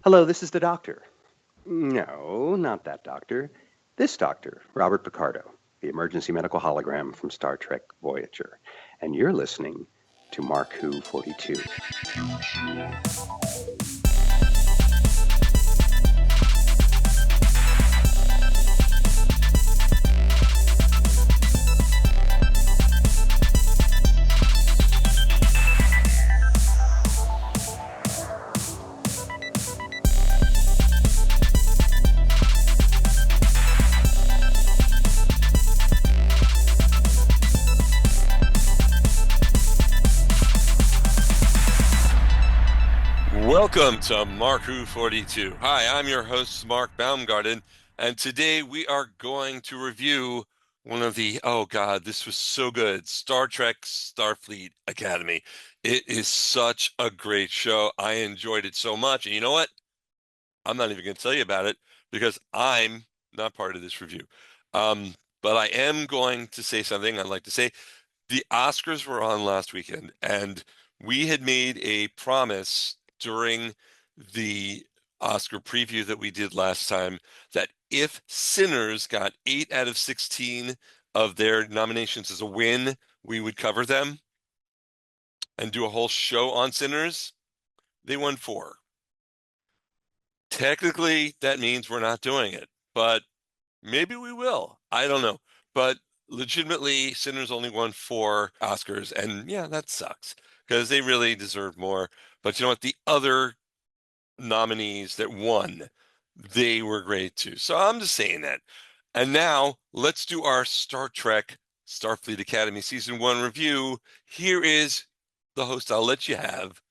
Hello, this is the doctor. No, not that doctor. This doctor, Robert Picardo, the emergency medical hologram from Star Trek Voyager. And you're listening to Mark Who 42. Welcome to Mark Who 42. Hi, I'm your host, Mark Baumgarten, and today we are going to review one of oh God, this was so good, Star Trek Starfleet Academy. It is such a great show. I enjoyed it so much. And you know what? I'm not even going to tell you about it because I'm not part of this review. But I am going to say something I'd like to say. The Oscars were on last weekend, and we had made a promise during the Oscar preview that we did last time that if Sinners got 8 out of 16 of their nominations as a win, we would cover them and do a whole show on Sinners. They won 4. Technically, that means we're not doing it, but maybe we will. I don't know. But legitimately, Sinners only won 4 Oscars, and yeah, that sucks because they really deserve more. But you know what? The other nominees that won, they were great too. So I'm just saying that. And now let's do our Star Trek Starfleet Academy Season 1 review. Here is the host I'll let you have,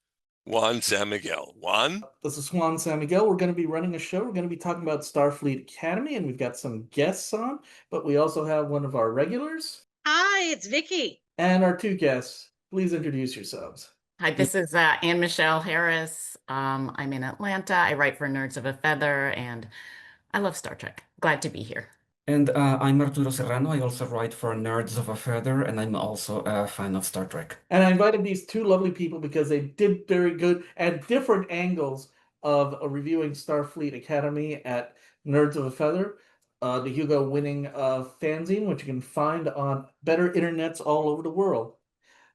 Juan Sanmiguel. Juan? This is Juan Sanmiguel. We're going to be running a show. We're going to be talking about Starfleet Academy, and we've got some guests on, but we also have one of our regulars. Hi, it's Vicky. And our 2 guests. Please introduce yourselves. Hi, this is Anne Michelle Harris. I'm in Atlanta. I write for Nerds of a Feather, and I love Star Trek. Glad to be here. And I'm Arturo Serrano. I also write for Nerds of a Feather, and I'm also a fan of Star Trek. And I invited these 2 lovely people because they did very good at different angles of reviewing Starfleet Academy at Nerds of a Feather, the Hugo winning fanzine, which you can find on better internets all over the world.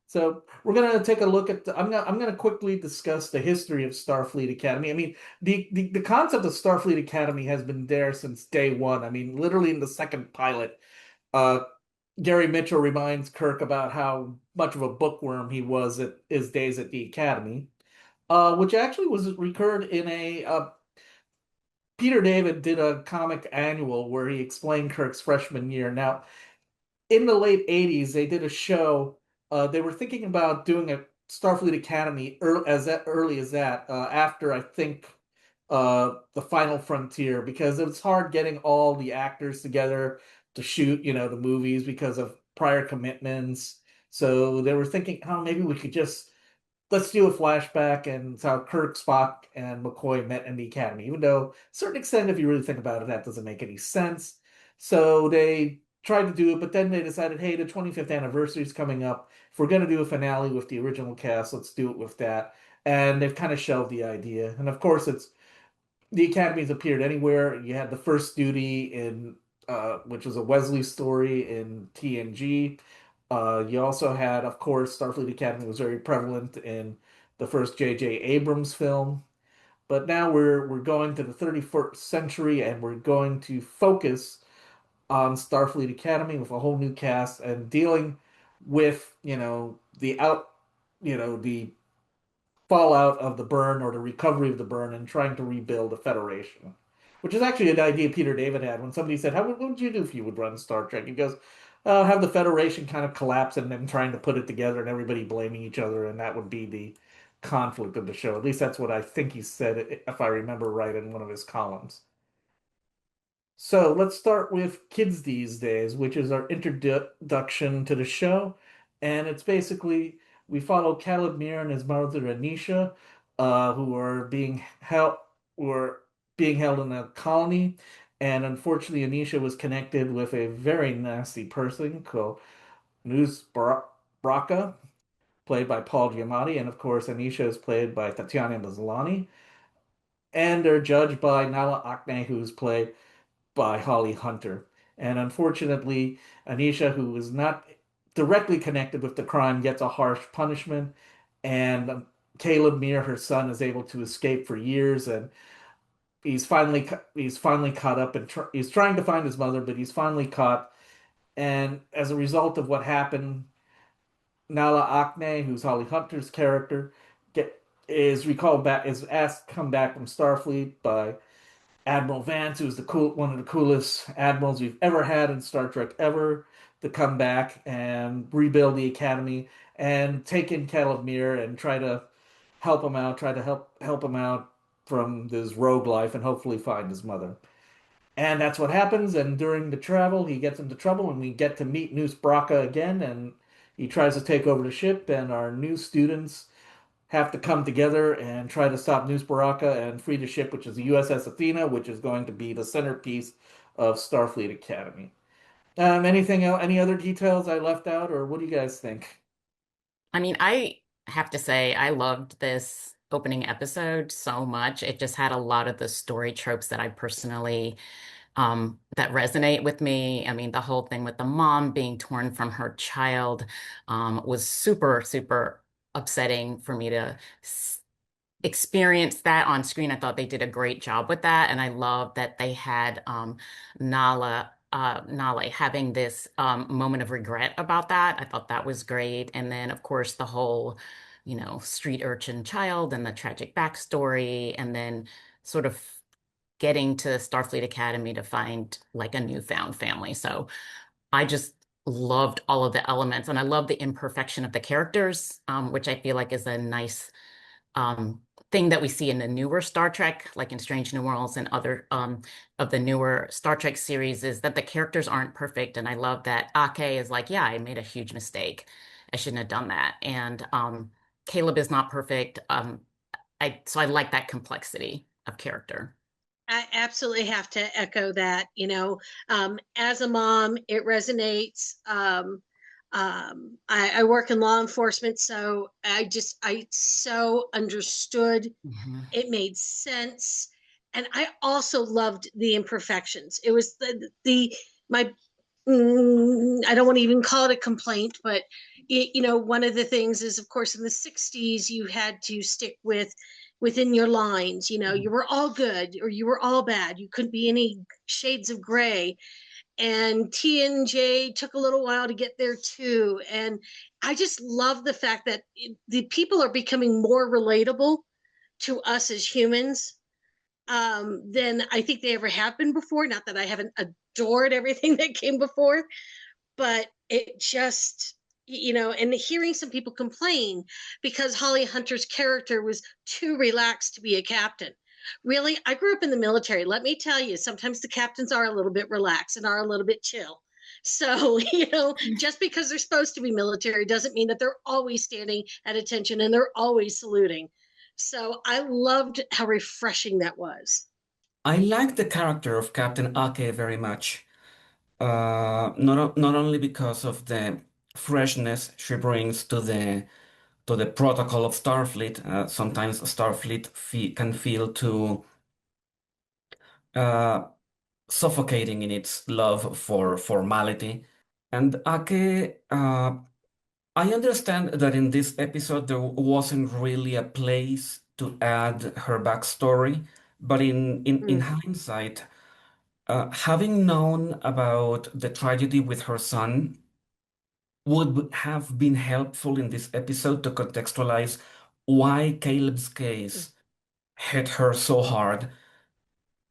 So we're gonna take a look at. I'm gonna quickly discuss the history of Starfleet Academy. I mean, the concept of Starfleet Academy has been there since day one. I mean, literally in the second pilot, uh, Gary Mitchell reminds Kirk about how much of a bookworm he was at his days at the Academy, which actually was recurred in a. Peter David did a comic annual where he explained Kirk's freshman year. Now, in the late 80s, they did a show. They were thinking about doing a Starfleet Academy early as that, after I think the Final Frontier, because it was hard getting all the actors together to shoot, the movies because of prior commitments. So they were thinking, oh, maybe we could just let's do a flashback and it's how Kirk, Spock, and McCoy met in the Academy. Even though, to a certain extent, if you really think about it, that doesn't make any sense. So they tried to do it, but then they decided, hey, the 25th anniversary is coming up. If we're going to do a finale with the original cast, let's do it with that. And they've kind of shelved the idea. And of course, it's the Academy's appeared anywhere. You had the First Duty in, which was a Wesley story in TNG. You also had, of course, Starfleet Academy was very prevalent in the first J.J. Abrams film. But now we're going to the 31st century, and we're going to focus on Starfleet Academy with a whole new cast and dealing with, the fallout of the burn or the recovery of the burn and trying to rebuild a federation. Which is actually an idea Peter David had when somebody said, what would you do if you would run Star Trek? He goes, have the Federation kind of collapse and then trying to put it together and everybody blaming each other, and that would be the conflict of the show. At least that's what I think he said, if I remember right, in one of his columns. So let's start with Kids These Days, which is our introduction to the show. And it's basically, we follow Caleb Mir and his mother Anisha, who are being held in a colony. And unfortunately, Anisha was connected with a very nasty person called Nuz Braca, played by Paul Giamatti. And of course, Anisha is played by Tatiana Maslany. and they're judged by Nala Akne, who's played by Holly Hunter. And unfortunately, Anisha, who is not directly connected with the crime, gets a harsh punishment, and Caleb Meir, her son, is able to escape for years, and he's finally caught up, and he's trying to find his mother, but he's finally caught. And as a result of what happened, Nala Akne, who's Holly Hunter's character, is asked to come back from Starfleet by Admiral Vance, who's one of the coolest admirals we've ever had in Star Trek ever, to come back and rebuild the Academy and take in Caleb and try to help him out from this rogue life and hopefully find his mother. And that's what happens. And during the travel, he gets into trouble, and we get to meet Noose Braca again. And he tries to take over the ship, and our new students have to come together and try to stop Noose Baraka and free the ship, which is the USS Athena, which is going to be the centerpiece of Starfleet Academy. Anything else? Any other details I left out, or what do you guys think? I mean, I have to say, I loved this opening episode so much. It just had a lot of the story tropes that I personally that resonate with me. I mean, the whole thing with the mom being torn from her child was super, super upsetting for me to experience that on screen. I thought they did a great job with that. And I love that they had Nale having this moment of regret about that. I thought that was great. And then, of course, the whole, street urchin child and the tragic backstory, and then sort of getting to Starfleet Academy to find like a newfound family. So I just loved all of the elements, and I love the imperfection of the characters, which I feel like is a nice thing that we see in the newer Star Trek, like in Strange New Worlds and other of the newer Star Trek series, is that the characters aren't perfect. And I love that Ake is like, yeah, I made a huge mistake. I shouldn't have done that. And Caleb is not perfect. So I like that complexity of character. I absolutely have to echo that. As a mom, it resonates. I work in law enforcement, so I so understood. It made sense, and I also loved the imperfections. It was my I don't want to even call it a complaint, but one of the things is, of course, in the 60s, you had to stick within your lines. You were all good or you were all bad. You couldn't be any shades of gray. And TNJ took a little while to get there too. And I just love the fact that the people are becoming more relatable to us as humans than I think they ever have been before. Not that I haven't adored everything that came before, but it just, and hearing some people complain because Holly Hunter's character was too relaxed to be a captain. Really, I grew up in the military. Let me tell you, sometimes the captains are a little bit relaxed and are a little bit chill. So, just because they're supposed to be military doesn't mean that they're always standing at attention and they're always saluting. So I loved how refreshing that was. I like the character of Captain Ake very much. Not only because of the freshness she brings to the protocol of Starfleet. Sometimes Starfleet can feel too suffocating in its love for formality. And Ake, I understand that in this episode there wasn't really a place to add her backstory, but in hindsight, having known about the tragedy with her son would have been helpful in this episode to contextualize why Caleb's case hit her so hard,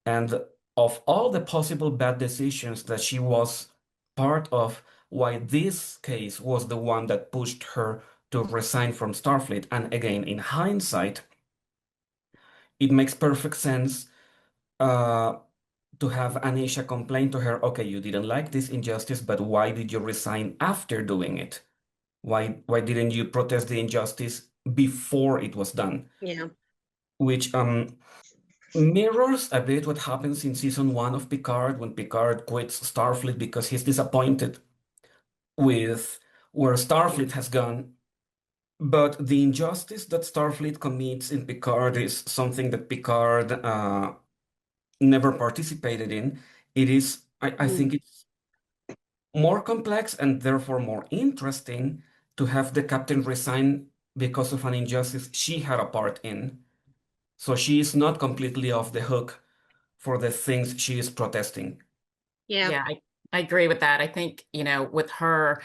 and of all the possible bad decisions that she was part of, why this case was the one that pushed her to resign from Starfleet. And again, in hindsight, it makes perfect sense to have Anisha complain to her, okay, you didn't like this injustice, but why did you resign after doing it? Why didn't you protest the injustice before it was done? Yeah. Which mirrors a bit what happens in season 1 of Picard, when Picard quits Starfleet because he's disappointed with where Starfleet has gone, But the injustice that Starfleet commits in Picard is something that Picard never participated in. It is, I think it's more complex and therefore more interesting to have the captain resign because of an injustice she had a part in. So she is not completely off the hook for the things she is protesting. Yeah. Yeah, I agree with that. I think, with her,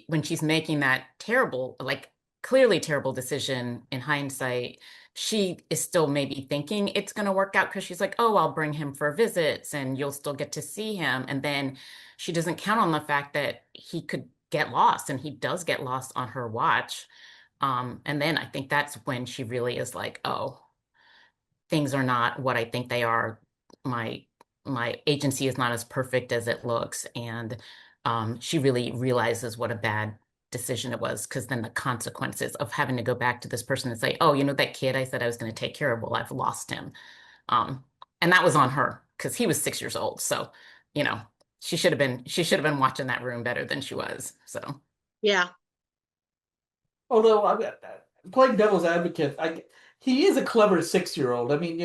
when she's making that terrible, like clearly terrible decision in hindsight, she is still maybe thinking it's going to work out because she's like, oh, I'll bring him for visits and you'll still get to see him. And then she doesn't count on the fact that he could get lost, and he does get lost on her watch. And then I think that's when she really is like, oh, things are not what I think they are. My agency is not as perfect as it looks, and she really realizes what a bad decision it was, because then the consequences of having to go back to this person and say, oh, that kid I said I was going to take care of, well, I've lost him. And that was on her because he was 6 years old. So, she should have been watching that room better than she was. So Yeah. Although I'm playing devil's advocate, he is a clever 6-year-old. I mean,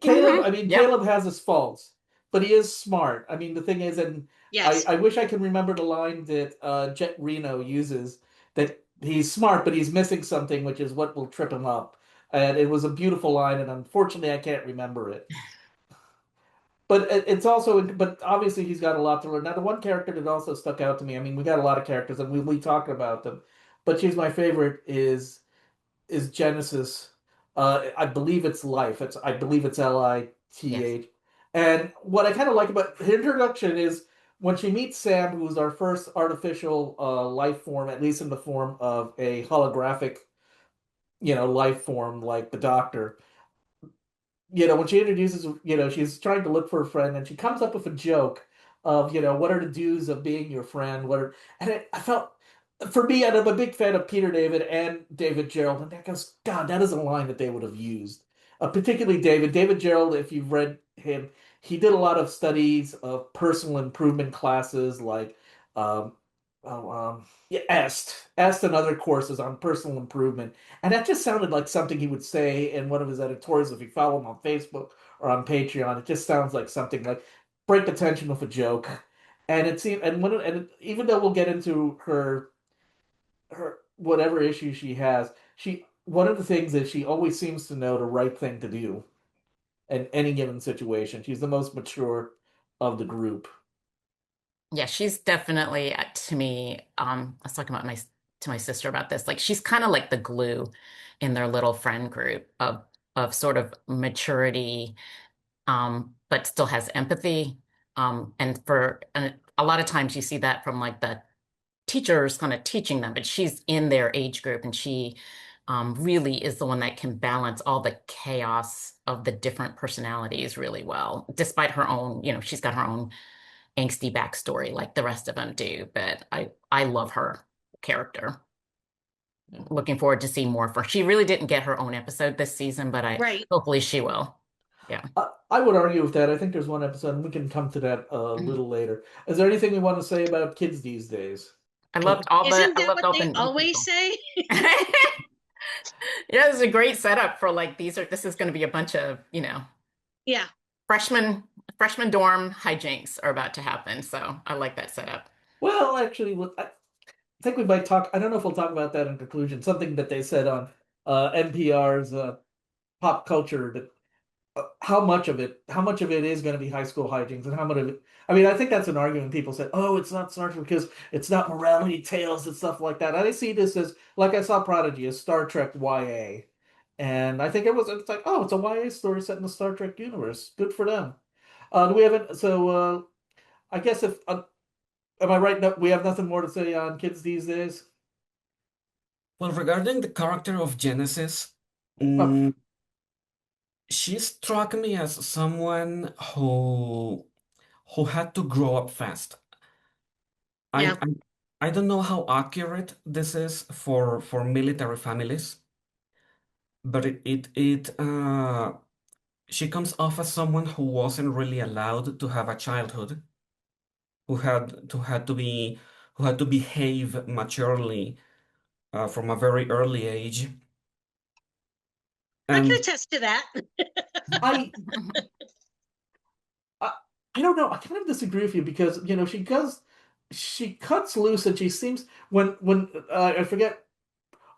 Caleb. I mean, Yep. Caleb has his faults, but he is smart. I mean, the thing is, and Yes. I wish I could remember the line that Jet Reno uses, that he's smart, but he's missing something, which is what will trip him up. And it was a beautiful line, and unfortunately, I can't remember it. But it's also, but obviously, he's got a lot to learn. Now, the one character that also stuck out to me. I mean, we got a lot of characters, and we talked about them, but she's my favorite. Is Genesis. I believe it's Life. I believe it's Lith. Yes. And what I kind of like about her introduction is when she meets Sam, who's our first artificial life form, at least in the form of a holographic, life form like the Doctor. When she introduces, she's trying to look for a friend, and she comes up with a joke of, what are the dues of being your friend? I felt, for me, and I'm a big fan of Peter David and David Gerald, and that goes, God, that is a line that they would have used. Particularly David Gerald, if you've read him, he did a lot of studies of personal improvement classes like um, yeah, Est and other courses on personal improvement. And that just sounded like something he would say in one of his editorials if you follow him on Facebook or on Patreon. It just sounds like something like break the tension with a joke. And it seemed, and even though we'll get into her whatever issue she has, one of the things is she always seems to know the right thing to do in any given situation. She's the most mature of the group. Yeah, she's definitely to me. I was talking about to my sister about this. Like, she's kind of like the glue in their little friend group of sort of maturity, but still has empathy. And a lot of times you see that from like the teachers kind of teaching them, but she's in their age group, and she really is the one that can balance all the chaos of the different personalities really well, despite her own, she's got her own angsty backstory like the rest of them do. But I love her character. Looking forward to seeing more for her. She really didn't get her own episode this season, but Right. hopefully she will. Yeah. I would argue with that. I think there's one episode, and we can come to that a little later. Is there anything we want to say about kids these days? I loved all Isn't the that what they new always people. say? Yeah, this is a great setup for like this is going to be a bunch of, Yeah. freshman dorm hijinks are about to happen. So I like that setup. Well, actually, I think we might talk. I don't know if we'll talk about that in conclusion. Something that they said on NPR's Pop Culture, that how much of it is going to be high school hijinks, and how much of it. I mean, I think that's an argument. People said, "Oh, it's not Star Trek because it's not morality tales and stuff like that." I see this as, like I saw Prodigy, as Star Trek YA, and I think it's like, oh, it's a YA story set in the Star Trek universe. Good for them. Do we have it? So I guess if am I right? No, we have nothing more to say on kids these days. Well, regarding the character of Genesis, Oh, she struck me as someone who had to grow up fast. Yeah. I don't know how accurate this is for military families, but she comes off as someone who wasn't really allowed to have a childhood, who had to behave maturely from a very early age. I can And attest to that. I I don't know. I kind of disagree with you because she cuts loose and she seems when I forget.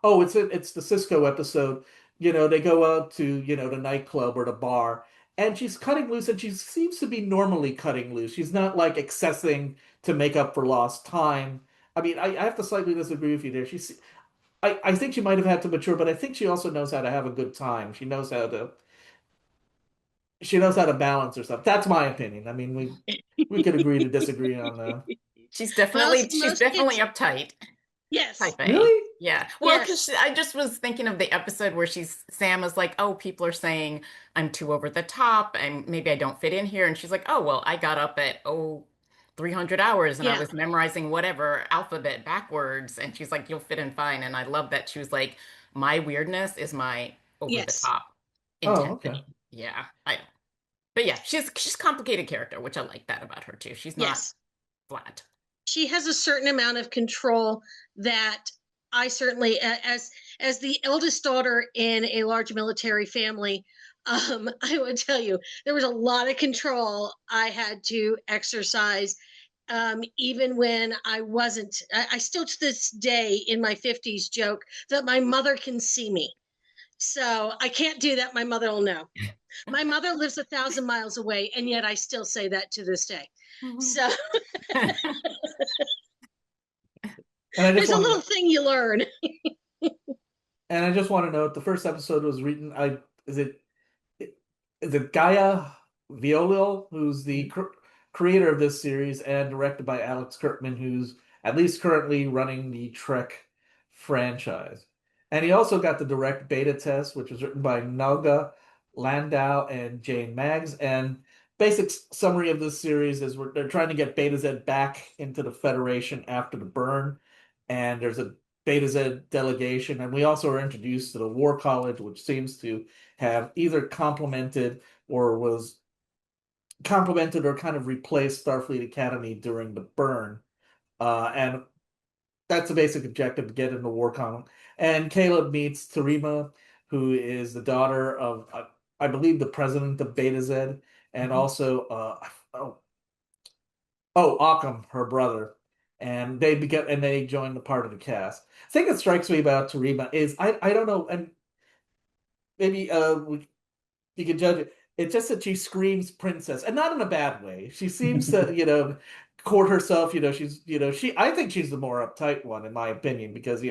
Oh, it's the Cisco episode. They go out to the nightclub or the bar, and she's cutting loose, and she seems to be normally cutting loose. She's not like accessing to make up for lost time. I mean, I have to slightly disagree with you there. I think she might have had to mature, but I think she also knows how to have a good time. She knows how to balance herself. That's my opinion. I mean, we could agree to disagree on that. She's Well, definitely most kids, uptight. yes, Type A. Really? Yeah. Well, yes, because I just was thinking of the episode where Sam is like, oh, people are saying I'm too over the top and maybe I don't fit in here. And she's like, oh, well, I got up at 300 hours and I yeah, was memorizing whatever alphabet backwards. And she's like, you'll fit in fine. And I love that she was like, my weirdness is my over the yes, top Oh, okay. intensity. Yeah. But yeah, she's a complicated character, which I like that about her too. She's not yes. flat. She has a certain amount of control that I certainly, as the eldest daughter in a large military family, I would tell you there was a lot of control I had to exercise. Even when I wasn't, I still to this day in my 50s joke that my mother can see me. So I can't do that. My mother will know. My mother lives 1,000 miles away, and yet I still say that to this day. So And I just there's a want little to thing you learn. and I just want to note the first episode was written. Is it is it Gaia Violil, who's the creator of this series, and directed by Alex Kurtzman, who's at least currently running the Trek franchise. And he also got the direct beta test, which was written by Naga Landau and Jane Maggs. And basic summary of this series is they're trying to get Beta Z back into the Federation after the burn, and there's a Beta Z delegation, and we also are introduced to the War College, which seems to have either complemented or kind of replaced Starfleet Academy during the burn. And that's the basic objective, to get into War College. And Caleb meets Tarima, who is the daughter of, I believe, the president of Beta Z, and also, Occam, her brother. And they join the part of the cast. The thing that strikes me about Tarima is I don't know, and maybe you can judge it. It's just that she screams princess, and not in a bad way. She seems to, court herself. I think she's the more uptight one, in my opinion, because,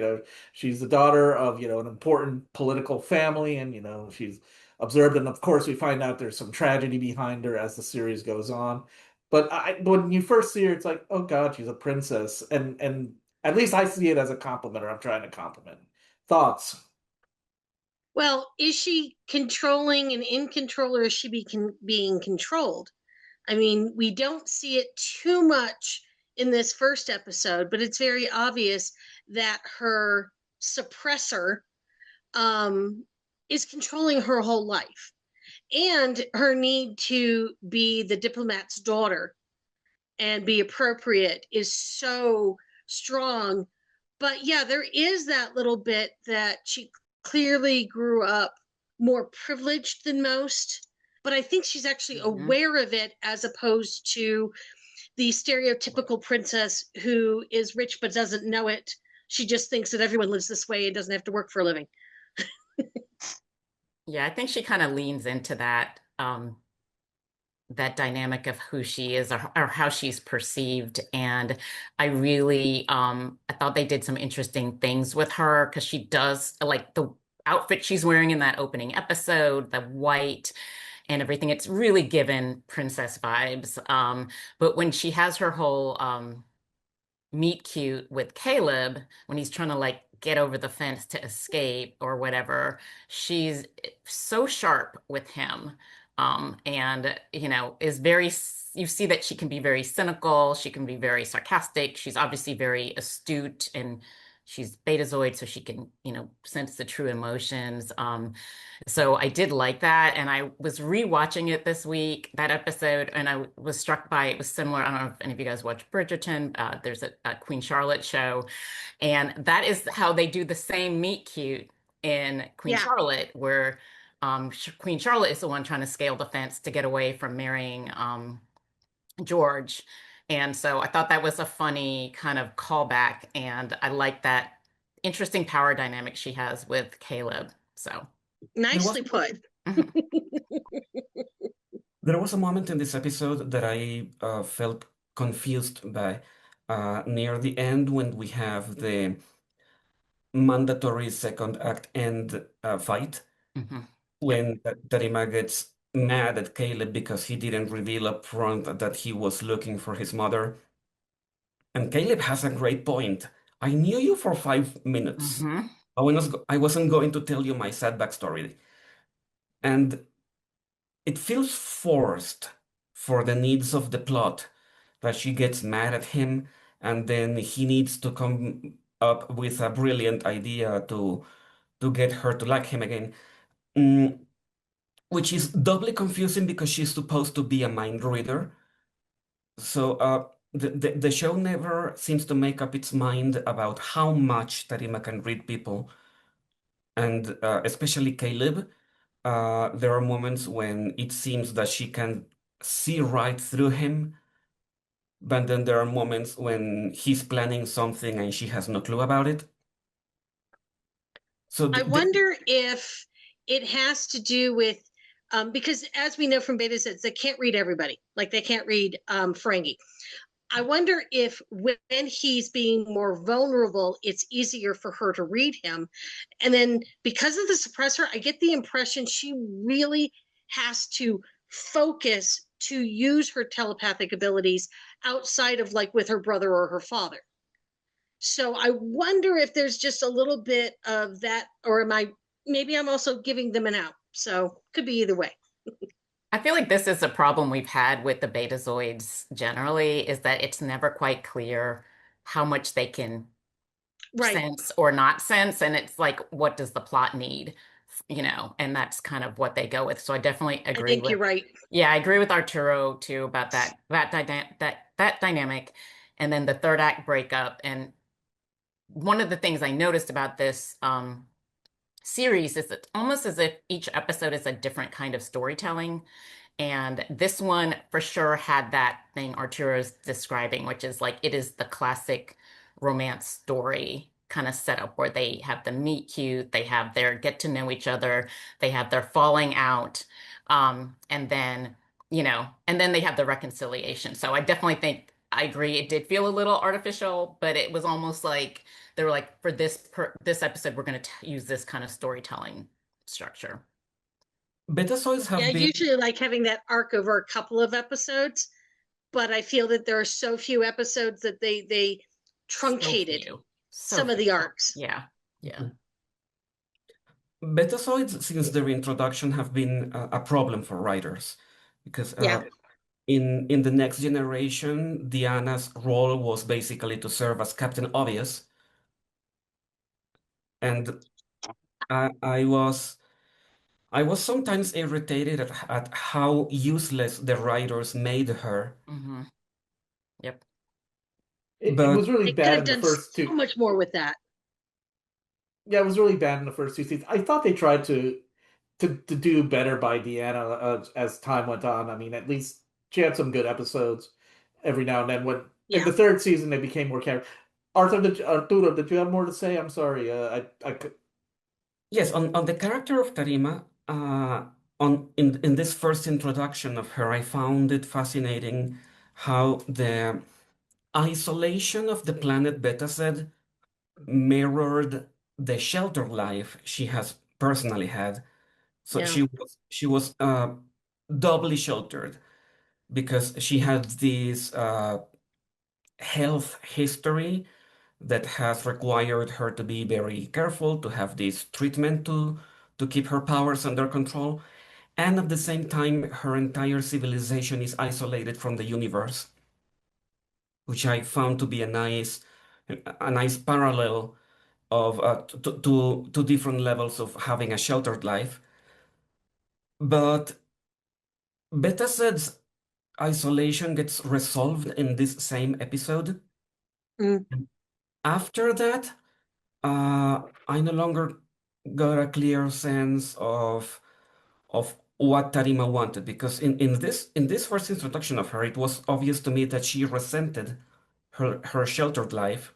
she's the daughter of, an important political family, and, she's observed. And of course, we find out there's some tragedy behind her as the series goes on. But when you first see her, it's like, oh God, she's a princess. And at least I see it as a compliment, or I'm trying to compliment. Thoughts? Well, is she controlling and in control, or is she being controlled? I mean, we don't see it too much in this first episode, but it's very obvious that her suppressor is controlling her whole life, and her need to be the diplomat's daughter and be appropriate is so strong. But yeah, there is that little bit that she clearly grew up more privileged than most, but I think she's actually aware of it, as opposed to the stereotypical princess who is rich but doesn't know it. She just thinks that everyone lives this way and doesn't have to work for a living. Yeah, I think she kind of leans into that that dynamic of who she is, or how she's perceived. And I really I thought they did some interesting things with her, because she does, like, the outfit she's wearing in that opening episode, the white and everything, it's really given princess vibes. But when she has her whole meet cute with Caleb, when he's trying to, like, get over the fence to escape or whatever, she's so sharp with him. And is very, you see that she can be very cynical, she can be very sarcastic, she's obviously very astute and she's Betazoid, so she can, sense the true emotions. So I did like that, and I was rewatching it this week, that episode, and I was struck by it was similar. I don't know if any of you guys watch Bridgerton. There's a Queen Charlotte show, and that is how they do the same meet cute in Queen Yeah. Charlotte, where Queen Charlotte is the one trying to scale the fence to get away from marrying George. And so I thought that was a funny kind of callback, and I like that interesting power dynamic she has with Caleb. So Nicely put. There was a moment in this episode that I felt confused by near the end when we have the mandatory second act end fight when Tarima gets mad at Caleb because he didn't reveal up front that he was looking for his mother. And Caleb has a great point. I knew you for 5 minutes. I wasn't going to tell you my sad backstory. And it feels forced for the needs of the plot that she gets mad at him and then he needs to come up with a brilliant idea to get her to like him again. Which is doubly confusing because she's supposed to be a mind reader. So the show never seems to make up its mind about how much Tarima can read people. And especially Caleb, there are moments when it seems that she can see right through him, but then there are moments when he's planning something and she has no clue about it. So I wonder if it has to do with because as we know from beta sets, they can't read everybody. Like they can't read Ferengi. I wonder if when he's being more vulnerable, it's easier for her to read him. And then because of the suppressor, I get the impression she really has to focus to use her telepathic abilities outside of like with her brother or her father. So I wonder if there's just a little bit of that, or maybe I'm also giving them an out. So could be either way. I feel like this is a problem we've had with the Betazoids generally, is that it's never quite clear how much they can sense or not sense. And it's like, what does the plot need? And that's kind of what they go with. So I definitely agree. I think you're right. Yeah, I agree with Arturo too about that dynamic. And then the third act breakup. And one of the things I noticed about this series is that almost as if each episode is a different kind of storytelling. And this one for sure had that thing Arturo's describing, which is like it is the classic romance story kind of setup where they have the meet cute, they have their get to know each other, they have their falling out, and then they have the reconciliation. So I definitely think I agree. It did feel a little artificial, but it was almost like they were like, for this episode, we're going to use this kind of storytelling structure. Betazoids have I been... usually like having that arc over a couple of episodes, but I feel that there are so few episodes that they truncated some of the arcs. Yeah. Betazoids, since their introduction, have been a problem for writers because in the next generation, Diana's role was basically to serve as Captain Obvious. And I was sometimes irritated at how useless the writers made her. Yep. It was really bad in the first two. So much more with that. Yeah, it was really bad in the first two seasons. I thought they tried to do better by Deanna as time went on. I mean, at least she had some good episodes every now and then. When in the third season, they became more character. Arturo, did you have more to say? I'm sorry. Yes, on the character of Tarima, in this first introduction of her, I found it fascinating how the isolation of the planet Betazed mirrored the sheltered life she has personally had. So she was doubly sheltered because she had this health history that has required her to be very careful, to have this treatment to keep her powers under control. And at the same time, her entire civilization is isolated from the universe, which I found to be a nice parallel of to different levels of having a sheltered life. But Betaset's isolation gets resolved in this same episode. Mm. After that, I no longer got a clear sense of what Tarima wanted, because in this first introduction of her, it was obvious to me that she resented her sheltered life,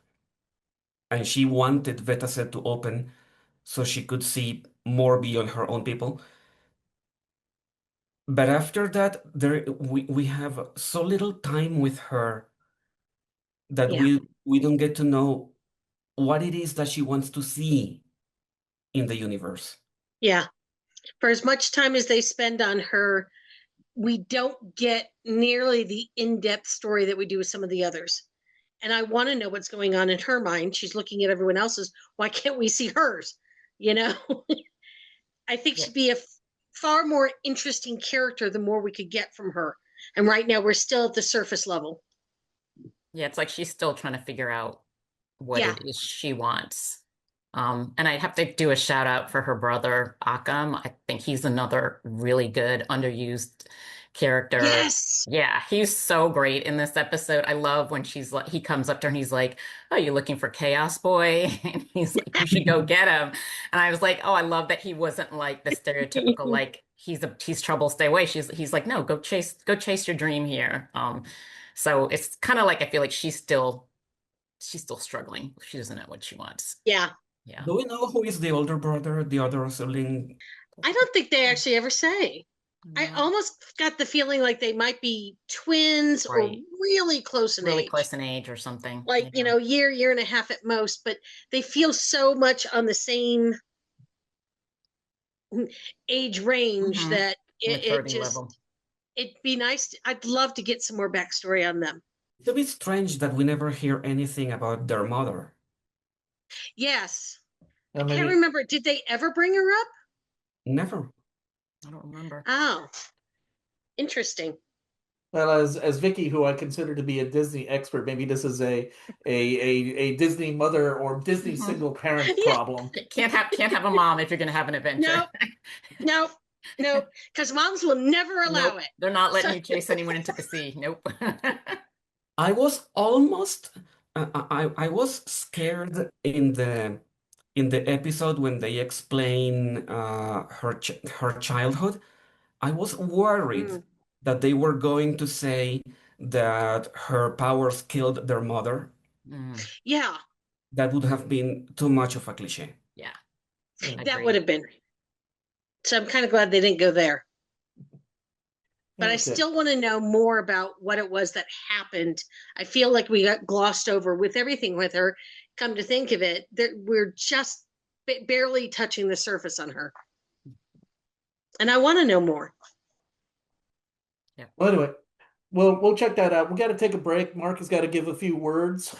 and she wanted Betaset to open so she could see more beyond her own people. But after that, we have so little time with her that Yeah. we don't get to know what it is that she wants to see in the universe. Yeah. For as much time as they spend on her, we don't get nearly the in-depth story that we do with some of the others. And I want to know what's going on in her mind. She's looking at everyone else's. Why can't we see hers? You know, I think she'd be a far more interesting character the more we could get from her. And right now we're still at the surface level. Yeah, it's like she's still trying to figure out what Yeah. it is she wants. And I'd have to do a shout out for her brother, Akam. I think he's another really good, underused character. Yes. Yeah, he's so great in this episode. I love when she's like, he comes up to her and he's like, "Oh, you looking for Chaos Boy?" And he's like, "You should go get him." And I was like, "Oh, I love that he wasn't like the stereotypical like he's trouble, stay away." He's like, "No, go chase your dream here." So it's kind of like I feel like she's still struggling. She doesn't know what she wants. Yeah. Yeah. Do we know who is the older brother, the other sibling? I don't think they actually ever say. I almost got the feeling like they might be twins or Right. really close in really age. close in age or something. Like, you know, year and a half at most, but they feel so much on the same age range that it just, level. it'd be nice. I'd love to get some more backstory on them. It's a bit strange that we never hear anything about their mother. Yes. Now, I maybe- can't remember. Did they ever bring her up? Never. I don't remember. Oh, interesting. Well, as Vicky, who I consider to be a Disney expert, maybe this is a Disney mother or Disney single parent Yeah. problem. Can't have a mom if you're going to have an adventure. No, because moms will never allow Nope. it. They're not letting you chase anyone into the sea. Nope. I was almost I was scared in the episode when they explain her childhood. I was worried that they were going to say that her powers killed their mother. Yeah. That would have been too much of a cliche. Yeah. That would have been. So I'm kind of glad they didn't go there. But I still want to know more about what it was that happened. I feel like we got glossed over with everything with her. Come to think of it, we're just barely touching the surface on her. And I want to know more. Yeah. Well, anyway, we'll check that out. We got to take a break. Mark has got to give a few words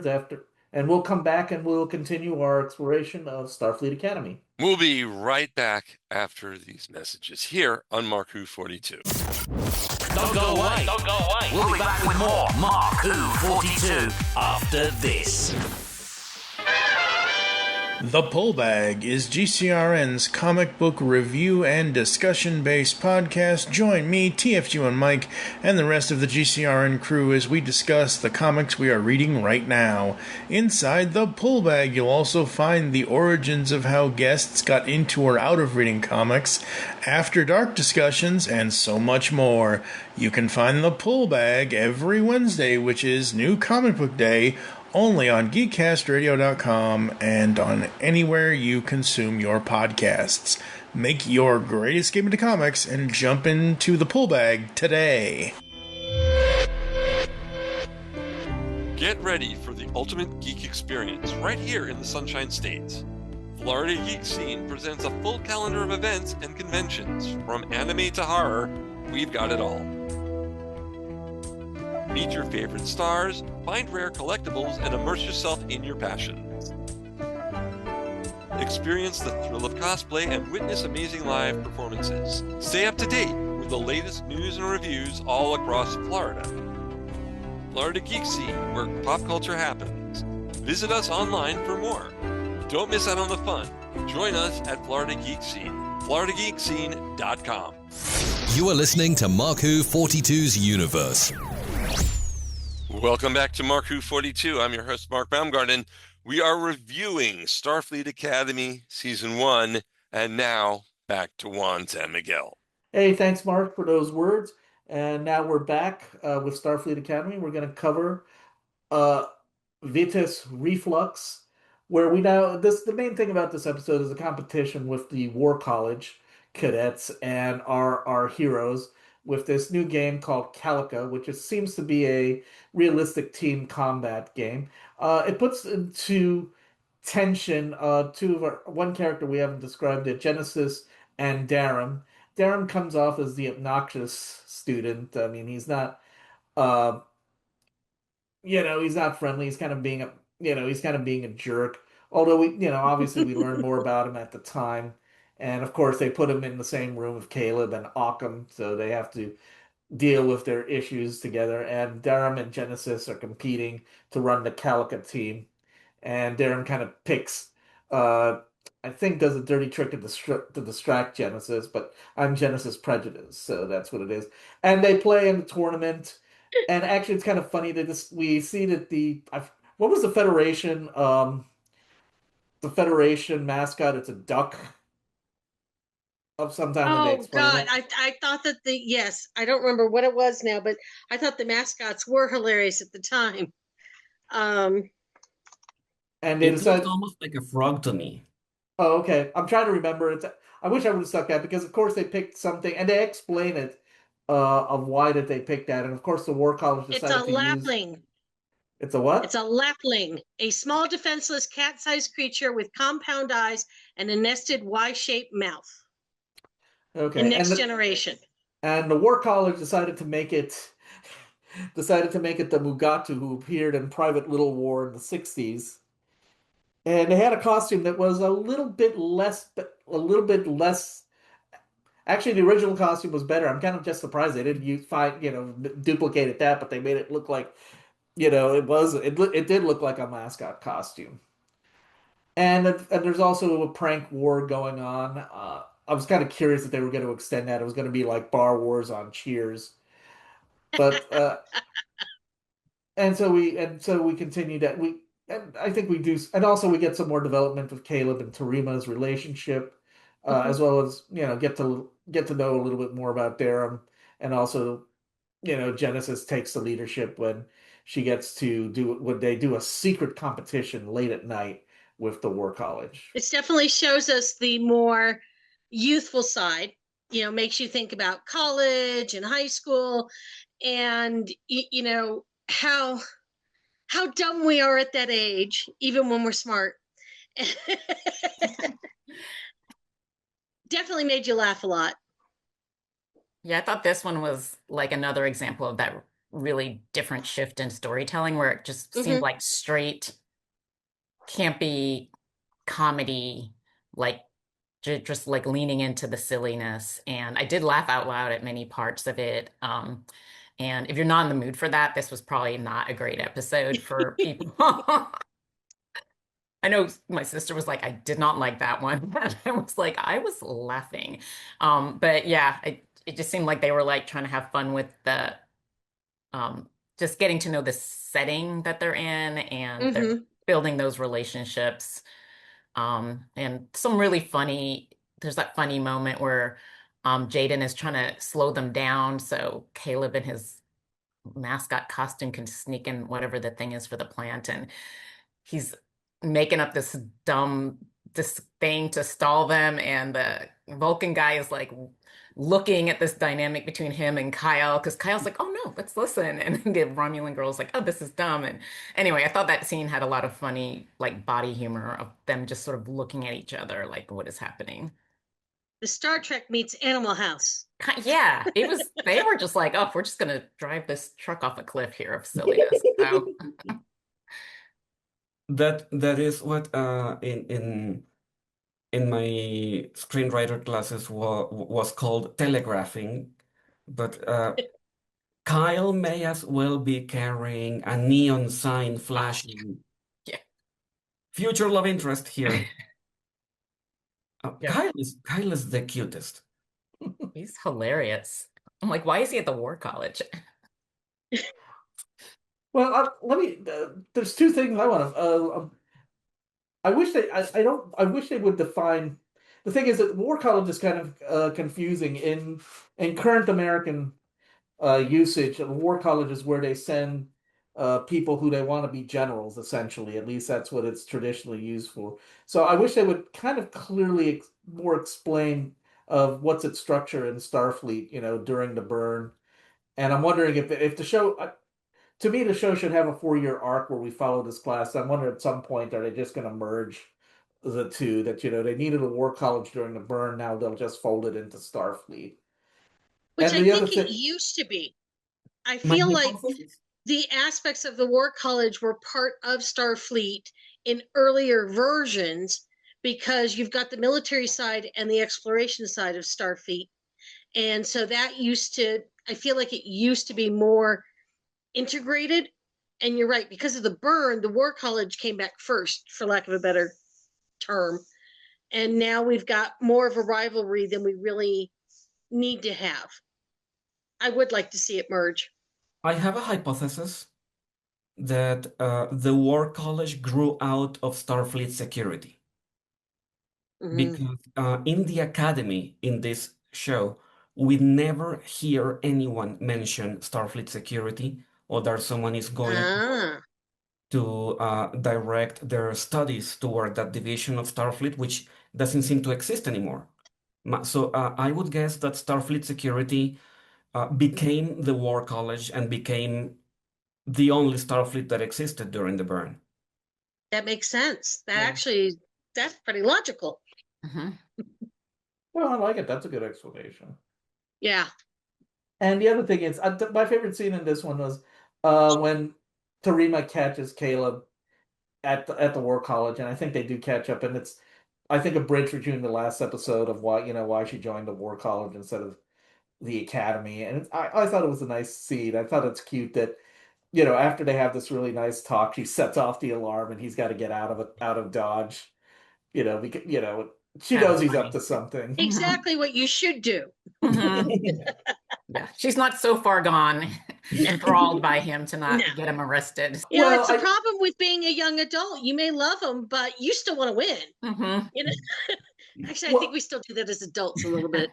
after, and we'll come back and we'll continue our exploration of Starfleet Academy. We'll be right back after these messages here on Mark Who 42. Don't go away. Don't go away. We'll be back with more Mark Who 42 after this. The Pullbag is GCRN's comic book review and discussion-based podcast. Join me, TFG and Mike, and the rest of the GCRN crew as we discuss the comics we are reading right now. Inside the Pullbag, you'll also find the origins of how guests got into or out of reading comics, after dark discussions, and so much more. You can find the Pullbag every Wednesday, which is New Comic Book Day, only on geekcastradio.com and on anywhere you consume your podcasts. Make your great escape into comics and jump into the Pullbag today. Get ready for the ultimate geek experience right here in the Sunshine State. Florida Geek Scene presents a full calendar of events and conventions. From anime to horror, we've got it all. Meet your favorite stars, find rare collectibles, and immerse yourself in your passions. Experience the thrill of cosplay and witness amazing live performances. Stay up to date with the latest news and reviews all across Florida. Florida Geek Scene, where pop culture happens. Visit us online for more. Don't miss out on the fun. Join us at Florida Geek Scene, floridageekscene.com. You are listening to Mark Who 42's Universe. Welcome back to Mark Who 42. I'm your host, Mark Baumgarten. We are reviewing Starfleet Academy Season 1, and now back to Juan Sanmiguel. Hey, thanks, Mark, for those words. And now we're back with Starfleet Academy. We're going to cover Vitus Reflux, where the main thing about this episode is a competition with the War College cadets and our heroes with this new game called Calica, which seems to be a realistic team combat game. It puts into tension one character we haven't described it, Genesis and Darum. Darum comes off as the obnoxious student. I mean, he's not he's not friendly. He's kind of being a jerk. Although obviously we learn more about him at the time. And of course they put him in the same room with Caleb and Occam, so they have to deal with their issues together. And Darum and Genesis are competing to run the Calica team. And Darum kind of picks I think does a dirty trick to distract Genesis, but I'm Genesis prejudiced, so that's what it is. And they play in the tournament. And actually, it's kind of funny that we see that what was the Federation? The Federation mascot. It's a duck. Of some time that they explain God, it. I thought that yes, I don't remember what it was now, but I thought the mascots were hilarious at the time. And they It decided looked almost like a frog to me. Oh, okay. I'm trying to remember it. I wish I would have stuck that because, of course, they picked something and they explain it of why did they pick that. And of course, the War College decided It's a lapling. It's a what? It's a lapling, a small defenseless cat-sized creature with compound eyes and a nested Y-shaped mouth. Okay. In Next Generation. And the War College decided to make it the Mugatu who appeared in Private Little War in the 60s. And they had a costume that was a little bit less. Actually, the original costume was better. I'm kind of just surprised they didn't duplicated that, but they made it look like, it did look like a mascot costume. And there's also a prank war going on. I was kind of curious if they were going to extend that. It was going to be like Bar Wars on Cheers, but and so we continue that and I think we do, and also we get some more development with Caleb and Tarima's relationship, as well as get to know a little bit more about Darum, and also Genesis takes the leadership when she gets to do a secret competition late at night with the War College. It definitely shows us the more youthful side. Makes you think about college and high school, and how dumb we are at that age, even when we're smart. Definitely made you laugh a lot. Yeah, I thought this one was like another example of that really different shift in storytelling where it just seemed like straight campy comedy, like just like leaning into the silliness. And I did laugh out loud at many parts of it. And if you're not in the mood for that, this was probably not a great episode for people. I know my sister was like, I did not like that one. I was like, I was laughing. But yeah, it just seemed like they were like trying to have fun with the just getting to know the setting that they're in, and they're building those relationships. And some really there's that funny moment where Jaden is trying to slow them down so Caleb in his mascot costume can sneak in whatever the thing is for the plant, and he's making up this thing to stall them, and the Vulcan guy is like looking at this dynamic between him and Kyle, because Kyle's like, oh no, let's listen, and the Romulan girl's like, oh, this is dumb. And anyway, I thought that scene had a lot of funny like body humor of them just sort of looking at each other like, what is happening? The Star Trek meets Animal House. Yeah, it was. They were just like, oh, we're just gonna drive this truck off a cliff here of silliness. So. That is what in my screenwriter classes was called telegraphing, but Kyle may as well be carrying a neon sign flashing future love interest here. Yeah. Kyle is the cutest. He's hilarious. I'm like, why is he at the War College? Well, let me. There's two things I want to. I wish they. I don't. I wish they would define. The thing is that War College is kind of confusing in current American usage. War College is where they send people who they want to be generals, essentially. At least that's what it's traditionally used for. So I wish they would kind of clearly more explain of what's its structure in Starfleet, during the burn. And I'm wondering if the show, to me, the show should have a 4-year arc where we follow this class. I'm wondering at some point, are they just going to merge the two? That, they needed a War College during the burn. Now they'll just fold it into Starfleet. Which And I the other think it thing, used to be. I My feel like hypothesis? the aspects of the War College were part of Starfleet in earlier versions because you've got the military side and the exploration side of Starfleet. And so that I feel like it used to be more integrated. And you're right, because of the burn, the War College came back first, for lack of a better term. And now we've got more of a rivalry than we really need to have. I would like to see it merge. I have a hypothesis that the War College grew out of Starfleet security. Because in the Academy, in this show, we never hear anyone mention Starfleet security or that someone is going to direct their studies toward that division of Starfleet, which doesn't seem to exist anymore. So I would guess that Starfleet security became the War College and became the only Starfleet that existed during the burn. That makes sense. That's pretty logical. well, I like it. That's a good explanation. Yeah. And the other thing is, my favorite scene in this one was when Tarima catches Caleb at the War College, and I think they do catch up, and it's, I think, a bridge between the last episode of why she joined the War College instead of the Academy, and I thought it was a nice scene. I thought it's cute that after they have this really nice talk, she sets off the alarm, and he's got to get out of Dodge, because she knows he's up to something. Exactly what you should do. Yeah, she's not so far gone, enthralled by him to not get him arrested. It's a problem with being a young adult. You may love him, but you still want to win. Actually, I think we still do that as adults a little bit.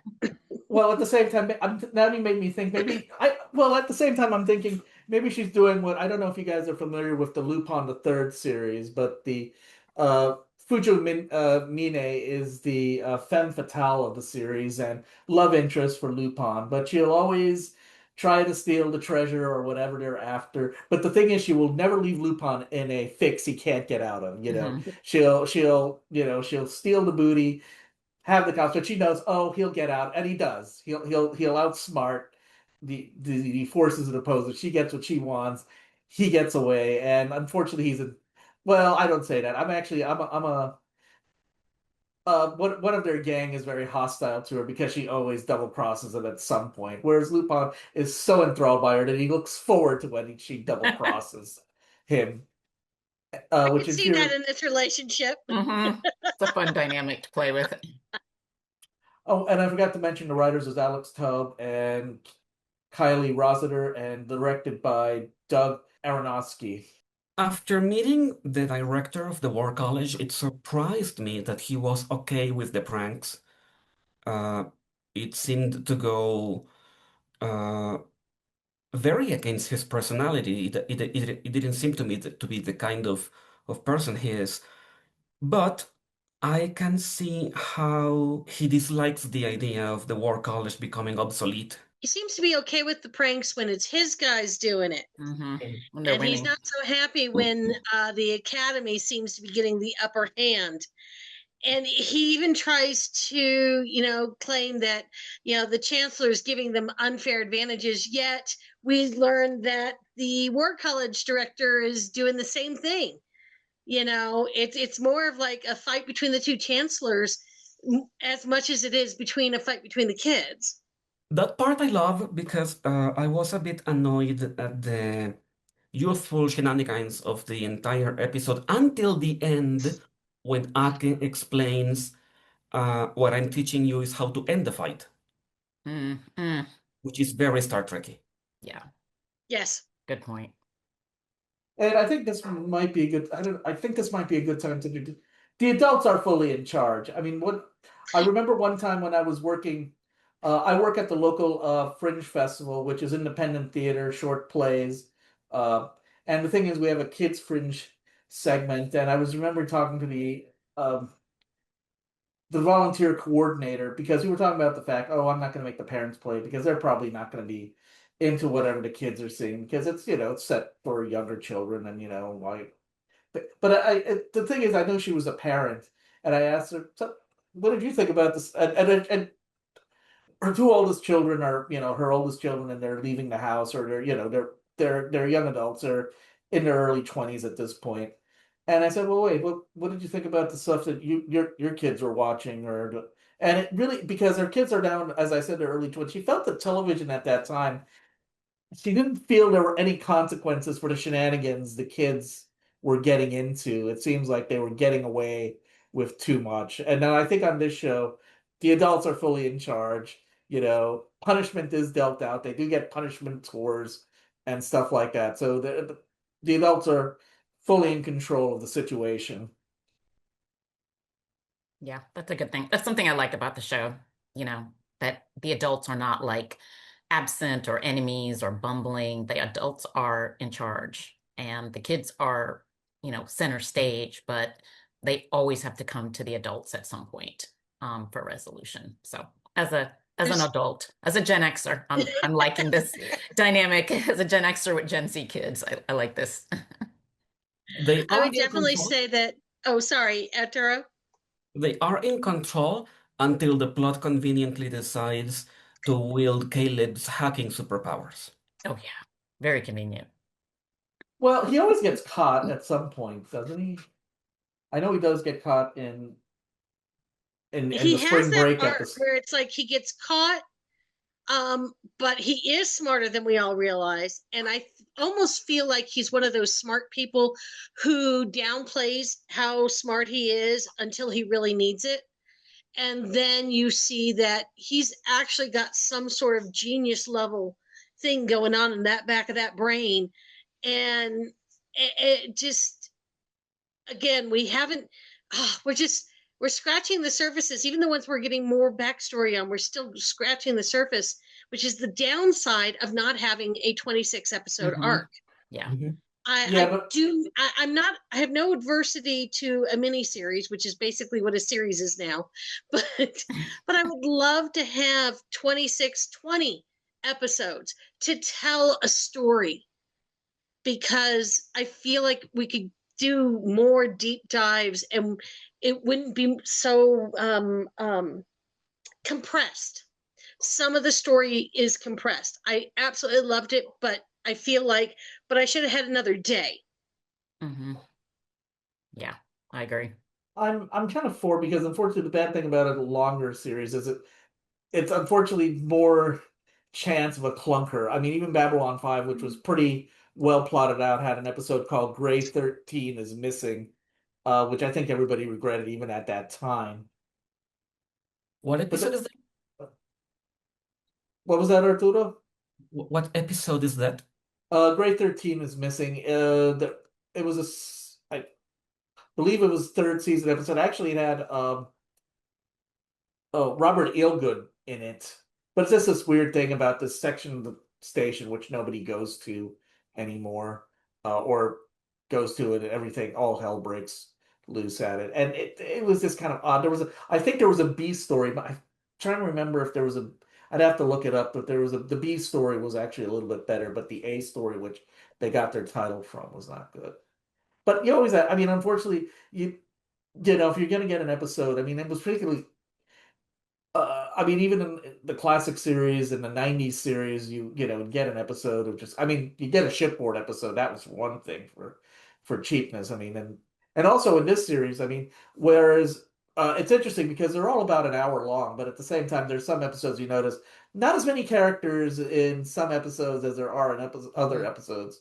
Well, at the same time, now you made me think at the same time, I'm thinking maybe she's doing what, I don't know if you guys are familiar with the Lupin the Third series, but the Fujo Mine is the femme fatale of the series and love interest for Lupin, but she'll always try to steal the treasure or whatever they're after. But the thing is, she will never leave Lupin in a fix he can't get out of. She'll steal the booty, have the cops, but she knows, he'll get out, and he does. He'll outsmart the forces that oppose it. She gets what she wants. He gets away, and unfortunately, well, I don't say that. One of their gang is very hostile to her because she always double crosses him at some point. Whereas Lupin is so enthralled by her that he looks forward to when she double crosses him. I can see that in this relationship. It's a fun dynamic to play with. Oh, and I forgot to mention the writers is Alex Tubb and Kylie Rossiter, and directed by Doug Aronofsky. After meeting the director of the War College, it surprised me that he was okay with the pranks. It seemed to go very against his personality. It didn't seem to me to be the kind of person he is. But I can see how he dislikes the idea of the War College becoming obsolete. He seems to be okay with the pranks when it's his guys doing it. And he's not so happy when the Academy seems to be getting the upper hand. And he even tries to, claim that, the chancellor is giving them unfair advantages. Yet we learned that the War College director is doing the same thing. It's more of like a fight between the two chancellors as much as it is between a fight between the kids. That part I love because I was a bit annoyed at the youthful shenanigans of the entire episode until the end when Ake explains what I'm teaching you is how to end the fight, which is very Star Trekky. Yeah, Yes. good point. And I think this might be a good. I think this might be a good time to do. The adults are fully in charge. I mean, what I remember one time when I was working, I work at the local Fringe Festival, which is independent theater, short plays. And the thing is, we have a kids Fringe segment, and I was remember talking to the volunteer coordinator because we were talking about the fact, oh, I'm not going to make the parents play because they're probably not going to be into whatever the kids are seeing because it's it's set for younger children and why. But the thing is, I know she was a parent, and I asked her, so, what did you think about this? And her two oldest children are her oldest children, and they're leaving the house, or they're young adults, they're in their early 20s at this point. And I said, well, wait, what did you think about the stuff that your kids were watching? And it really, because her kids are down, as I said, their early 20s. She felt that television at that time, she didn't feel there were any consequences for the shenanigans the kids were getting into. It seems like they were getting away with too much. And now I think on this show, the adults are fully in charge. Punishment is dealt out. They do get punishment scores and stuff like that. So the adults are fully in control of the situation. Yeah, that's a good thing. That's something I liked about the show, that the adults are not like absent or enemies or bumbling. The adults are in charge and the kids are, center stage, but they always have to come to the adults at some point for resolution. So as an adult, as a Gen Xer, I'm liking this dynamic as a Gen Xer with Gen Z kids. I like this. I would definitely say that. Oh, sorry, Arturo. They are in control until the plot conveniently decides to wield Caleb's hacking superpowers. Oh yeah, very convenient. Well, he always gets caught at some point, doesn't he? I know he does get caught in the spring break episode where it's like he gets caught, but he is smarter than we all realize, and I almost feel like he's one of those smart people who downplays how smart he is until he really needs it. And then you see that he's actually got some sort of genius level thing going on in that back of that brain. And it just, again, we're scratching the surfaces. Even the ones we're getting more backstory on, we're still scratching the surface, which is the downside of not having a 26 episode arc. Yeah. Mm-hmm. I have no adversity to a mini series, which is basically what a series is now, but I would love to have 20 episodes to tell a story, because I feel like we could do more deep dives and it wouldn't be so compressed. Some of the story is compressed. I absolutely loved it, but I feel like, I should have had another day. Mm-hmm. Yeah, I agree. I'm kind of for, because unfortunately the bad thing about a longer series is it's unfortunately more chance of a clunker. I mean, even Babylon 5, which was pretty well plotted out, had an episode called Gray 13 is Missing, which I think everybody regretted even at that time. What episode is that? What was that, Arturo? What episode is that? Gray 13 is Missing. It was I believe it was third season episode. Actually, it had Robert Eelgood in it. But it's just this weird thing about this section of the station which nobody goes to anymore, or goes to it, and everything, all hell breaks loose at it. And it was just kind of odd. I think there was a B story, but I'm trying to remember if there was I'd have to look it up, but the B story was actually a little bit better, but the A story, which they got their title from, was not good. But you always, I mean, unfortunately, if you're going to get an episode, I mean, it was particularly, I mean, even in the classic series and the 90s series, you get an episode of just, I mean, you get a shipboard episode. That was one thing for cheapness. I mean, and also in this series, I mean, whereas it's interesting because they're all about an hour long, but at the same time, there's some episodes you notice not as many characters in some episodes as there are in other episodes.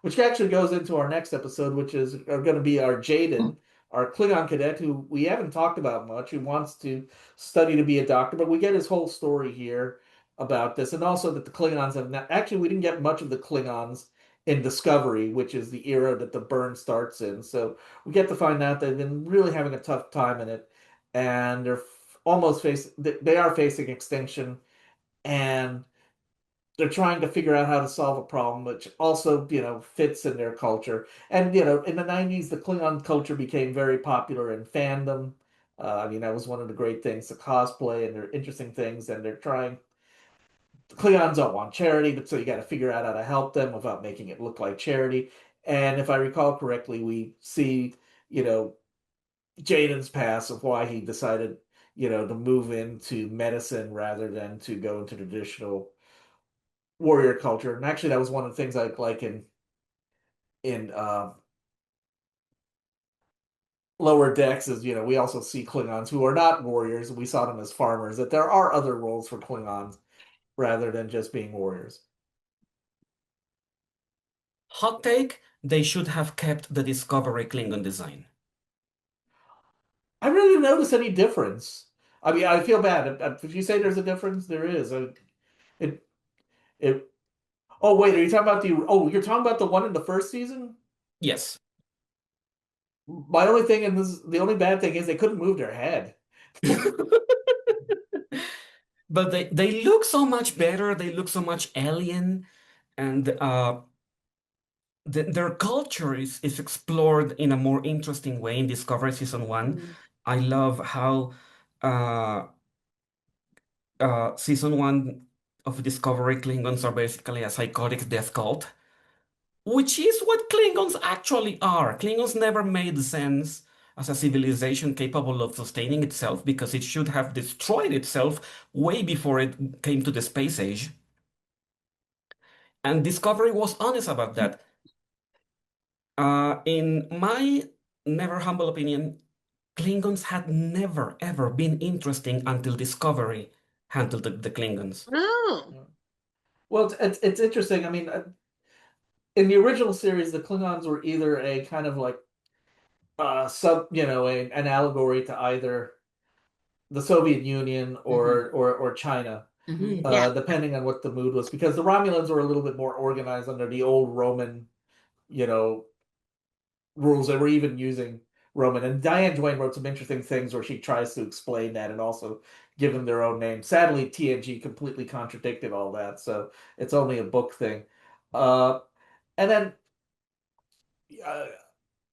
which actually goes into our next episode, which is going to be our Jaden, our Klingon cadet, who we haven't talked about much, who wants to study to be a doctor, but we get his whole story here about this, and also that the Klingons have not, actually we didn't get much of the Klingons in Discovery, which is the era that the burn starts in. So we get to find out they've been really having a tough time in it, and they are facing extinction, and they're trying to figure out how to solve a problem, which also, fits in their culture. And, in the 90s, the Klingon culture became very popular in fandom. That was one of the great things, the cosplay, and they're interesting things, and the Klingons don't want charity, but so you got to figure out how to help them without making it look like charity. And if I recall correctly, we see, Jaden's past of why he decided, to move into medicine rather than to go into traditional warrior culture. And actually, that was one of the things I like in Lower Decks is, we also see Klingons who are not warriors. We saw them as farmers, that there are other roles for Klingons rather than just being warriors. Hot take, they should have kept the Discovery Klingon design. I really didn't notice any difference. I mean, I feel bad. If you say there's a difference, there is. It. Oh, wait, are you talking about you're talking about the one in the first season? Yes. My only thing, and the only bad thing is they couldn't move their head. But they look so much better. They look so much alien, and their culture is explored in a more interesting way in Discovery Season 1. I love how Season 1 of Discovery Klingons are basically a psychotic death cult, which is what Klingons actually are. Klingons never made sense as a civilization capable of sustaining itself because it should have destroyed itself way before it came to the space age. And Discovery was honest about that. In my never humble opinion, Klingons had never, ever been interesting until Discovery handled the Klingons. Oh. Well, it's interesting. I mean, in the original series, the Klingons were either a kind of like an allegory to either the Soviet Union or China, depending on what the mood was, because the Romulans were a little bit more organized under the old Roman, rules. They were even using Roman. And Diane Duane wrote some interesting things where she tries to explain that and also give them their own name. Sadly, TNG completely contradicted all that, so it's only a book thing. And then,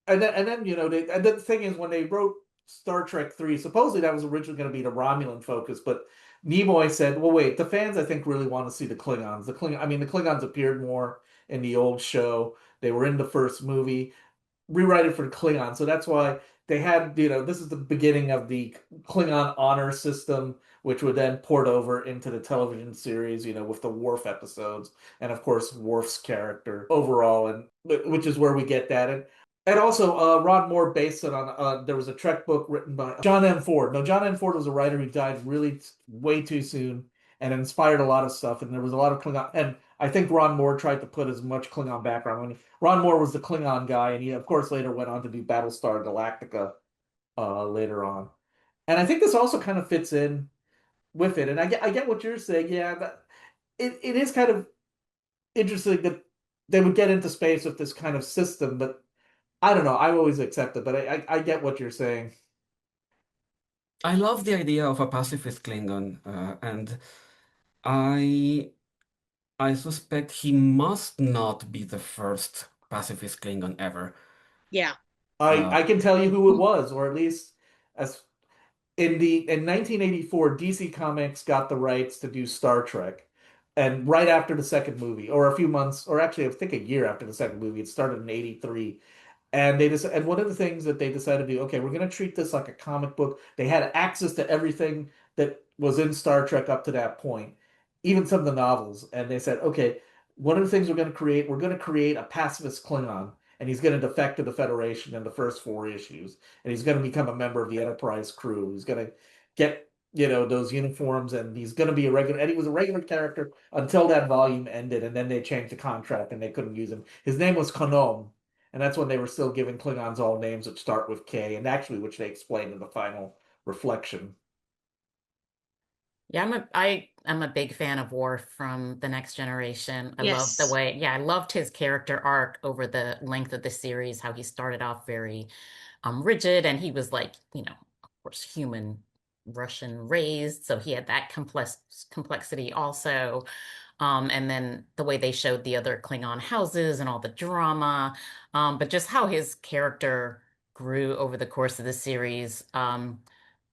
and then and the thing is, when they wrote Star Trek 3, supposedly that was originally going to be the Romulan focus, but Nimoy said, "Well, wait, the fans I think really want to see the Klingons. The Klingons appeared more in the old show. They were in the first movie. Rewrite it for the Klingon." So that's why they had, this is the beginning of the Klingon honor system, which would then port over into the television series, with the Worf episodes, and of course Worf's character overall, and which is where we get that. And also, Ron Moore based it on, there was a Trek book written by John M. Ford. No, John M. Ford was a writer who died really way too soon and inspired a lot of stuff. And there was a lot of Klingon. And I think Ron Moore tried to put as much Klingon background. Ron Moore was the Klingon guy, and he, of course, later went on to do Battlestar Galactica later on. And I think this also kind of fits in with it. And I get what you're saying. Yeah, but it is kind of interesting that they would get into space with this kind of system, but I don't know. I've always accepted, but I get what you're saying. I love the idea of a pacifist Klingon, and I suspect he must not be the first pacifist Klingon ever. Yeah. I can tell you who it was, or at least as in 1984, DC Comics got the rights to do Star Trek. And right after the second movie, or a few months, or actually I think a year after the second movie, it started in 83. And and one of the things that they decided to do, okay, we're going to treat this like a comic book. They had access to everything that was in Star Trek up to that point, even some of the novels. And they said, okay, one of the things we're going to create a pacifist Klingon, and he's going to defect to the Federation in the first 4 issues, and he's going to become a member of the Enterprise crew. He's going to get those uniforms, and he's going to be a regular, and he was a regular character until that volume ended, and then they changed the contract and they couldn't use him. His name was Konom, and that's when they were still giving Klingons all names that start with K, and actually, which they explained in the final reflection. Yeah, I'm a big fan of Worf from The Next Generation. I love the Yes. way, I loved his character arc over the length of the series, how he started off very rigid, and he was like, of course, human Russian raised, so he had that complexity also. And then the way they showed the other Klingon houses and all the drama, but just how his character grew over the course of the series,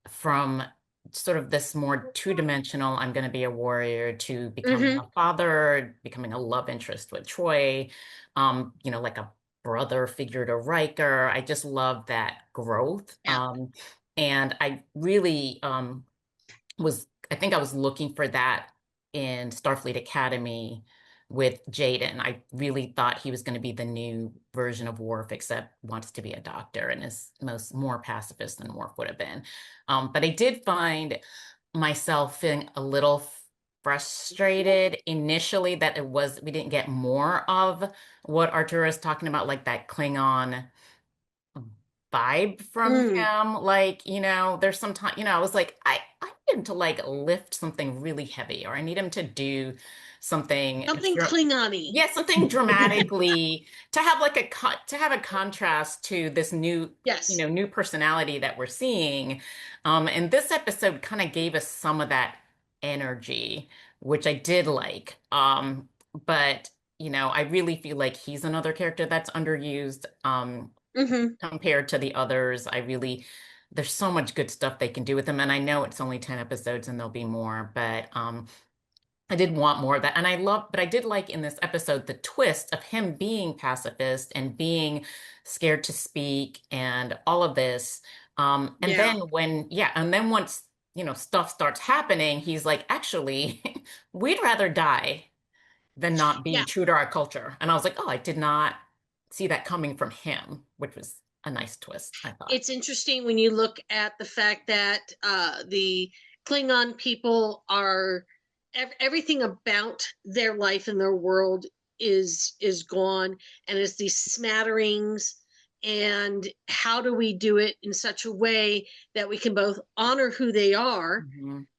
from sort of this more two-dimensional, I'm going to be a warrior, to becoming Mm-hmm. a father, becoming a love interest with Troy, like a brother figure to Riker. I just love that growth. Yeah. And I really I think I was looking for that in Starfleet Academy with Jaden. I really thought he was going to be the new version of Worf, except wants to be a doctor and is more pacifist than Worf would have been. But I did find myself feeling a little frustrated initially that we didn't get more of what Arturo is talking about, like that Klingon vibe from him. Like, there's some time, I was like, I need him to like lift something really heavy, or I need him to do something Klingon-y. yeah, something dramatically to have like to have a contrast to this new new personality that we're seeing. And this episode kind of gave us some of that energy, which I did like. But I really feel like he's another character that's underused. Compared to the others. There's so much good stuff they can do with him, and I know it's only 10 episodes and there'll be more, but I did want more of that. And but I did like in this episode the twist of him being pacifist and being scared to speak and all of this. And then once stuff starts happening, he's like, actually, we'd rather die than not be true to our culture. And I was like, oh, I did not see that coming from him, which was a nice twist, I thought. It's interesting when you look at the fact that the Klingon people are everything about their life and their world is gone, and it's these smatterings. And how do we do it in such a way that we can both honor who they are,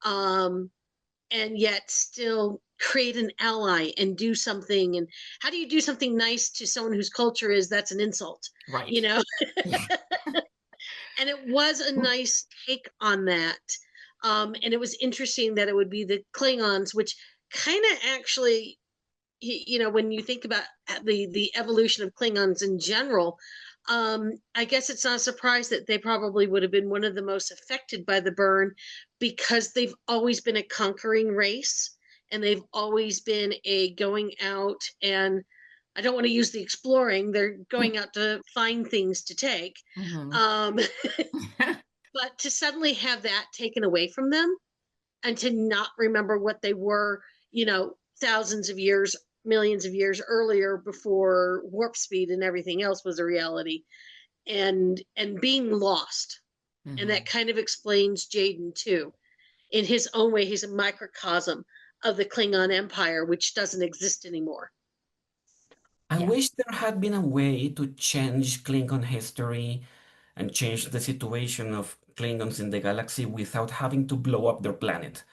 and yet still create an ally and do something? And how do you do something nice to someone whose culture is that's an insult, right? And it was a nice take on that. And it was interesting that it would be the Klingons, which kind of actually, when you think about the evolution of Klingons in general, I guess it's not a surprise that they probably would have been one of the most affected by the burn, because they've always been a conquering race, and they've always been a going out, and I don't want to use the exploring, they're going out to find things to take. But to suddenly have that taken away from them, and to not remember what they were, thousands of years, millions of years earlier, before warp speed and everything else was a reality, and being lost. And that kind of explains Jaden too. In his own way, he's a microcosm of the Klingon Empire, which doesn't exist anymore. I wish there had been a way to change Klingon history and change the situation of Klingons in the galaxy without having to blow up their planet,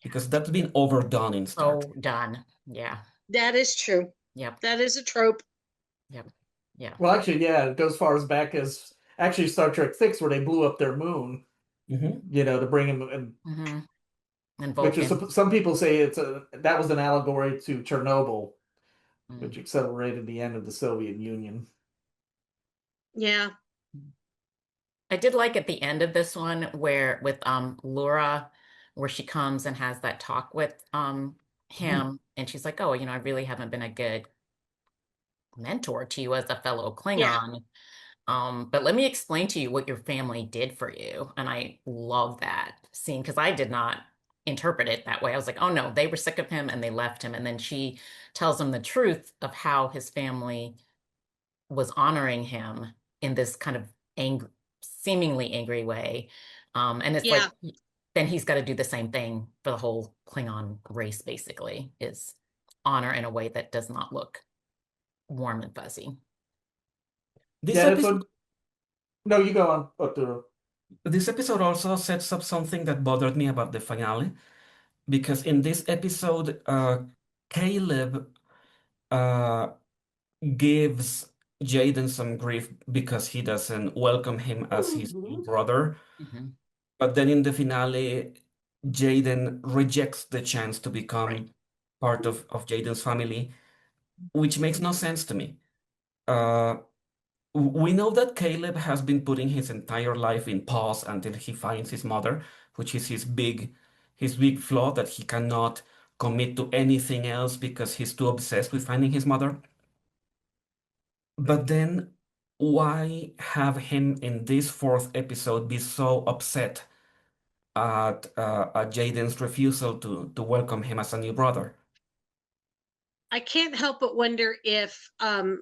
because that's been overdone in Star Trek. Done. Yeah. That is true. Yep. That is a trope. Yep. Yeah. Well, actually, yeah, it goes far as back as actually Star Trek 6, where they blew up their moon, to bring him in. And which is, some people say that was an allegory to Chernobyl, which accelerated the end of the Soviet Union. Yeah. I did like at the end of this one with Laura, where she comes and has that talk with him, and she's like, oh, I really haven't been a good mentor to you as a fellow Klingon. But let me explain to you what your family did for you. And I love that scene, because I did not interpret it that way. I was like, oh no, they were sick of him and they left him. And then she tells him the truth of how his family was honoring him in this kind of seemingly angry way. And it's like then he's got to do the same thing for the whole Klingon race, basically, is honor in a way that does not look warm and fuzzy. This Yeah, that's episode, what. No, you go on, Arturo. this episode also sets up something that bothered me about the finale, because in this episode, Caleb gives Jaden some grief because he doesn't welcome him as his brother. Mhm. But then in the finale, Jaden rejects the chance to become part of Jaden's family, which makes no sense to me. We know that Caleb has been putting his entire life in pause until he finds his mother, which is his big flaw, that he cannot commit to anything else because he's too obsessed with finding his mother. But then why have him in this fourth episode be so upset at Jaden's refusal to welcome him as a new brother? I can't help but wonder if, when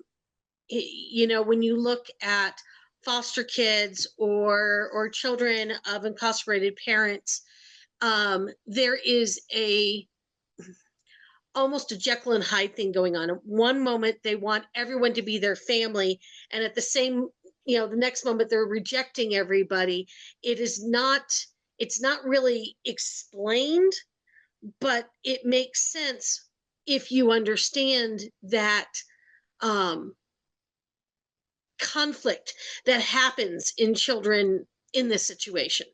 you look at foster kids or children of incarcerated parents, there is almost a Jekyll and Hyde thing going on. One moment they want everyone to be their family, and at the same, the next moment they're rejecting everybody. It's not really explained, but it makes sense if you understand that conflict that happens in children in this situation.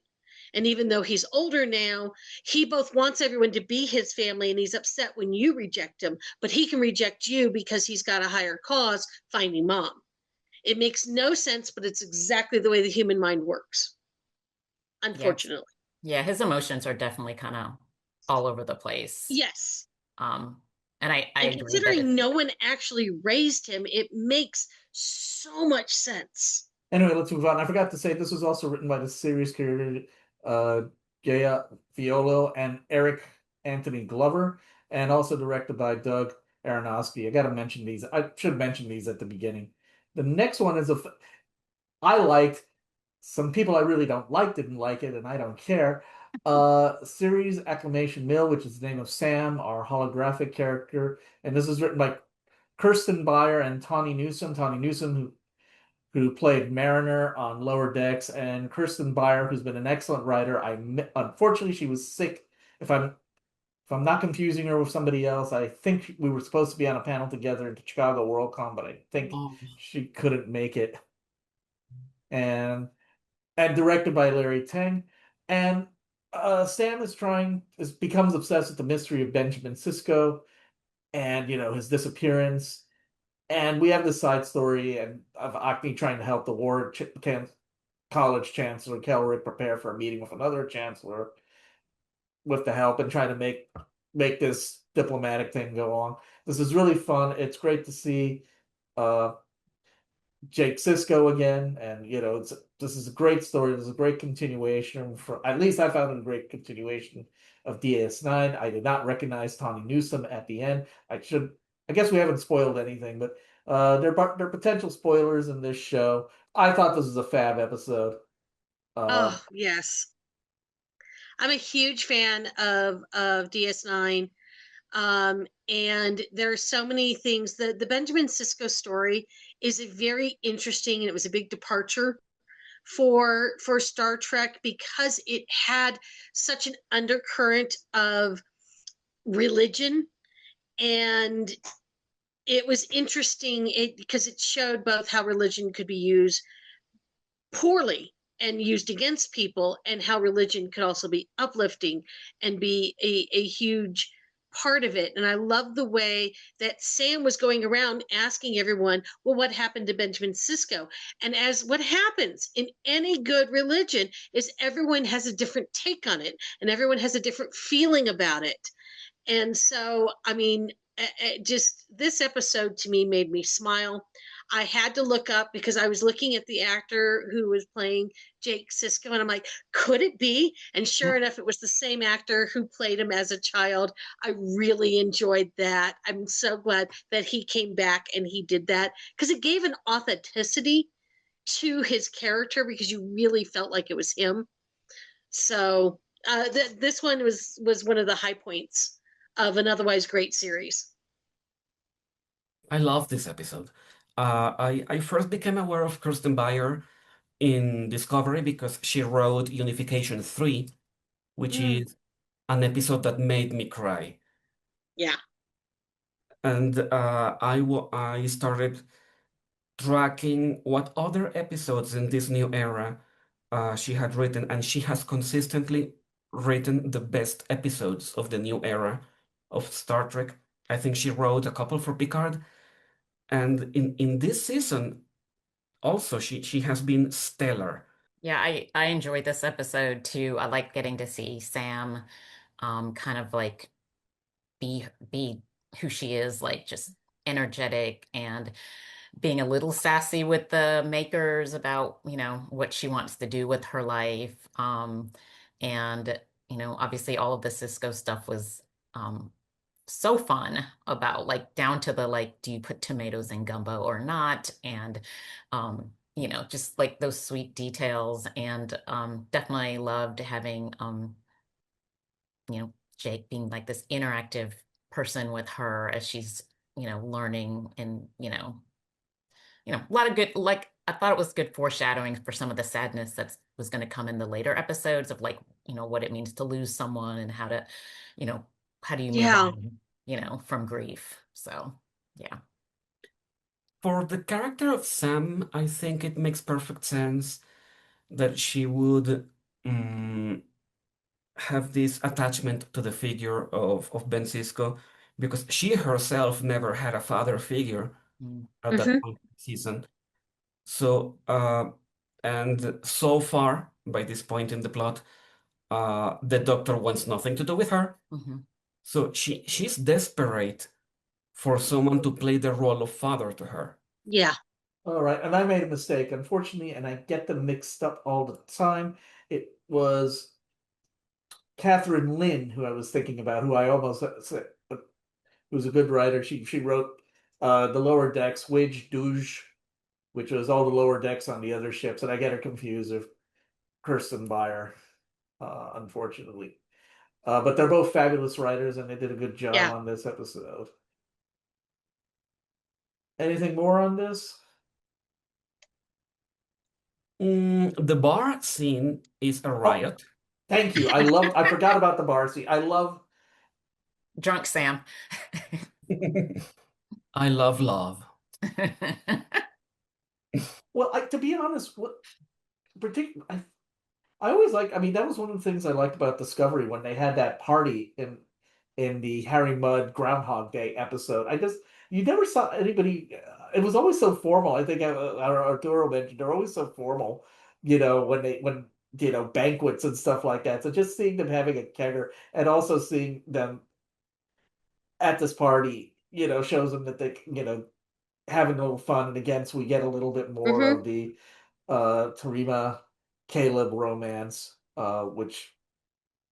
And even though he's older now, he both wants everyone to be his family, and he's upset when you reject him, but he can reject you because he's got a higher cause, finding mom. It makes no sense, but it's exactly the way the human mind works, unfortunately. Yeah, his emotions are definitely kind of all over the place. Yes. And I And agree considering no one actually raised him, it makes so much sense. Anyway, let's move on. I forgot to say this was also written by the series creator Gaia Fiolo and Eric Anthony Glover, and also directed by Doug Aronofsky. I got to mention these. I should mention these at the beginning. The next one is I liked. Some people I really don't like didn't like it, and I don't care. Series Acclamation Mill, which is the name of Sam, our holographic character, and this is written by Kirsten Beyer and Tawny Newsome. Tawny Newsome, who played Mariner on Lower Decks, and Kirsten Beyer, who's been an excellent writer. Unfortunately, she was sick. If I'm not confusing her with somebody else, I think we were supposed to be on a panel together at the Chicago Worldcon, but I think she couldn't make it. And directed by Larry Teng. And Sam becomes obsessed with the mystery of Benjamin Sisko and, his disappearance. And we have this side story of Acme trying to help the Ward College Chancellor Kelrick prepare for a meeting with another chancellor with the help and trying to make this diplomatic thing go on. This is really fun. It's great to see Jake Sisko again, and this is a great story. This is a great continuation at least I found it a great continuation of DS9. I did not recognize Tawny Newsome at the end. I guess we haven't spoiled anything, but there are potential spoilers in this show. I thought this was a fab episode. Oh yes, I'm a huge fan of DS9. And there are so many things. The Benjamin Sisko story is a very interesting, and it was a big departure for Star Trek because it had such an undercurrent of religion, and it was interesting because it showed both how religion could be used poorly and used against people, and how religion could also be uplifting and be a huge part of it. And I love the way that Sam was going around asking everyone, well, what happened to Benjamin Sisko? And as what happens in any good religion is everyone has a different take on it, and everyone has a different feeling about it. And so, I mean, just this episode to me made me smile. I had to look up because I was looking at the actor who was playing Jake Sisko, and I'm like, could it be? And sure enough, it was the same actor who played him as a child. I really enjoyed that. I'm so glad that he came back and he did that, because it gave an authenticity to his character, because you really felt like it was him. So This one was one of the high points of an otherwise great series. I love this episode. I first became aware of Kirsten Beyer in Discovery because she wrote Unification 3, which is an episode that made me cry. Yeah. And I started tracking what other episodes in this new era she had written, and she has consistently written the best episodes of the new era of Star Trek. I think she wrote a couple for Picard, and in this season also she has been stellar. Yeah, I enjoyed this episode too. I like getting to see Sam kind of like be who she is, like just energetic and being a little sassy with the makers about, what she wants to do with her life. And, obviously all of the Cisco stuff was so fun, about like down to the like, do you put tomatoes in gumbo or not? And just like those sweet details. And definitely loved having Jake being like this interactive person with her as she's, learning, and, a lot of good, like, I thought it was good foreshadowing for some of the sadness that was going to come in the later episodes of like, what it means to lose someone, and how to, how do you move on, from grief. So, yeah. For the character of Sam, I think it makes perfect sense that she would have this attachment to the figure of Ben Sisko, because she herself never had a father figure at that point in the season. So, and so far, by this point in the plot, the Doctor wants nothing to do with her. So she's desperate for someone to play the role of father to her. Yeah. All right, and I made a mistake, unfortunately, and I get them mixed up all the time. It was Catherine Lynn who I was thinking about, who I almost said, who's a good writer. She wrote The Lower Decks, Wage Douge, which was all the lower decks on the other ships, and I get her confused with Kirsten Beyer, unfortunately. But they're both fabulous writers, and they did a good job on this episode. Anything more on this? The bar scene is a riot. Thank you. I forgot about the bar scene. I love drunk Sam. I love love. Well, to be honest, I always like. I mean, that was one of the things I liked about Discovery when they had that party in the Harry Mudd Groundhog Day episode. You never saw anybody. It was always so formal. I think Arturo mentioned they're always so formal. When banquets and stuff like that. So just seeing them having a kegger, and also seeing them at this party, shows them that they, having a little fun. And again, so we get a little bit more of the Tarima Caleb romance, which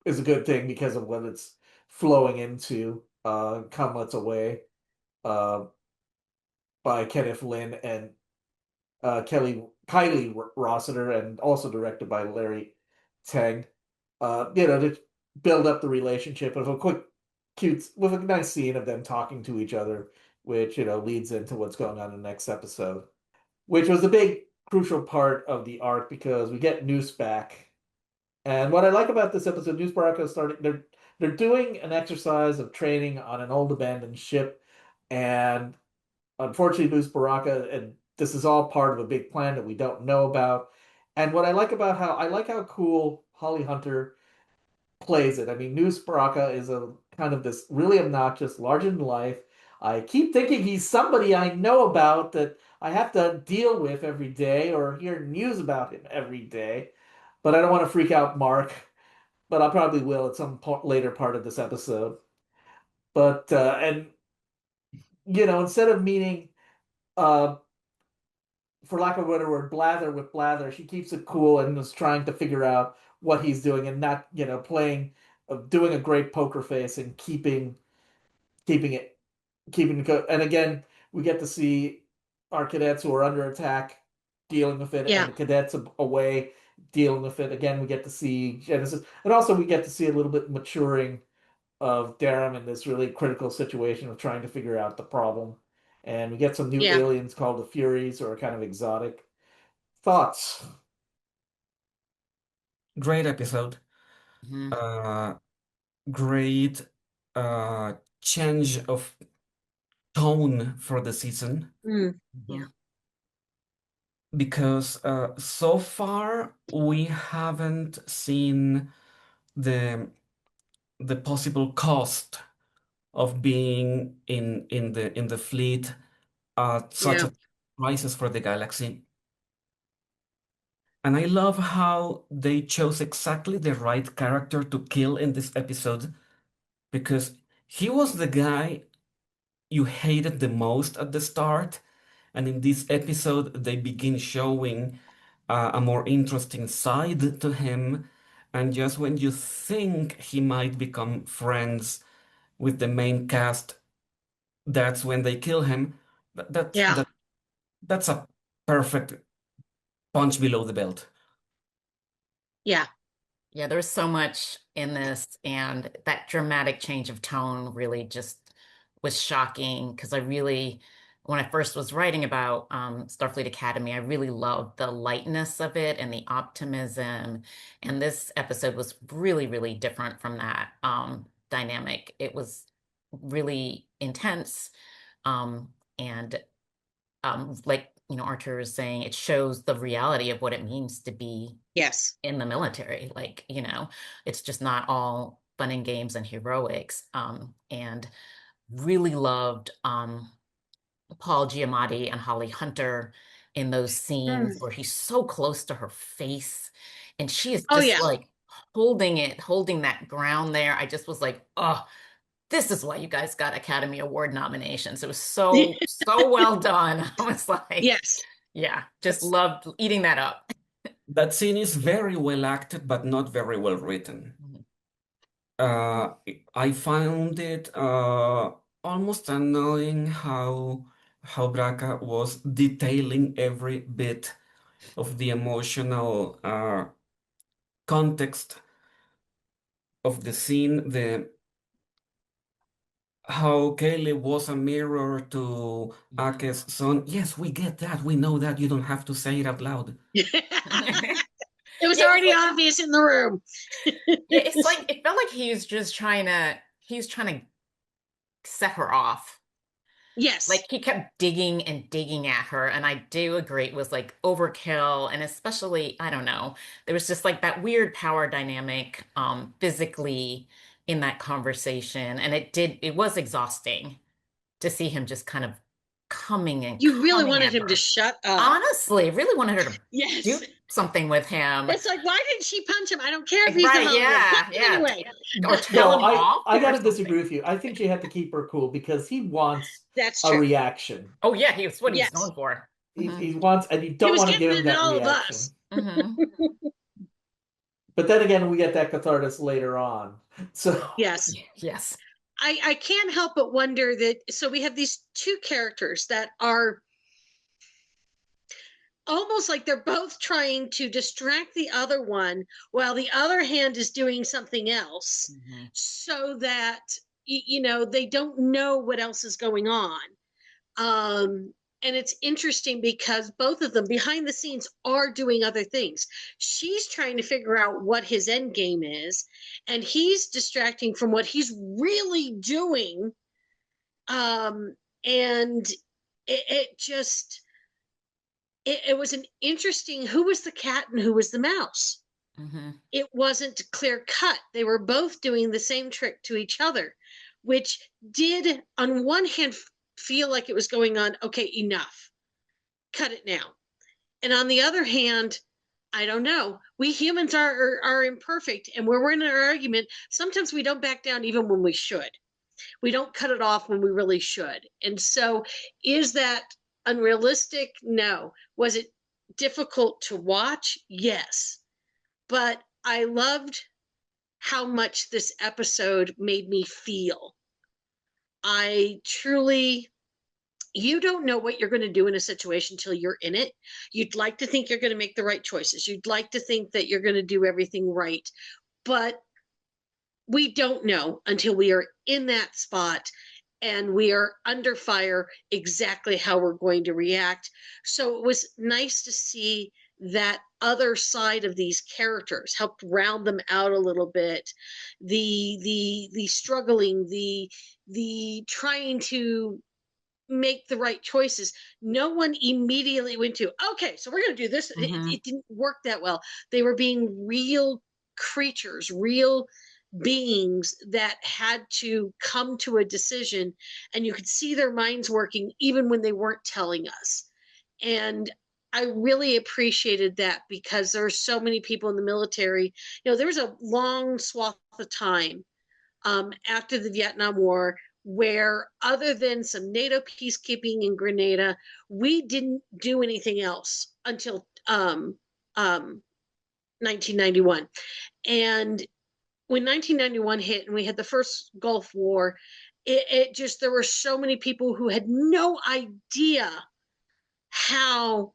is a good thing because of what it's flowing into. Come Let's Away, by Kenneth Lynn and Kylie Rossiter, and also directed by Larry Teng. To build up the relationship of with a nice scene of them talking to each other, which leads into what's going on in the next episode, which was a big crucial part of the arc because we get Noose back. And what I like about this episode, Noose Baraka started. They're doing an exercise of training on an old abandoned ship, and unfortunately, Noose Baraka, and this is all part of a big plan that we don't know about. And what I like how cool Holly Hunter plays it. I mean, Noose Baraka is a kind of this really obnoxious, larger than life. I keep thinking he's somebody I know about that I have to deal with every day or hear news about him every day. But I don't want to freak out Mark. But I probably will at some later part of this episode. But instead of meeting, for lack of a better word, blather with blather, she keeps it cool and is trying to figure out what he's doing and not, doing a great poker face and keeping it. And again, we get to see our cadets who are under attack dealing with it, and the cadets away, dealing with it. Again, we get to see Genesis, and also we get to see a little bit maturing of Darum in this really critical situation of trying to figure out the problem. And we get some new Yeah. aliens called the Furies, who are kind of exotic. Thoughts? Great episode. Mhm. Great change of tone for the season. Yeah. Mhm. Because so far we haven't seen the possible cost of being in the fleet at such Yeah. a crisis for the galaxy. And I love how they chose exactly the right character to kill in this episode, because he was the guy you hated the most at the start, and in this episode they begin showing a more interesting side to him, and just when you think he might become friends with the main cast, that's when they kill him. Yeah. That's a perfect punch below the belt. Yeah. Yeah, there's so much in this, and that dramatic change of tone really just was shocking because when I first was writing about Starfleet Academy, I really loved the lightness of it and the optimism. And this episode was really, really different from that dynamic. It was really intense, and like Arturo is saying, it shows the reality of what it means to be Yes. in the military. Like, it's just not all fun and games and heroics. And really loved Paul Giamatti and Holly Hunter in those scenes where he's so close to her face and she is Oh, just yeah. like holding that ground there. I just was like, oh, this is why you guys got Academy Award nominations. It was so well done. I was like, Yes. yeah, just loved eating that up. That scene is very well acted, but not very well written. I found it almost annoying how Braca was detailing every bit of the emotional context of the scene. How Caleb was a mirror to Ake's son. Yes, we get that. We know that. You don't have to say it out loud. It was already obvious in the room. Yeah, it's like it felt like he was trying to set her off. Yes. Like he kept digging and digging at her, and I do agree it was like overkill, and especially, I don't know, there was just like that weird power dynamic physically in that conversation, and it was exhausting to see him just kind of coming You really coming wanted at him her. to shut up. Honestly, really wanted her to Yes. do something with him. It's like, why didn't she punch him? I don't care if he's Right, a hologram. yeah, But yeah. anyway, Or tell him off. I gotta or something. disagree with you. I think she had to keep her cool because he wants that's a true. reaction. Oh yeah, he's what Yes. he's known for. He wants, and you don't was want to give getting him it at that all of reaction. us. Mhm. But then again, we get that catharsis later on. So Yes. Yes. I can't help but wonder that. So we have these two characters that are almost like they're both trying to distract the other one while the other hand is doing something else, so that they don't know what else is going on. And it's interesting because both of them behind the scenes are doing other things. She's trying to figure out what his end game is, and he's distracting from what he's really doing. And it was an interesting, who was the cat and who was the mouse. It wasn't clear cut. They were both doing the same trick to each other, which did on one hand feel like it was going on, okay, enough, cut it now. And on the other hand, I don't know, we humans are imperfect, and when we're in an argument, sometimes we don't back down even when we should. We don't cut it off when we really should. And so is that unrealistic? No. Was it difficult to watch? Yes. But I loved how much this episode made me feel. I truly you don't know what you're going to do in a situation till you're in it. You'd like to think you're going to make the right choices. You'd like to think that you're going to do everything right, but we don't know until we are in that spot and we are under fire exactly how we're going to react. So it was nice to see that other side of these characters, helped round them out a little bit. The struggling, the trying to make the right choices. No one immediately went to, okay, so we're going to do this. It didn't work that well. They were being real creatures, real beings that had to come to a decision, and you could see their minds working even when they weren't telling us. And I really appreciated that, because there are so many people in the military. There was a long swath of time after the Vietnam War where, other than some NATO peacekeeping in Grenada, we didn't do anything else until 1991. And when 1991 hit and we had the first Gulf War, it just, there were so many people who had no idea how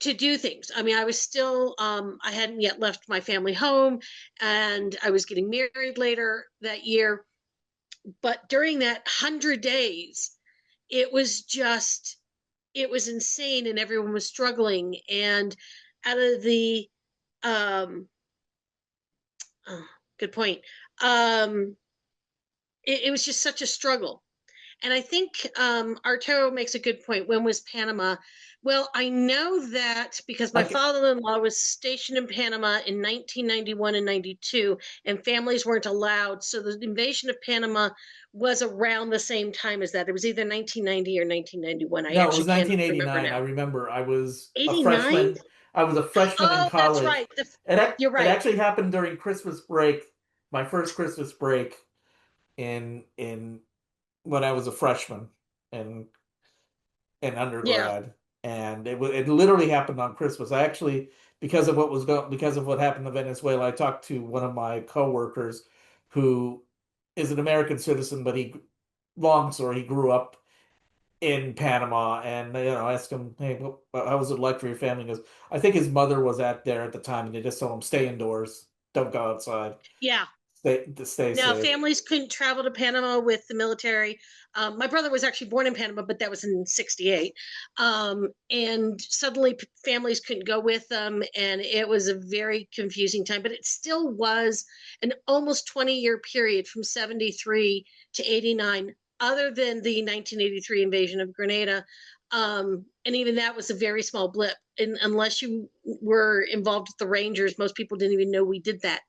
to do things. I mean, I was still, I hadn't yet left my family home, and I was getting married later that year. But during that 100 days, it was insane, and everyone was struggling. And out of the, good point. It was just such a struggle. And I think Arturo makes a good point. When was Panama? Well, I know that because my father-in-law was stationed in Panama in 1991 and 92, and families weren't allowed. So the invasion of Panama was around the same time as that. It was either 1990 or 1991. No, it was 1989. I remember I was 89? a freshman. I was a freshman in college. That's right. You're right. It actually happened during Christmas break, my first Christmas break in when I was a freshman in undergrad. And it literally happened on Christmas. I actually, because of what happened in Venezuela, I talked to one of my coworkers who is an American citizen, but he grew up in Panama, and I asked him, hey, how was it like for your family? He goes, I think his mother was there at the time, and they just told him, stay indoors, don't go outside. Yeah. Stay now, safe. Families couldn't travel to Panama with the military. My brother was actually born in Panama, but that was in 68. And suddenly families couldn't go with them. And it was a very confusing time, but it still was an almost 20-year period from 73 to 89, other than the 1983 invasion of Grenada. And even that was a very small blip. And unless you were involved with the Rangers, most people didn't even know we did that.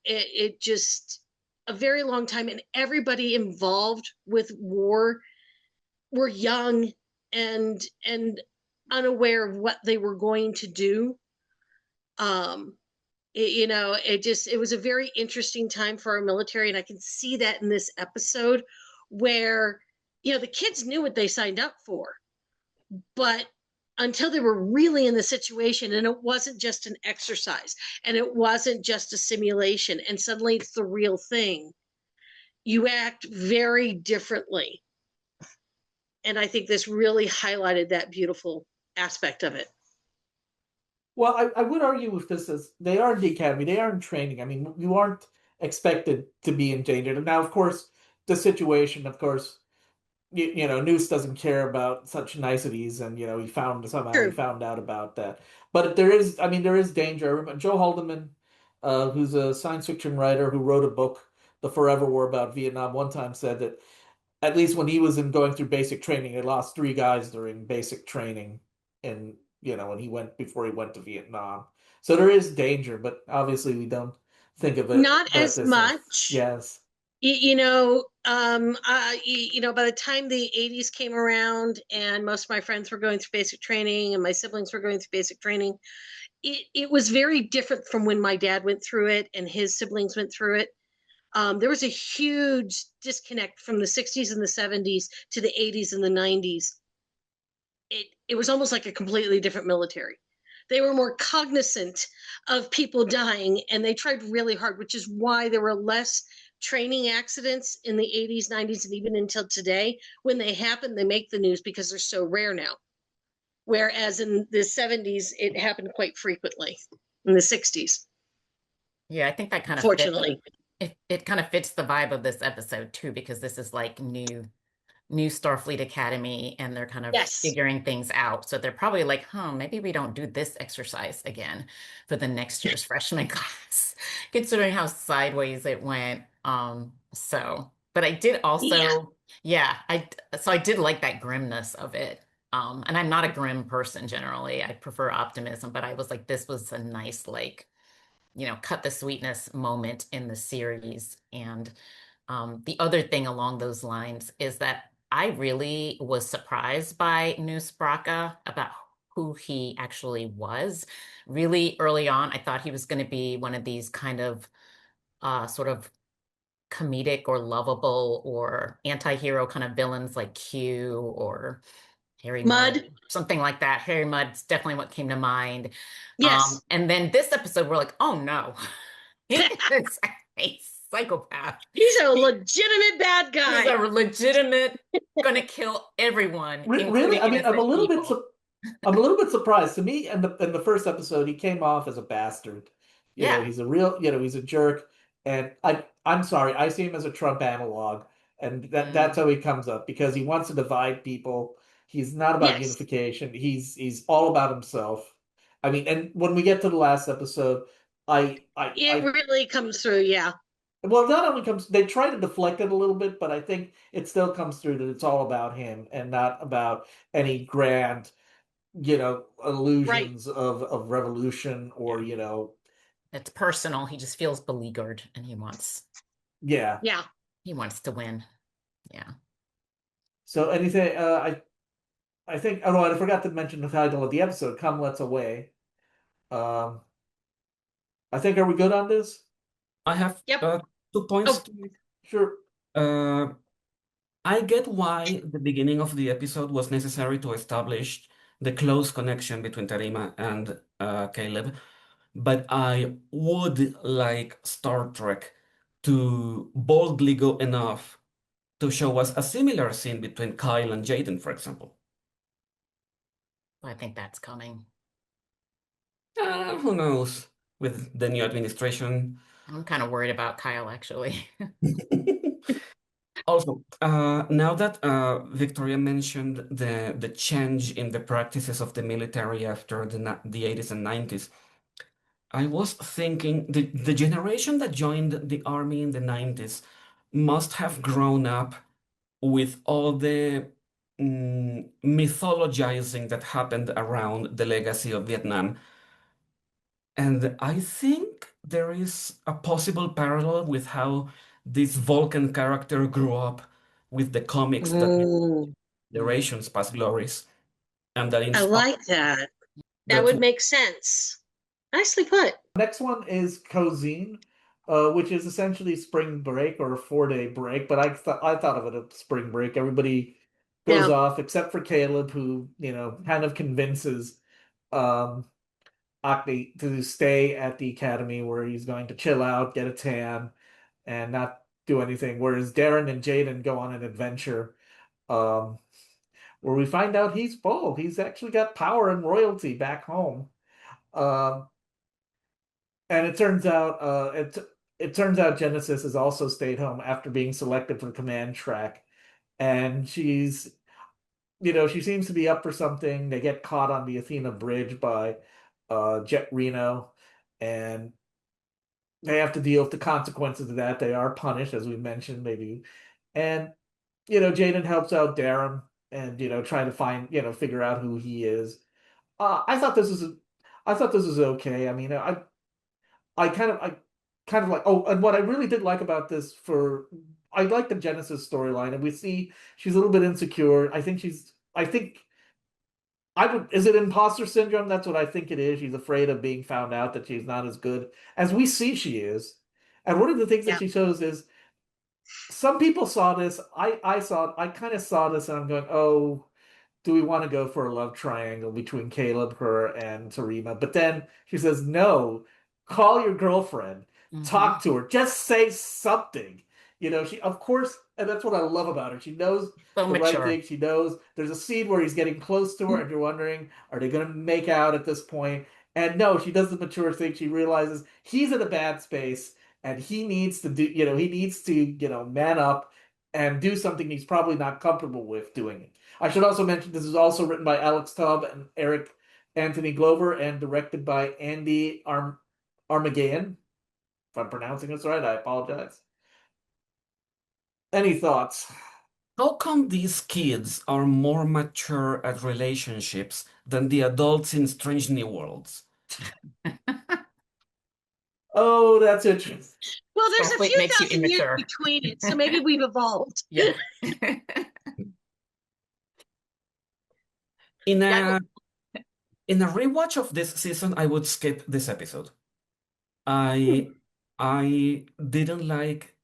It just a very long time, and everybody involved with war were young and unaware of what they were going to do. It was a very interesting time for our military, and I can see that in this episode where, the kids knew what they signed up for, but until they were really in the situation, and it wasn't just an exercise, and it wasn't just a simulation, and suddenly it's the real thing, you act very differently. And I think this really highlighted that beautiful aspect of it. Well, I would argue with this as they are in the academy, they are in training. I mean, you aren't expected to be in danger. And now, of course, the situation, Noose doesn't care about such niceties, and he found out about that. But there is danger. I remember Joe Haldeman, who's a science fiction writer who wrote a book, The Forever War, about Vietnam, one time said that at least when he was going through basic training, he lost 3 guys during basic training, and before he went to Vietnam. So there is danger, but obviously we don't think of it not as much. Yes. By the time the 80s came around and most of my friends were going through basic training and my siblings were going through basic training, it was very different from when my dad went through it and his siblings went through it. There was a huge disconnect from the 60s and the 70s to the 80s and the 90s. It was almost like a completely different military. They were more cognizant of people dying, and they tried really hard, which is why there were less training accidents in the 80s, 90s, and even until today, when they happen, they make the news because they're so rare now. Whereas in the 70s, it happened quite frequently in the 60s. Yeah, I think that kind of Fortunately. it kind of fits the vibe of this episode too, because this is like new Starfleet Academy, and they're kind of figuring things out. So they're probably like, maybe we don't do this exercise again for the next year's freshman class, considering how sideways it went. But I did also, I did like that grimness of it. And I'm not a grim person generally. I prefer optimism, but I was like, this was a nice, like, cut the sweetness moment in the series. And the other thing along those lines is that I really was surprised by New Spraka about who he actually was. Really early on, I thought he was going to be one of these kind of sort of comedic or lovable or anti-hero kind of villains like Q or Harry Mudd, something like that. Harry Mudd's definitely what came to mind. Yes. And then this episode, we're like, oh no, he's a psychopath. He's a legitimate bad guy. He's a legitimate, gonna kill everyone. Really, I mean, I'm a little bit surprised. To me, in the first episode, he came off as a bastard. You know, he's a real, he's a jerk. And I'm sorry, I see him as a Trump analog, and that's how he comes up, because he wants to divide people. He's not about unification. He's all about himself. I mean, and when we get to the last episode, it really comes through, yeah. Well, not only they try to deflect it a little bit, but I think it still comes through that it's all about him and not about any grand, illusions of revolution or, It's personal. He just feels beleaguered, and he wants. Yeah. He wants to win. Yeah. So anything, I think, I forgot to mention the title of the episode, Come Let's Away. I think, are we good on this? I have 2 points. Sure. I get why the beginning of the episode was necessary to establish the close connection between Tarima and Caleb, but I would like Star Trek to boldly go enough to show us a similar scene between Kyle and Jaden, for example. I think that's coming. Who knows? With the new administration. I'm kind of worried about Kyle, actually. Also, now that Victoria mentioned the change in the practices of the military after the 80s and 90s, I was thinking the generation that joined the army in the 90s must have grown up with all the mythologizing that happened around the legacy of Vietnam. And I think there is a possible parallel with how this Vulcan character grew up with the comics that generations past glories. And that I like that. That would make sense. Nicely put. Next one is Cozine, which is essentially spring break or a 4-day break, but I thought of it as spring break. Everybody goes off except for Caleb, who, kind of convinces Acme to stay at the academy, where he's going to chill out, get a tan, and not do anything. Whereas Darren and Jaden go on an adventure, where we find out he's actually got power and royalty back home. And it turns out Genesis has also stayed home after being selected for the command track, and she seems to be up for something. They get caught on the Athena Bridge by Jet Reno, and they have to deal with the consequences of that. They are punished, as we mentioned, maybe. And, Jaden helps out Darren and, trying to find, figure out who he is. I thought this was okay. I mean, I kind of like, and what I really did like about this I like the Genesis storyline, and we see she's a little bit insecure. Is it imposter syndrome? That's what I think it is. She's afraid of being found out that she's not as good as we see she is. And one of the things that she shows is some people saw this. I kind of saw this, and I'm going, oh, do we want to go for a love triangle between Caleb, her, and Tarima? But then she says, no, call your girlfriend, talk to her, just say something. She, of course, and that's what I love about her. She knows So the right mature. thing. She knows there's a scene where he's getting close to her, and you're wondering, are they going to make out at this point? And no, she does the mature thing. She realizes he's in a bad space, and he needs to man up and do something he's probably not comfortable with doing it. I should also mention this is also written by Alex Tubb and Eric Anthony Glover and directed by Andy Armageddon. If I'm pronouncing this right, I apologize. Any thoughts? How come these kids are more mature at relationships than the adults in Strange New Worlds? Oh, that's interesting. Well, there's a Starfleet few makes you thousand years immature. between it, so maybe we've evolved. Yeah. In a rewatch of this season, I would skip this episode. I didn't like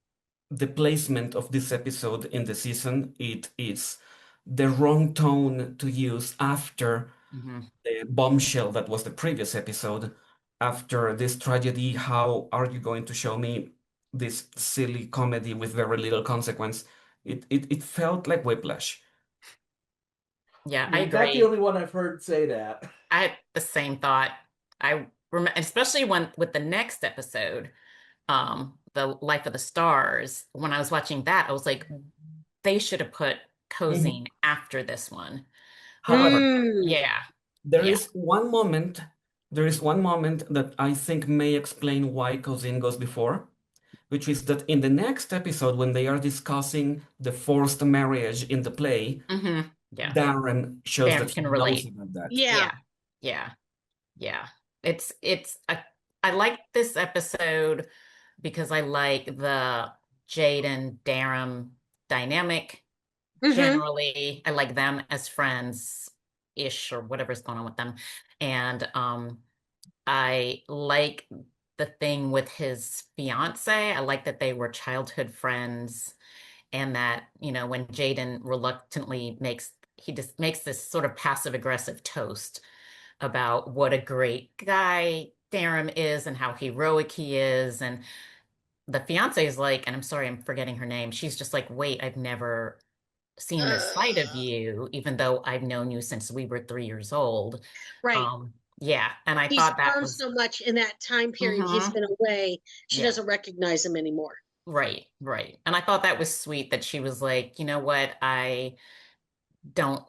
the placement of this episode in the season. It is the wrong tone to use after the bombshell that was the previous episode. After this tragedy, how are you going to show me this silly comedy with very little consequence? It felt like whiplash. Yeah, I You're agree. not the only one I've heard say that. I had the same thought. I remember, especially with the next episode, the Life of the Stars. When I was watching that, I was like, they should have put Cozine after this one. However, yeah, there is one moment that I think may explain why Cozine goes before, which is that in the next episode, when they are discussing the forced marriage in the play, Darren shows that he knows about that. Yeah. I like this episode because I like the Jade and Darren dynamic. Generally, I like them as friends-ish or whatever's going on with them. And I like the thing with his fiance. I like that they were childhood friends, and that, when Jaden reluctantly makes this sort of passive-aggressive toast about what a great guy Darren is and how heroic he is. And the fiance is like, and I'm sorry, I'm forgetting her name. She's just like, wait, I've never seen this side of you, even though I've known you since we were 3 years old. Right. And I he's thought that grown was so much in that time period. He's been away. She doesn't recognize him anymore. Right. And I thought that was sweet that she was like, you know what, I don't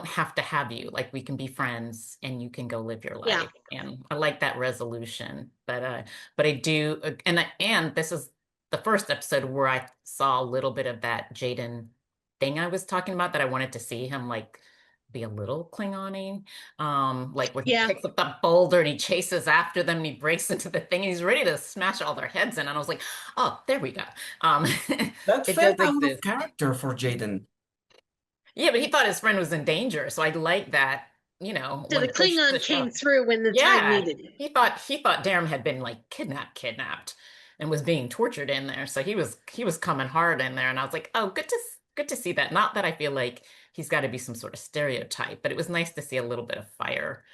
have to have you. Like, we can be friends and you can go live your life. And I like that resolution. But I do, and this is the first episode where I saw a little bit of that Jaden thing I was talking about, that I wanted to see him like be a little Klingon-y. Like when he picks up the boulder and he chases after them and he breaks into the thing and he's ready to smash all their heads in. And I was like, oh, there we go. That felt out of character for Jaden. Yeah, but he thought his friend was in danger, so I like that. So the Klingon came through when the time needed it. He thought Darren had been like kidnapped, and was being tortured in there. So he was coming hard in there, and I was like, oh, good to see that. Not that I feel like he's got to be some sort of stereotype, but it was nice to see a little bit of fire,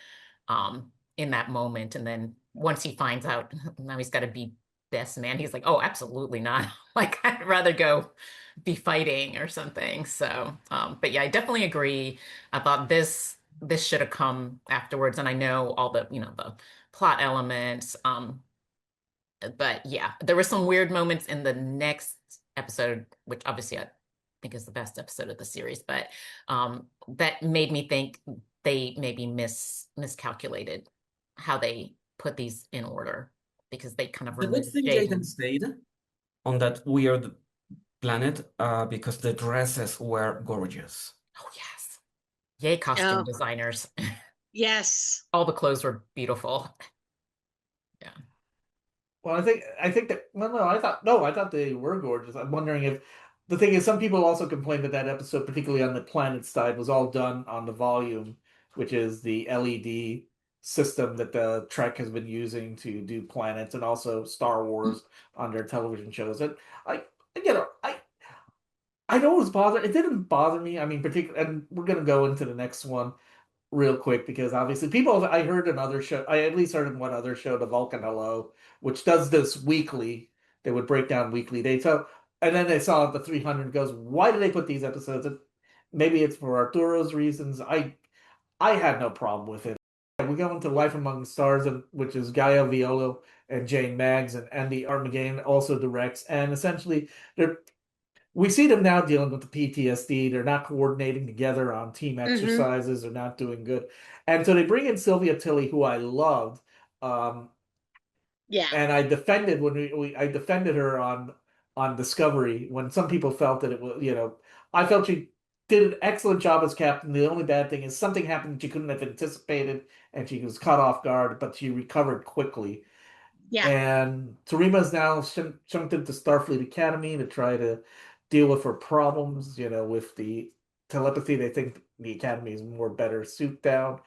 in that moment. And then once he finds out now he's got to be best man, he's like, oh, absolutely not. Like, I'd rather go be fighting or something. So, but yeah, I definitely agree. I thought this should have come afterwards, and I know all the the plot elements. But yeah, there were some weird moments in the next episode, which obviously I think is the best episode of the series. But that made me think they maybe miscalculated how they put these in order, because they kind of The good thing Jaden stayed on that weird planet, because the dresses were gorgeous. Oh yes, yay costume designers. Yes, all the clothes were beautiful. Yeah. Well, I think that I thought they were gorgeous. I'm wondering if the thing is, some people also complained that episode, particularly on the planet side, was all done on the volume, which is the LED system that the Trek has been using to do planets, and also Star Wars on their television shows. And I know it was bothering. It didn't bother me. I mean, particularly, and we're gonna go into the next one real quick, because obviously I heard another show. I at least heard in one other show, the Vulcan Hello, which does this weekly, they would break down weekly. And then they saw the 300 goes, why did they put these episodes? Maybe it's for Arturo's reasons. I had no problem with it. We go into Life Among the Stars, which is Gaia Violo and Jane Maggs, and Andy Armageddon also directs. And essentially, we see them now dealing with the PTSD. They're not coordinating together on team exercises. They're not doing good. And so they bring in Sylvia Tilly, who I loved. Yeah. And I defended I defended her on Discovery when some people felt that it was, I felt she did an excellent job as captain. The only bad thing is something happened she couldn't have anticipated, and she was caught off guard, but she recovered quickly. Yeah. And Tarima's now jumped into Starfleet Academy to try to deal with her problems, with the telepathy. They think the Academy is more better suit down.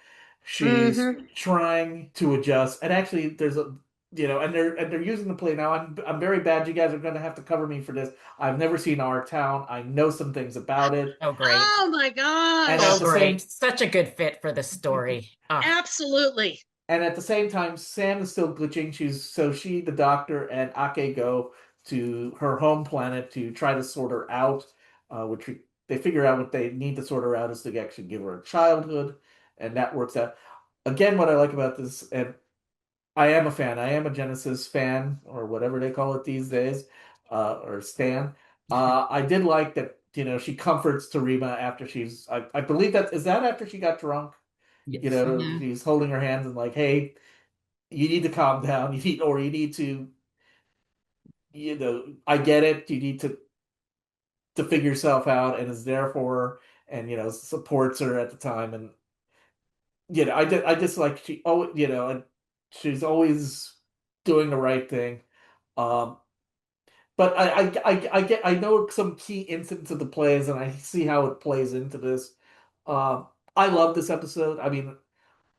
She's trying to adjust, and actually, there's and they're using the play now. I'm very bad. You guys are going to have to cover me for this. I've never seen Our Town. I know some things about it. Oh, great! Oh my gosh! And so great! Such a good fit for the story. Absolutely. And at the same time, Sam is still glitching. She, the doctor, and Ake go to her home planet to try to sort her out. They figure out what they need to sort her out is to actually give her a childhood, and that works out. Again, what I like about this, and I am a fan. I am a Genesis fan, or whatever they call it these days, or Stan. I did like that. She comforts Tarima after I believe is that after she got drunk. Yes. He's holding her hands and like, hey, you need to calm down. You need to, I get it. You need to figure yourself out, and is there for her, and supports her at the time. And I just like and she's always doing the right thing. But I know some key incidents of the plays, and I see how it plays into this. I love this episode. I mean,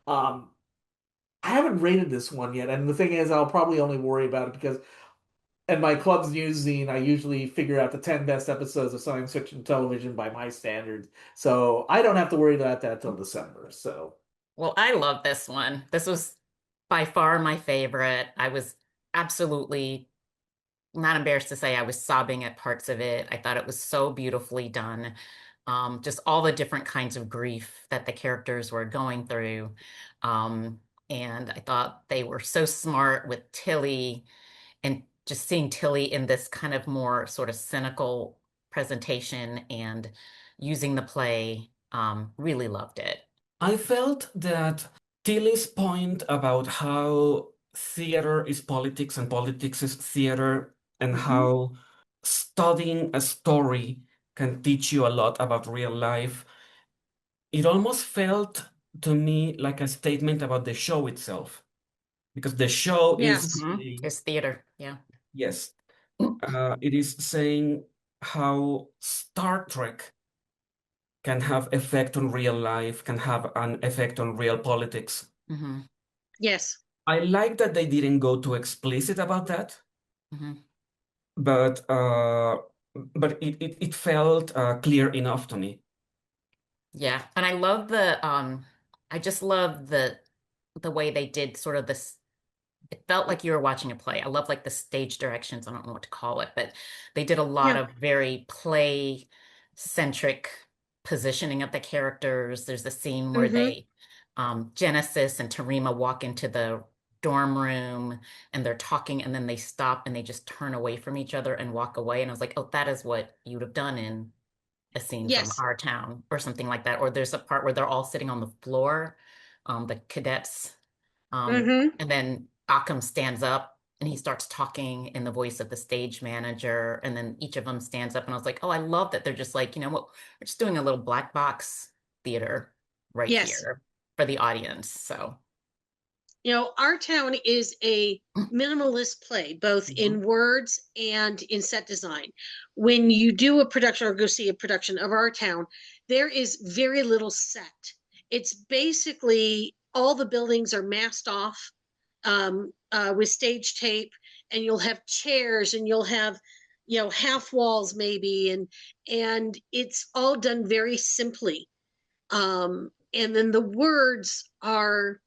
I haven't rated this one yet, and the thing is, I'll probably only worry about it because in my club's news zine, I usually figure out the 10 best episodes of science fiction television by my standards, so I don't have to worry about that till December. So, well, I love this one. This was by far my favorite. I was absolutely not embarrassed to say I was sobbing at parts of it. I thought it was so beautifully done. Just all the different kinds of grief that the characters were going through. And I thought they were so smart with Tilly, and just seeing Tilly in this kind of more sort of cynical presentation and using the play, really loved it. I felt that Tilly's point about how theater is politics and politics is theater, and how studying a story can teach you a lot about real life, it almost felt to me like a statement about the show itself. Because the show is it's theater, yeah. Yes. It is saying how Star Trek can have effect on real life, can have an effect on real politics. Yes. I like that they didn't go too explicit about that, but it felt clear enough to me. Yeah, and I love I just love the way they did sort of this. It felt like you were watching a play. I love like the stage directions. I don't know what to call it, but they did a lot of very play centric positioning of the characters. There's a scene where they Genesis and Tarima walk into the dorm room and they're talking, and then they stop and they just turn away from each other and walk away. And I was like, oh, that is what you would have done in a scene from Our Town or something like that. Or there's a part where they're all sitting on the floor, the cadets, and then Occam stands up and he starts talking in the voice of the stage manager, and then each of them stands up, and I was like, oh, I love that they're just like, you know what, we're just doing a little black box theater right here for the audience. So Our Town is a minimalist play, both in words and in set design. When you do a production or go see a production of Our Town, there is very little set. It's basically all the buildings are masked off with stage tape, and you'll have chairs, and you'll have half walls maybe, and it's all done very simply. And then the words are,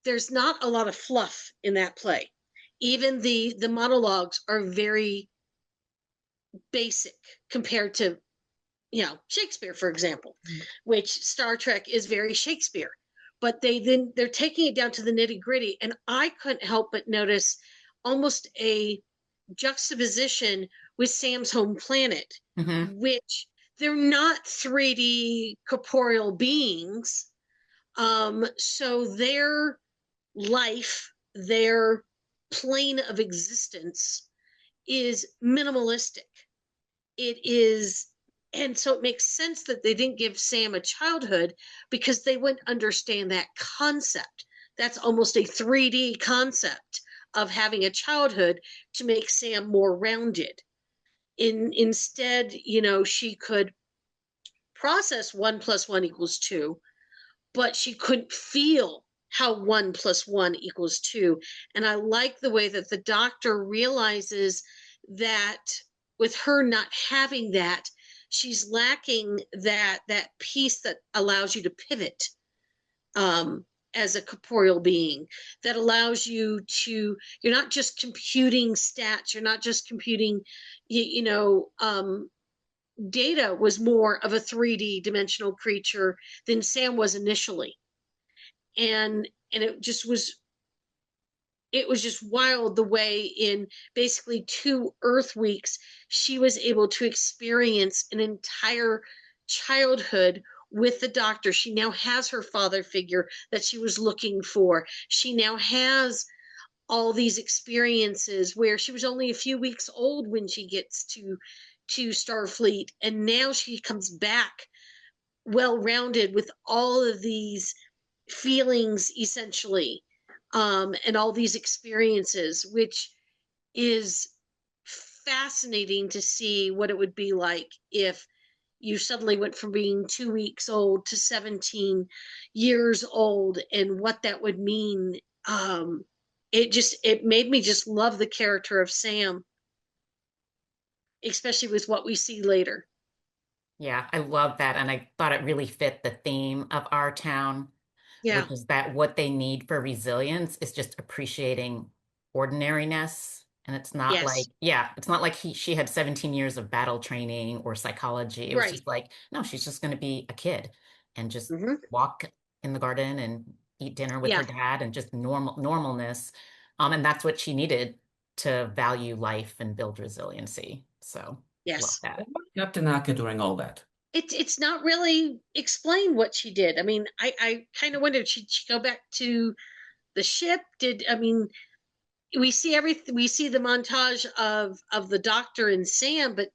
there's not a lot of fluff in that play. even the monologues are very basic compared to, Shakespeare, for example, which Star Trek is very Shakespeare, but they're taking it down to the nitty gritty. And I couldn't help but notice almost a juxtaposition with Sam's home planet, which they're not 3D corporeal beings. So their life, their plane of existence is minimalistic. It is, and so it makes sense that they didn't give Sam a childhood, because they wouldn't understand that concept. That's almost a 3D concept of having a childhood to make Sam more rounded. Instead, she could process 1 + 1 = 2, but she couldn't feel how 1 + 1 = 2. And I like the way that the doctor realizes that with her not having that, she's lacking that piece that allows you to pivot as a corporeal being, that allows you to, you're not just computing stats, you're not just computing, Data was more of a 3D dimensional creature than Sam was initially. And it was just wild the way in basically 2 Earth weeks, she was able to experience an entire childhood with the doctor. She now has her father figure that she was looking for. She now has all these experiences where she was only a few weeks old when she gets to Starfleet, and now she comes back well-rounded with all of these feelings, essentially, and all these experiences, which is fascinating to see what it would be like if you suddenly went from being 2 weeks old to 17 years old, and what that would mean. It made me just love the character of Sam, especially with what we see later. Yeah, I love that. And I thought it really fit the theme of our town, which is that what they need for resilience is just appreciating ordinariness. And it's not like, it's not like she had 17 years of battle training or psychology. It was just like, no, she's just going to be a kid and just walk in the garden and eat dinner with her dad, and just normalness. And that's what she needed to value life and build resiliency. So love that. What about Captain Ake during all that? It's not really explained what she did. I mean, I kind of wondered, she go back to the ship? We see everything. We see the montage of the doctor and Sam, but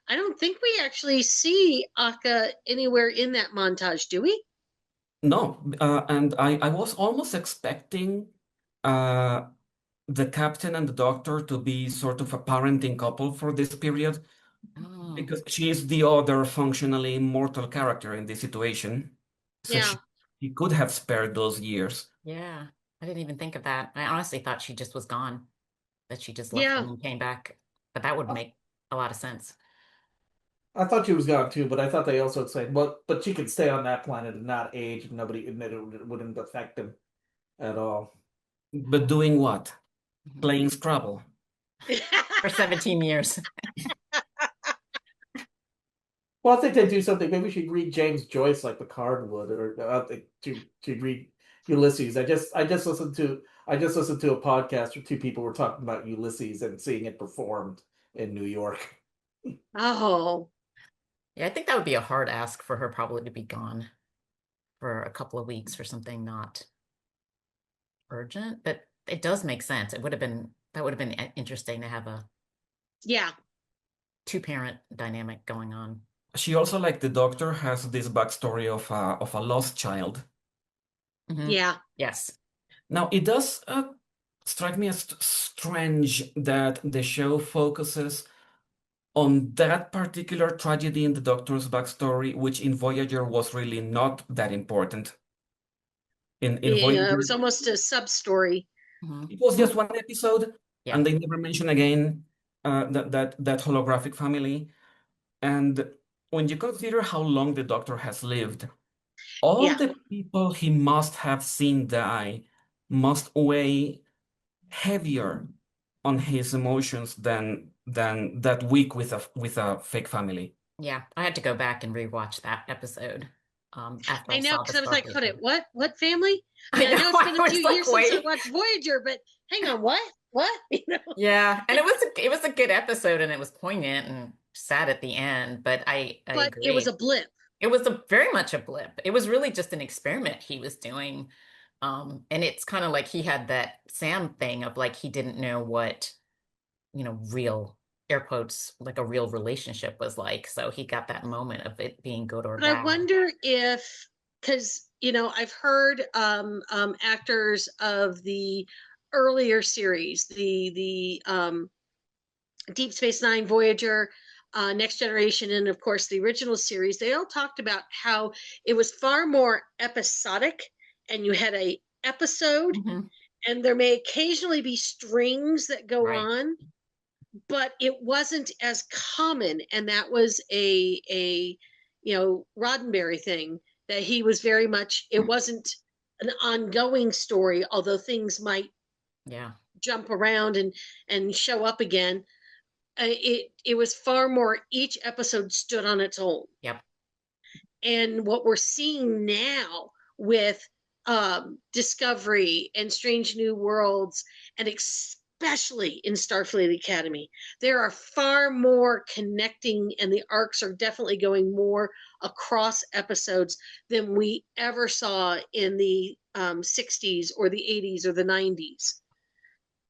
I don't think we actually see Aka anywhere in that montage, do we? No, and I was almost expecting the captain and the doctor to be sort of a parenting couple for this period, because she is the other functionally mortal character in this situation. So she could have spared those years. Yeah, I didn't even think of that. I honestly thought she just was gone, that she just left them and came back. But that would make a lot of sense. I thought she was gone too, but I thought they also said, but she could stay on that planet and not age, and it wouldn't affect him at all. But doing what? Playing Scrabble. For 17 years. Well, I think they do something. Maybe she'd read James Joyce like Picard would, or to read Ulysses. I just listened to a podcast where 2 people were talking about Ulysses and seeing it performed in New York. Oh. Yeah, I think that would be a hard ask for her probably to be gone for a couple of weeks for something not urgent, but it does make sense. That would have been interesting to have a 2-parent dynamic going on. She also, like the doctor, has this backstory of a lost child. Yeah. Yes. Now, it does strike me as strange that the show focuses on that particular tragedy in the doctor's backstory, which in Voyager was really not that important. In Voyager, it was almost a sub-story. It was just 1 episode, and they never mention again that holographic family. And when you consider how long the doctor has lived, all the people he must have seen die must weigh heavier on his emotions than that week with a fake family. Yeah, I had to go back and rewatch that episode after I I know, saw the because I was like, Starfleet hold it, thing. what family? I I mean, I know, know it's been a I few was like, years since I wait. watched Voyager, but hang on, what? You know? Yeah, and it was a good episode, and it was poignant and sad at the end, but I But it was agree. a blip. It was very much a blip. It was really just an experiment he was doing. And it's kind of like he had that Sam thing of like he didn't know what, real air quotes, like a real relationship was like. So he got that moment of it being good or But I bad. wonder if, because I've heard actors of the earlier series, the Deep Space Nine, Voyager, Next Generation, and of course the original series, they all talked about how it was far more episodic, and you had a episode, Mhm. and there may occasionally be strings that go Right. on, but it wasn't as common, and that was a Roddenberry thing, that he was very much, it wasn't an ongoing story, although things might Yeah. jump around and show up again. It was far more, each episode stood on its own. Yep. And what we're seeing now with Discovery and Strange New Worlds, and especially in Starfleet Academy, there are far more connecting, and the arcs are definitely going more across episodes than we ever saw in the 60s or the 80s or the 90s.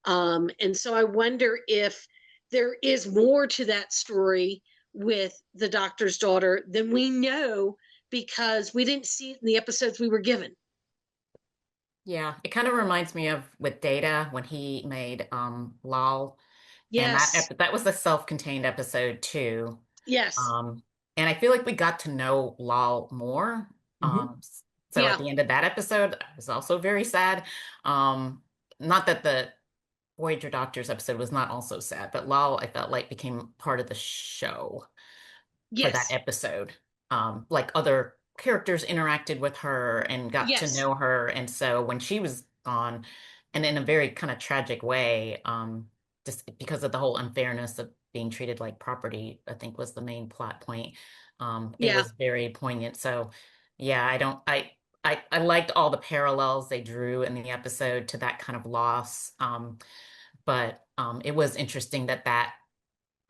And so I wonder if there is more to that story with the doctor's daughter than we know, because we didn't see it in the episodes we were given. Yeah. It kind of reminds me of with Data when he made Lal. And Yes. that was a self-contained episode too. Yes. And I feel like we got to know Lal more. So Yeah. at the end of that episode, I was also very sad. Not that the Voyager Doctors episode was not also sad, but Lal, I felt like became part of the show for that Yes. episode. Like other characters interacted with her and got to Yes. know her. And so when she was gone, and in a very kind of tragic way, just because of the whole unfairness of being treated like property, I think was the main plot point. It Yeah. was very poignant. So yeah, I liked all the parallels they drew in the episode to that kind of loss. But it was interesting that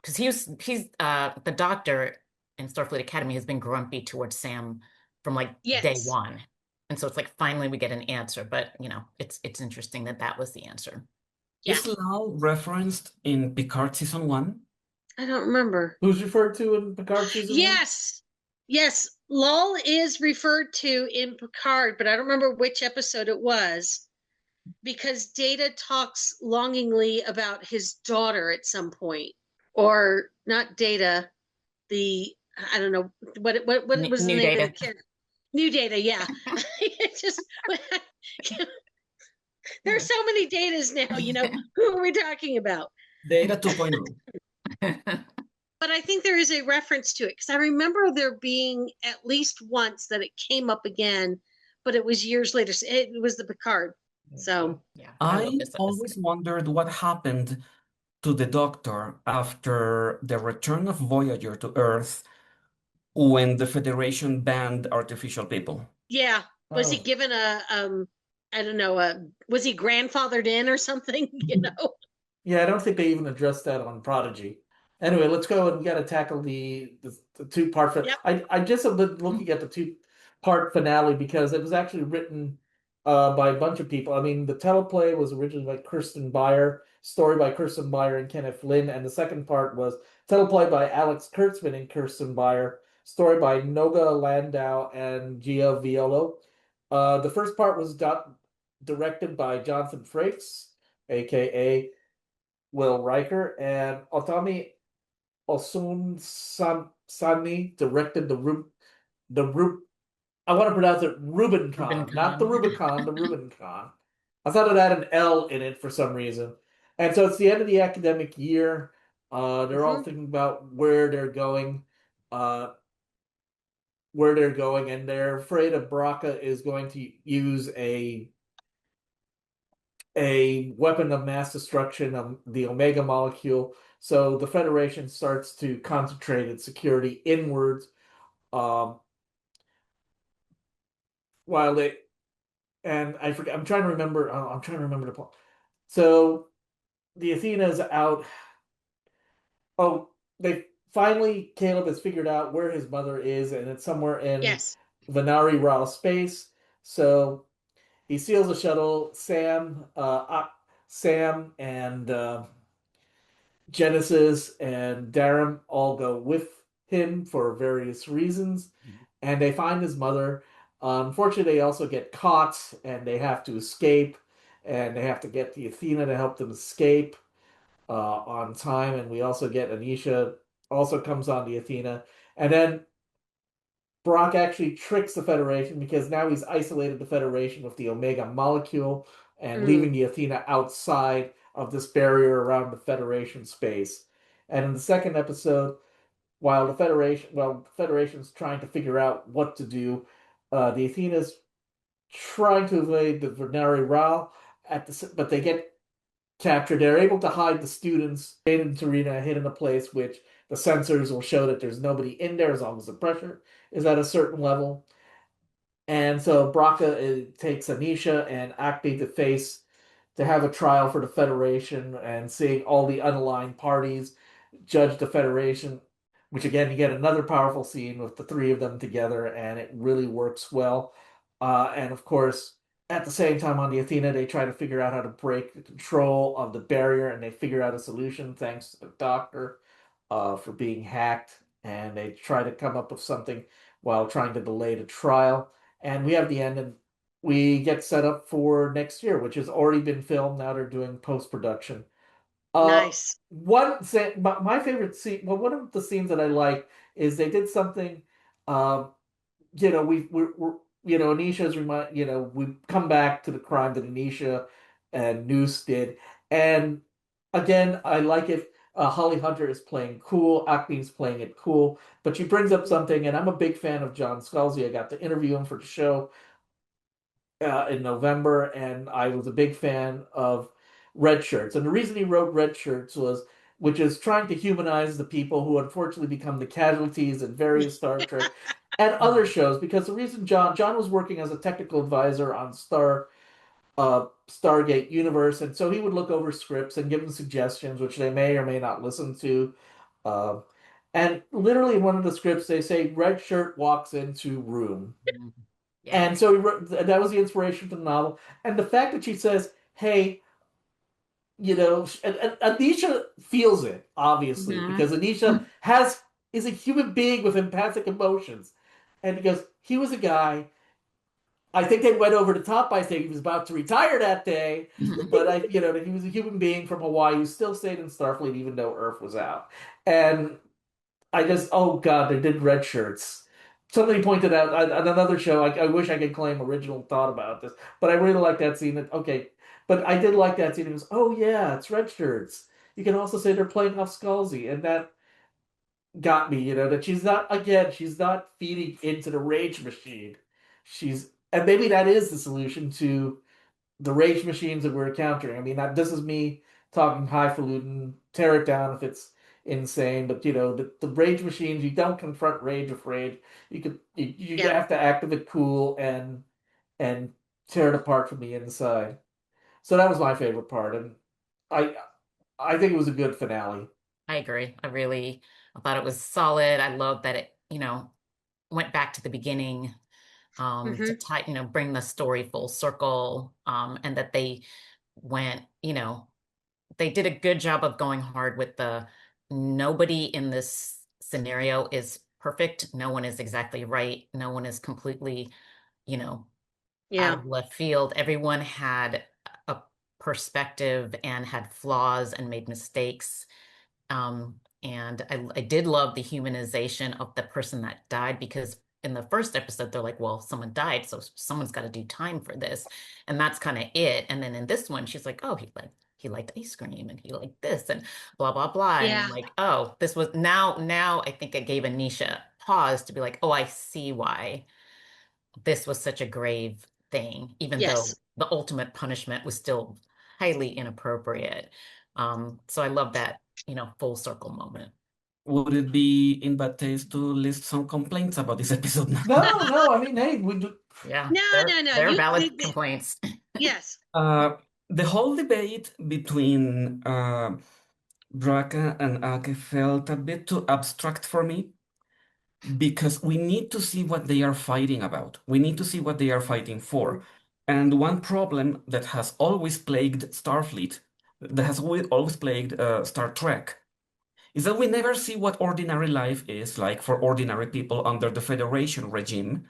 because he's the doctor in Starfleet Academy has been grumpy towards Sam from like day Yes. one. And so it's like finally we get an answer, but it's interesting that was the answer. Yeah. Is Lal referenced in Picard season 1? I don't remember. Who's referred to in Picard season 1? Yes. Lal is referred to in Picard, but I don't remember which episode it was, because Data talks longingly about his daughter at some point. Or not Data, I don't know what was the New name Data. of the character. New Data, yeah. It's just there's so many Datas now, who are we talking about? Data 2.0. But I think there is a reference to it, because I remember there being at least once that it came up again, but it was years later. It was the Picard. So yeah, I always wondered what happened to the Doctor after the return of Voyager to Earth when the Federation banned artificial people. Yeah. Was he given I don't know, was he grandfathered in or something, Yeah, I don't think they even addressed that on Prodigy. Anyway, let's go and we got to tackle the two-part. Yep. I just have been looking at the two-part finale because it was actually written by a bunch of people. I mean, the teleplay was originally by Kirsten Beyer, story by Kirsten Beyer and Kenneth Flynn, and the second part was teleplay by Alex Kurtzman and Kirsten Beyer, story by Noga Landau and Gia Violo. The first part was directed by Jonathan Frakes, aka Will Riker, and Otami Osun-Sanmi directed I want to pronounce it Rubicon, not the Rubicon, the Rubicon. I thought it had an L in it for some reason. And so it's the end of the academic year. They're all thinking about where they're going, and they're afraid of Baraka is going to use a a weapon of mass destruction, the Omega molecule. So the Federation starts to concentrate its security inwards, um, while they and I forget. I'm trying to remember. I'm trying to remember the plot. So the Athena's out. Oh, they finally Caleb has figured out where his mother is, and it's somewhere in Yes. Venari Ra space. So he seals the shuttle. Sam and Genesis and Darum all go with him for various reasons, and they find his mother. Unfortunately, they also get caught, and they have to escape, and they have to get the Athena to help them escape on time. And we also get Anisha also comes on the Athena, and then Brock actually tricks the Federation because now he's isolated the Federation with the Omega molecule and leaving the Athena outside of this barrier around the Federation space. And in the second episode, while the Federation's trying to figure out what to do, the Athena's trying to evade the Venari Ra but they get captured. They're able to hide the students in Tarina, hid in a place which the sensors will show that there's nobody in there as long as the pressure is at a certain level. And so Braca takes Anisha and Acme to have a trial for the Federation, and seeing all the unaligned parties judge the Federation, which again, you get another powerful scene with the three of them together, and it really works well. And of course, at the same time on the Athena, they try to figure out how to break the control of the barrier, and they figure out a solution thanks to the Doctor for being hacked, and they try to come up with something while trying to delay the trial. And we have the end, and we get set up for next year, which has already been filmed. Now they're doing post-production. Nice. My favorite scene, well, one of the scenes that I like is they did something, Anisha's we come back to the crime that Anisha and Noose did. And again, I like it. Holly Hunter is playing cool. Acme's playing it cool. But she brings up something, and I'm a big fan of John Scalzi. I got to interview him for the show in November, and I was a big fan of Red Shirts. And the reason he wrote Red Shirts which is trying to humanize the people who unfortunately become the casualties in various Star Trek and other shows. Because the reason John was working as a technical advisor on Stargate Universe, and so he would look over scripts and give them suggestions, which they may or may not listen to. And literally in one of the scripts, they say Red Shirt walks into room. Yeah. And so that was the inspiration for the novel. And the fact that she says, hey, Anisha feels it, obviously, because Anisha is a human being with empathic emotions. And because he was a guy, I think they went over the top by saying he was about to retire that day, but he was a human being from Hawaii who still stayed in Starfleet even though Earth was out. And oh God, they did Red Shirts. Somebody pointed out on another show, I wish I could claim original thought about this, but I really like that scene. But I did like that scene. It was, oh yeah, it's Red Shirts. You can also say they're playing off Scalzi, and that got me, that she's not feeding into the rage machine. And maybe that is the solution to the rage machines that we're encountering. I mean, this is me talking highfalutin, tear it down if it's insane, but the rage machines, you don't confront rage with rage. You have to activate cool and tear it apart from the inside. So that was my favorite part, and I think it was a good finale. I agree. I thought it was solid. I love that it went back to the beginning to tie, bring the story full circle, and that they went, they did a good job of going hard with nobody in this scenario is perfect. No one is exactly right. No one is completely, out of left field. Everyone had a perspective and had flaws and made mistakes. And I did love the humanization of the person that died, because in the first episode, they're like, well, someone died, so someone's got to do time for this. And that's kind of it. And then in this one, she's like, oh, he liked ice cream and he liked this and blah, blah, blah. Yeah. And I'm like, oh, this was now I think it gave Anisha pause to be like, oh, I see why this was such a grave thing, even though the ultimate punishment was still highly inappropriate. So I love that, full circle moment. Would it be in bad taste to list some complaints about this episode now? No. I mean, hey, we do. Yeah. No. There are valid complaints. Yes. The whole debate between Braca and Ake felt a bit too abstract for me, because we need to see what they are fighting about. We need to see what they are fighting for. And one problem that has always plagued Starfleet, that has always plagued Star Trek, is that we never see what ordinary life is like for ordinary people under the Federation regime.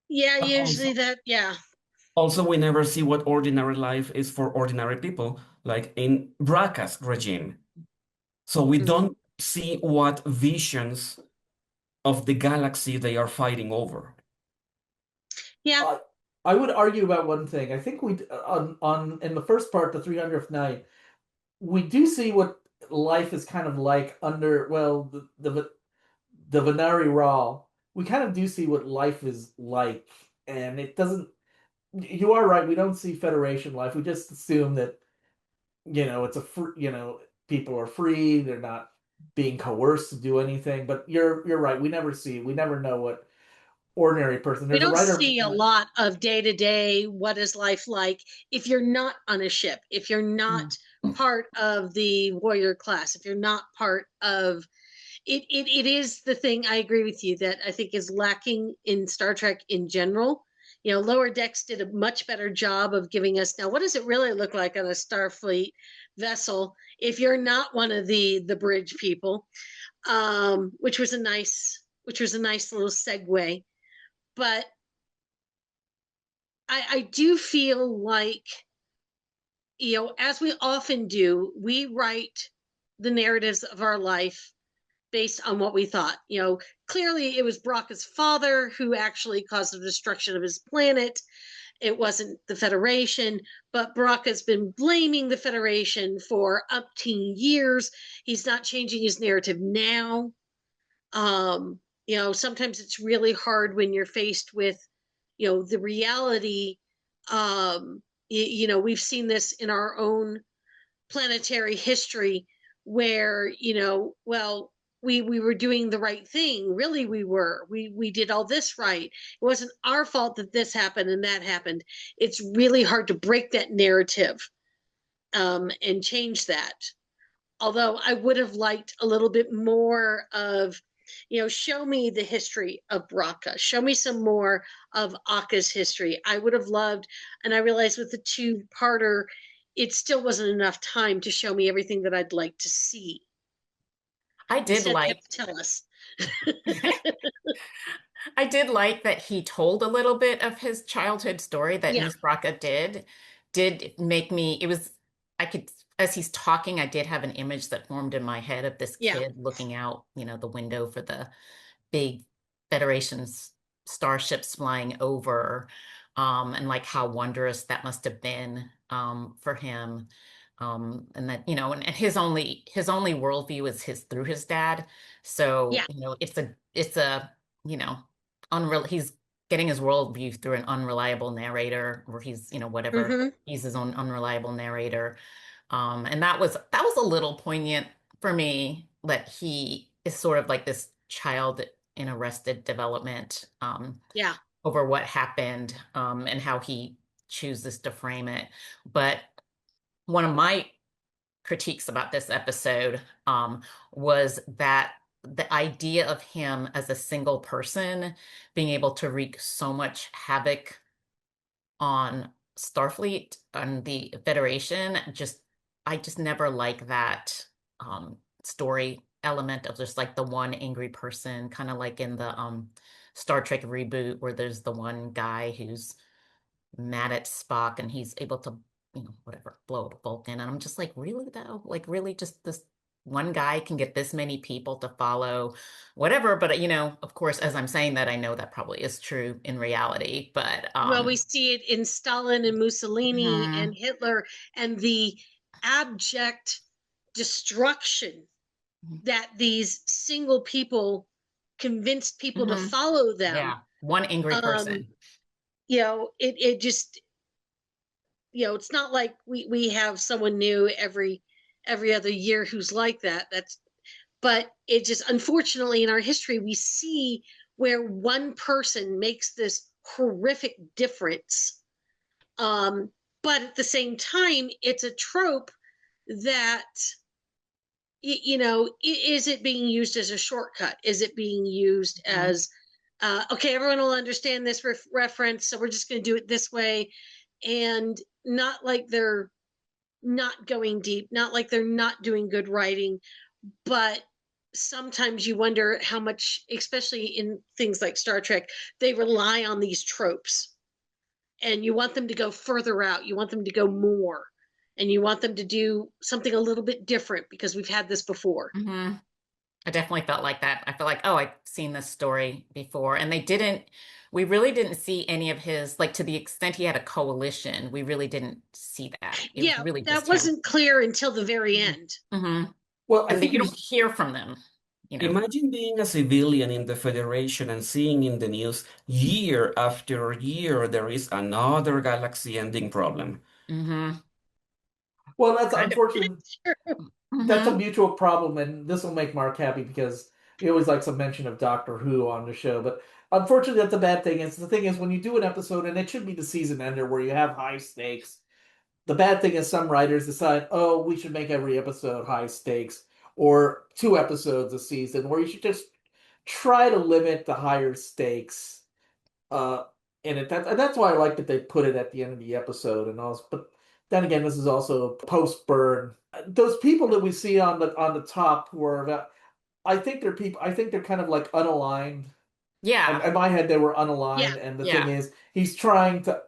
Yeah, usually yeah. Also, we never see what ordinary life is for ordinary people, like in Braca's regime. So we don't see what visions of the galaxy they are fighting over. Yeah. I would argue about one thing. I think we on in the first part, the 300th night, we do see what life is kind of like under the Venari Raw. We kind of do see what life is like, and it doesn't. You are right. We don't see Federation life. We just assume that it's a free. People are free. They're not being coerced to do anything. But you're right. We never know what ordinary person. We There's don't a writer. see a lot of day to day. What is life like if you're not on a ship? If you're not part of the warrior class? If you're not part of it? It is the thing. I agree with you that I think is lacking in Star Trek in general. Lower Decks did a much better job of giving us, now, what does it really look like on a Starfleet vessel if you're not one of the bridge people, which was a nice little segue. But I do feel like, as we often do, we write the narratives of our life based on what we thought. Clearly it was Braca's father who actually caused the destruction of his planet. It wasn't the Federation, but Braca's been blaming the Federation for umpteen years. He's not changing his narrative now. Sometimes it's really hard when you're faced with, the reality. We've seen this in our own planetary history where, we were doing the right thing. Really, we did all this right. It wasn't our fault that this happened and that happened. It's really hard to break that narrative and change that. Although I would have liked a little bit more of, show me the history of Braca. Show me some more of Aka's history. I would have loved, and I realized with the two-parter, it still wasn't enough time to show me everything that I'd like to see. I did tell us. I did like that he told a little bit of his childhood story that Miss Braca did make me, as he's talking, I did have an image that formed in my head of this kid looking out, the window for the big Federation's starships flying over, and like how wondrous that must have been for him. And that, and his only worldview is through his dad. So, it's a he's getting his worldview through an unreliable narrator, or he's, whatever, he's his own unreliable narrator. And that was a little poignant for me, that he is sort of like this child in arrested development over what happened, and how he chooses to frame it. But one of my critiques about this episode was that the idea of him as a single person being able to wreak so much havoc on Starfleet and the Federation, I just never like that story element of just like the one angry person, kind of like in the Star Trek reboot, where there's the one guy who's mad at Spock and he's able to, blow up Vulcan. And I'm just like, really though? Like, really, just this one guy can get this many people to follow whatever? But, of course, as I'm saying that, I know that probably is true in reality. But well, we see it in Stalin and Mussolini and Hitler, and the abject destruction that these single people convinced people to follow them. Yeah, one angry person. It just, it's not like we have someone new every other year who's like that. But it just, unfortunately, in our history, we see where one person makes this horrific difference. But at the same time, it's a trope that, is it being used as a shortcut? Is it being used as, okay, everyone will understand this reference, so we're just going to do it this way, and not like they're not going deep, not like they're not doing good writing, but sometimes you wonder how much, especially in things like Star Trek, they rely on these tropes, and you want them to go further out, you want them to go more, and you want them to do something a little bit different because we've had this before. Mm-hmm. I definitely felt like that. I feel like, oh, I've seen this story before. And we really didn't see any of his, like, to the extent he had a coalition, we really didn't see that. It was really that just wasn't clear until the very end. Mm-hmm. Well, I And think you don't hear from them. Imagine being a civilian in the Federation and seeing in the news year after year there is another galaxy-ending problem. Mm-hmm. Well, that's unfortunate. That's a Mhm. mutual problem, and this will make Mark happy because he always likes a mention of Doctor Who on the show. But unfortunately, that's a bad thing. The thing is, when you do an episode, and it should be the season ender where you have high stakes, the bad thing is some writers decide, oh, we should make every episode high stakes, or 2 episodes a season, where you should just try to limit the higher stakes in it. That's why I like that they put it at the end of the episode and all. But then again, this is also post burn. Those people that we see on the top who are about, I think they're people. I think they're kind of like unaligned. Yeah. In my head, they were unaligned, and the thing is, he's trying to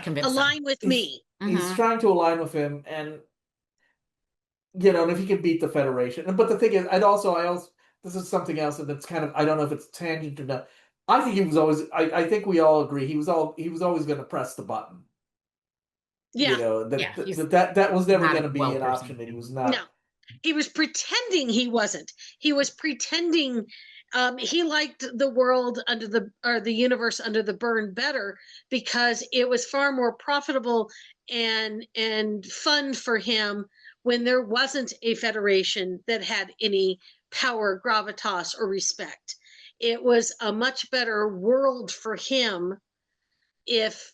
convince align with me. He's trying to align with him, and and if he can beat the Federation. But the thing is, I also this is something else that's kind of, I don't know if it's tangent or not. I think he was always. I think we all agree he was always going to press the button. Yeah. That was never going to be an option. That he was not. No, he was pretending he wasn't. He was pretending he liked the world the universe under the burn better because it was far more profitable and fun for him when there wasn't a Federation that had any power, gravitas, or respect. It was a much better world for him if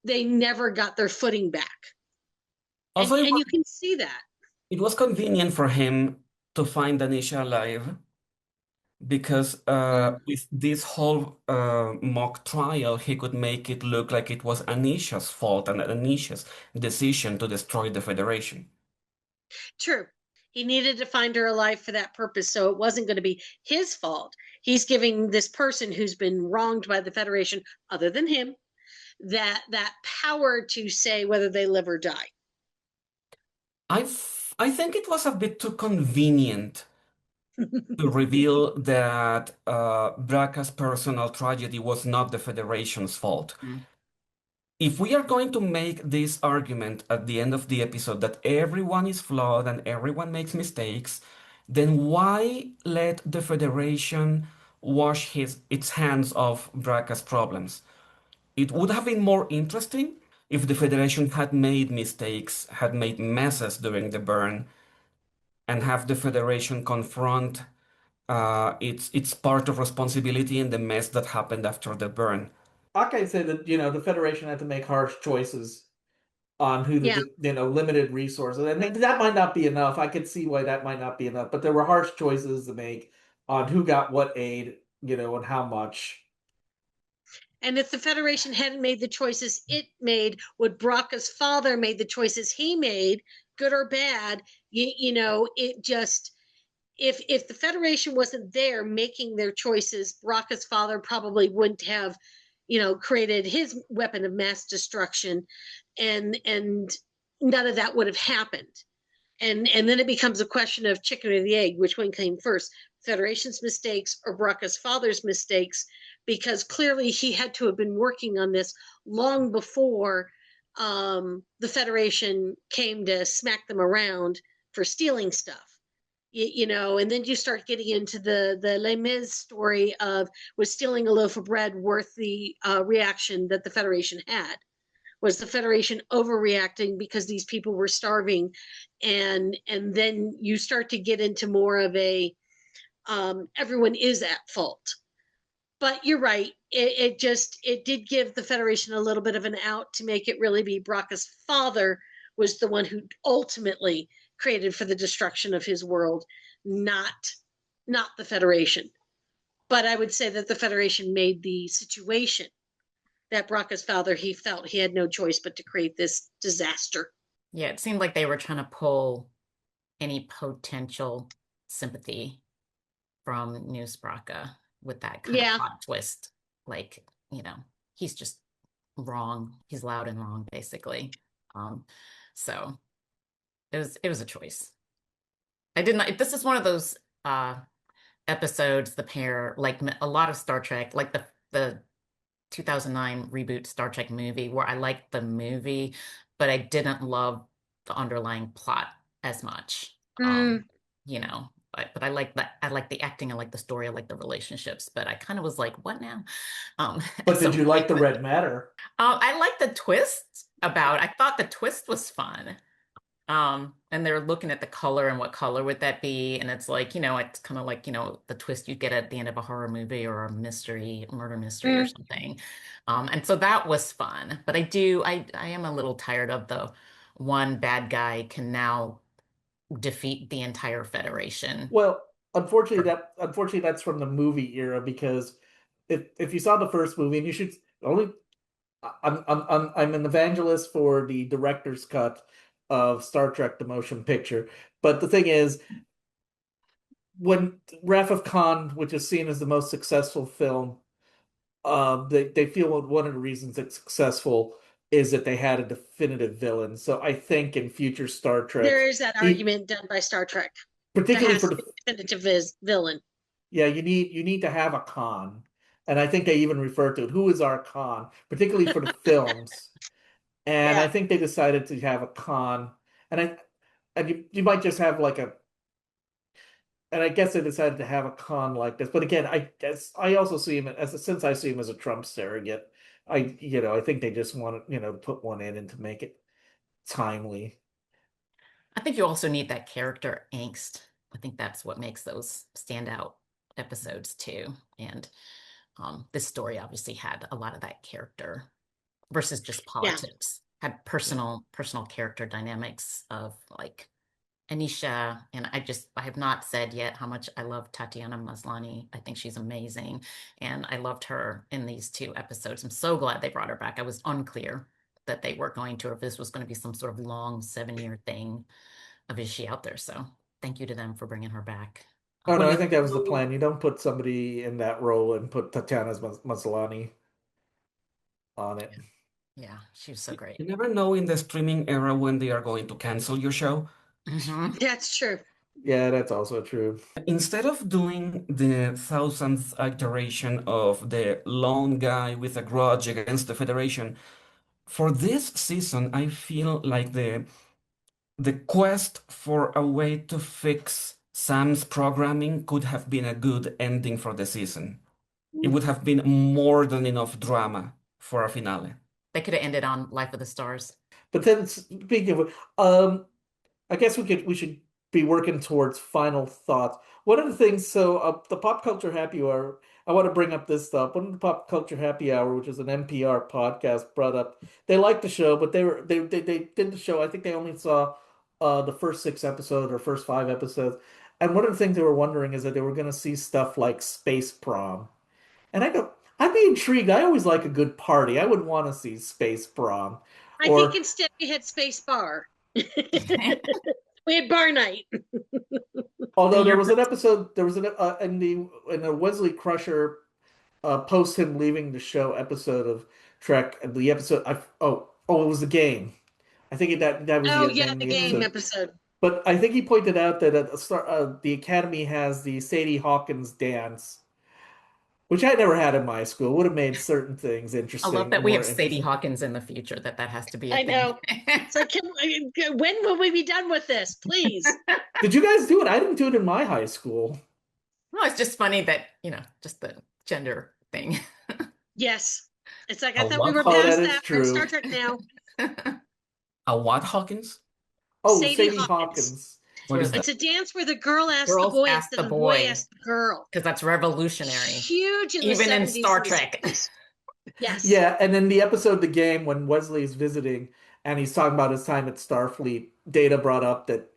they never got their footing back. Also, and you can see that. It was convenient for him to find Anisha alive because with this whole mock trial, he could make it look like it was Anisha's fault and Anisha's decision to destroy the Federation. True. He needed to find her alive for that purpose, so it wasn't going to be his fault. He's giving this person who's been wronged by the Federation, other than him, that power to say whether they live or die. I think it was a bit too convenient to reveal that Braca's personal tragedy was not the Federation's fault. If we are going to make this argument at the end of the episode that everyone is flawed and everyone makes mistakes, then why let the Federation wash its hands of Braca's problems? It would have been more interesting if the Federation had made mistakes, had made messes during the burn, and have the Federation confront its part of responsibility in the mess that happened after the burn. I can say that the Federation had to make harsh choices on who limited resources, and that might not be enough. I could see why that might not be enough, but there were harsh choices to make on who got what aid, and how much. And if the Federation hadn't made the choices it made, would Braca's father made the choices he made, good or bad, it just, if the Federation wasn't there making their choices, Braca's father probably wouldn't have, created his weapon of mass destruction, and none of that would have happened. And then it becomes a question of chicken or the egg, which one came first, Federation's mistakes or Braca's father's mistakes, because clearly he had to have been working on this long before the Federation came to smack them around for stealing stuff. And then you start getting into the Les Mis story of, was stealing a loaf of bread worth the reaction that the Federation had? Was the Federation overreacting because these people were starving? And then you start to get into more of a everyone is at fault. But you're right. It did give the Federation a little bit of an out to make it really be Braca's father was the one who ultimately created for the destruction of his world, not the Federation. But I would say that the Federation made the situation that Braca's father, he felt he had no choice but to create this disaster. Yeah, it seemed like they were trying to pull any potential sympathy from News Braca with that kind of plot twist. Like, he's just wrong. He's loud and wrong, basically. So it was a choice. I did not. This is one of those episodes, the pair, like a lot of Star Trek, like the 2009 reboot Star Trek movie, where I liked the movie, but I didn't love the underlying plot as much. But I like that. I like the acting. I like the story. I like the relationships. But I kind of was like, what now? But did you like the red matter? I liked the twist about. I thought the twist was fun. And they're looking at the color and what color would that be? And it's like, it's kind of like, the twist you get at the end of a horror movie or a murder mystery or something. And so that was fun. But I am a little tired of the one bad guy can now defeat the entire Federation. Well, unfortunately that's from the movie era, because if you saw the first movie, and you should only, I'm an evangelist for the director's cut of Star Trek: The Motion Picture, but the thing is, when Wrath of Khan, which is seen as the most successful film, they feel one of the reasons it's successful is that they had a definitive villain. So I think in future Star Trek, there is that argument done by Star Trek, particularly for the definitive villain. Yeah, you need to have a Khan, and I think they even refer to it. Who is our Khan, particularly for the films? And I think they decided to have a Khan, and you might just have like a. And I guess they decided to have a Khan like this, but again, I also see him since I see him as a Trump surrogate. I think they just want to put one in and to make it timely. I think you also need that character angst. I think that's what makes those standout episodes too. And this story obviously had a lot of that character versus just politics. Had personal character dynamics of like Anisha, and I have not said yet how much I love Tatiana Maslany. I think she's amazing, and I loved her in these two episodes. I'm so glad they brought her back. I was unclear that they were going to, or if this was going to be some sort of long 7-year thing of is she out there. So thank you to them for bringing her back. Oh no, I think that was the plan. You don't put somebody in that role and put Tatiana Maslany on it. Yeah, she was so great. You never know in the streaming era when they are going to cancel your show. That's true. Yeah, that's also true. Instead of doing the 1000th iteration of the lone guy with a grudge against the Federation, for this season, I feel like the quest for a way to fix Sam's programming could have been a good ending for the season. It would have been more than enough drama for a finale. They could have ended on Life of the Stars. But then, speaking of, I guess we should be working towards final thoughts. One of the things, the Pop Culture Happy Hour, I want to bring up this stuff. One of the Pop Culture Happy Hour, which is an NPR podcast, brought up they liked the show, but they did the show. I think they only saw the first 6 episodes or first 5 episodes, and one of the things they were wondering is that they were going to see stuff like Space Prom, and I go, I'd be intrigued. I always like a good party. I would want to see Space Prom. I think instead we had Space Bar. We had bar night. Although there was an episode, in the Wesley Crusher post him leaving the show episode of Trek, and the episode it was the game. I think that was the game episode. But I think he pointed out that the Academy has the Sadie Hawkins dance, which I never had in my school. Would have made certain things I interesting. love that we more have Sadie interesting. Hawkins in the future, that has to be a I thing. know. It's like, when will we be done with this, please? Did you guys do it? I didn't do it in my high school. No, it's just funny that, just the gender thing. Yes. It's like, I Oh, thought we what? were Oh, past that is that. We're in true. Star Trek now. A what, Hawkins? Oh, Sadie Sadie Hawkins. What is It's that? a dance where the girl asks the Girls boy ask instead the of the boy boy. asks the girl. Because that's revolutionary. Huge in Even the 70s in Star and the Trek. 60s. Yes. Yeah, and then the episode The Game, when Wesley is visiting and he's talking about his time at Starfleet, Data brought up that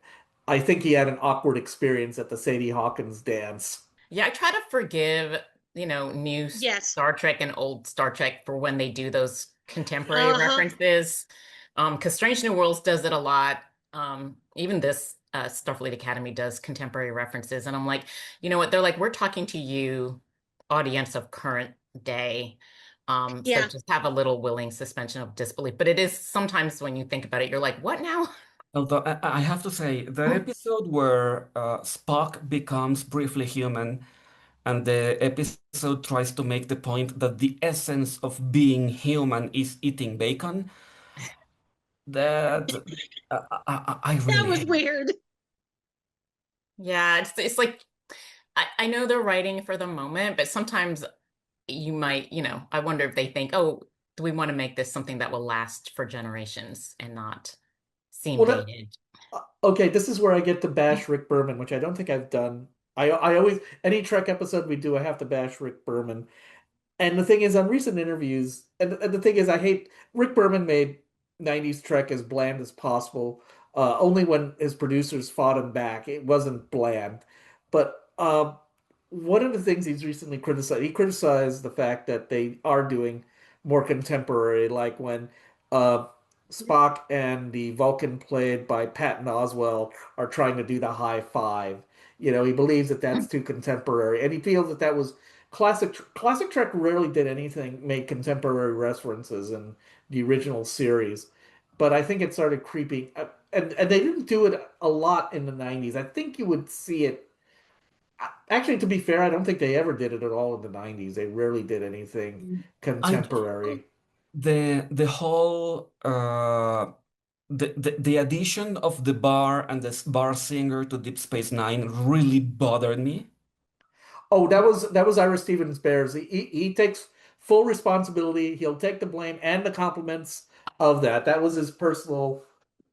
I think he had an awkward experience at the Sadie Hawkins dance. Yeah, I try to forgive, new Yes. Star Trek and old Star Trek for when they do those contemporary Uh-huh. references. Because Strange New Worlds does it a lot. Even this Starfleet Academy does contemporary references. And I'm like, you know what? They're like, we're talking to you, audience of current day. So Yeah. just have a little willing suspension of disbelief. But it is sometimes when you think about it, you're like, what now? Although I have to say, that episode where Spock becomes briefly human, and the episode tries to make the point that the essence of being human is eating bacon, that I That really was hate. weird. Yeah, it's like I know they're writing for the moment, but sometimes you might, I wonder if they think, oh, do we want to make this something that will last for generations and not seem Well, dated? okay, this is where I get to bash Rick Berman, which I don't think I've done. I always, any Trek episode we do, I have to bash Rick Berman. And the thing is, on recent interviews, and the thing is, I hate Rick Berman made 90s Trek as bland as possible. Only when his producers fought him back, it wasn't bland. But one of the things he's recently criticized, he criticized the fact that they are doing more contemporary, like when uh, Spock and the Vulcan played by Patton Oswalt are trying to do the high five. He believes that that's too contemporary, and he feels that that was classic Trek rarely did anything make contemporary references in the original series, but I think it started creeping and they didn't do it a lot in the 90s. I think you would see it. Actually, to be fair, I don't think they ever did it at all in the 90s. They rarely did anything I contemporary. the whole the addition of the bar and the bar singer to Deep Space Nine really bothered me. Oh, that was Ira Stevens Bears. He takes full responsibility. He'll take the blame and the compliments of that. That was his personal.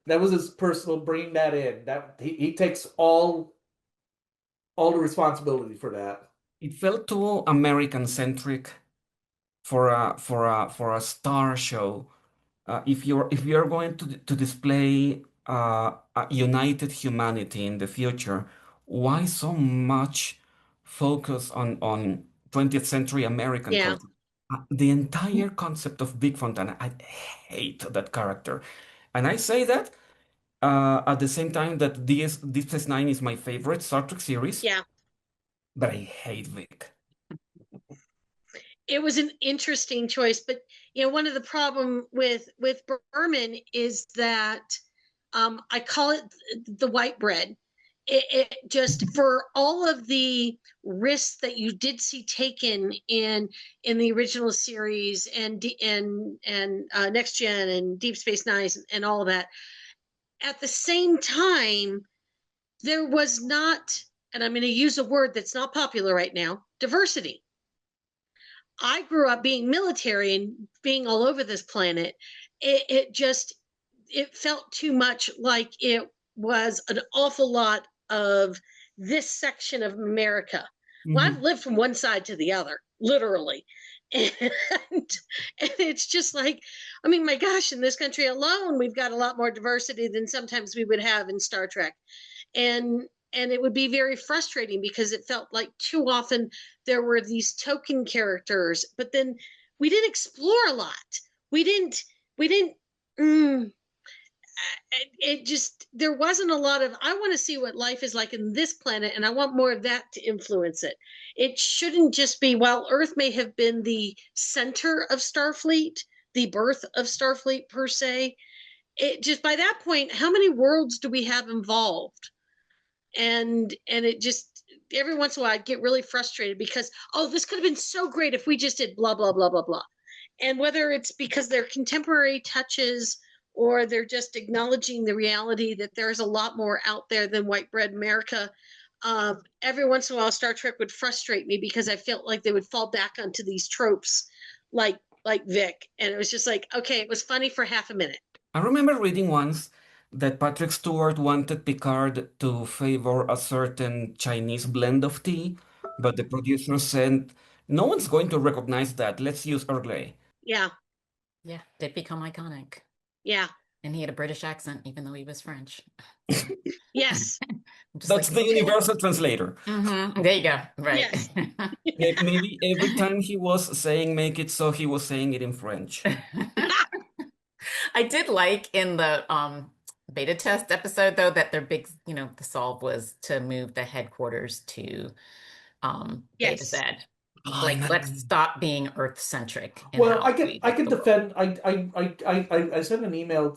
That was his personal bringing that in. That he takes all the responsibility for that. It felt too American centric for a star show. If you're going to display a united humanity in the future, why so much focus on 20th century American Yeah. culture? The entire concept of Big Fontana, I hate that character, and I say that at the same time that Deep Space Nine is my favorite Star Trek series, Yeah. but I hate Vic. It was an interesting choice, but one of the problem with Berman is that I call it the white bread. It just, for all of the risks that you did see taken in the original series and Next Gen and Deep Space Nine and all of that, at the same time there was not, and I'm going to use a word that's not popular right now, diversity. I grew up being military and being all over this planet. It felt too much like it was an awful lot of this section of America. Well, I've lived from one side to the other, literally. And it's just like, I mean, my gosh, in this country alone, we've got a lot more diversity than sometimes we would have in Star Trek. And it would be very frustrating because it felt like too often there were these token characters, but then we didn't explore a lot. We didn't it just, there wasn't a lot of, I want to see what life is like in this planet, and I want more of that to influence it. It shouldn't just be, while Earth may have been the center of Starfleet, the birth of Starfleet per se, it just, by that point, how many worlds do we have involved? And it just, every once in a while I'd get really frustrated because, oh, this could have been so great if we just did blah, blah, blah, blah, blah. And whether it's because they're contemporary touches or they're just acknowledging the reality that there's a lot more out there than white bread America, every once in a while Star Trek would frustrate me because I felt like they would fall back onto these tropes like Vic. And it was just like, okay, it was funny for half a minute. I remember reading once that Patrick Stewart wanted Picard to favor a certain Chinese blend of tea, but the producer said, no one's going to recognize that. Let's use Earl Grey. Yeah. Yeah, did become iconic. Yeah. And he had a British accent, even though he was French. Yes. That's the universal translator. There you go. Right. Yes. Maybe every time he was saying make it so, he was saying it in French. I did like in the beta test episode, though, that their big, the solve was to move the headquarters to Beta Z. Like, let's stop being Earth-centric. Well, I could defend. I sent an email.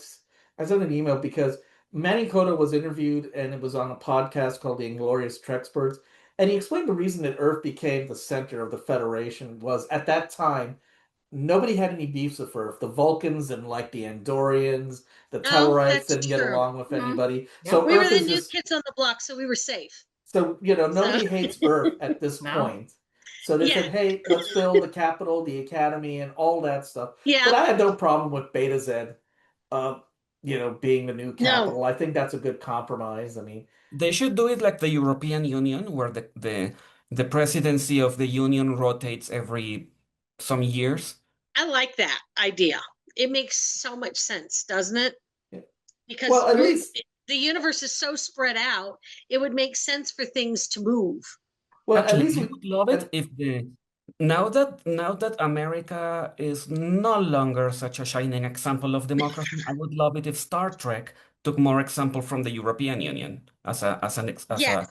I sent an email because Manny Coto was interviewed, and it was on a podcast called The Inglorious Trexperts, and he explained the reason that Earth became the center of the Federation was at that time nobody had any beefs with Earth. The Vulcans and like the Andorians, the Tellarites didn't get along with anybody. So we Earth were the is new this, kids on the block, so we were safe. so nobody hates Earth at this point. So they said, hey, let's build the Capitol, the Academy, and all that stuff. Yeah. But I had no problem with Beta Z, being the new capital. I think that's a good compromise. I mean, they should do it like the European Union, where the presidency of the Union rotates every some years. I like that idea. It makes so much sense, doesn't it? Yeah. Because well, at least the universe is so spread out, it would make sense for things to move. Well, Actually, at least I would love it if now that America is no longer such a shining example of democracy, I would love it if Star Trek took more example from the European Union as a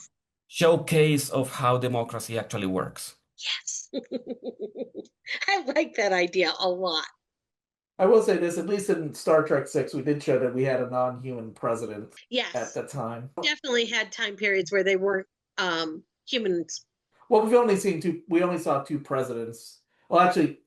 showcase of how democracy actually works. Yes. I like that idea a lot. I will say this, at least in Star Trek 6, we did show that we had a non-human president at the time. Definitely had time periods where they weren't humans. Well, we only saw two presidents. Well, actually,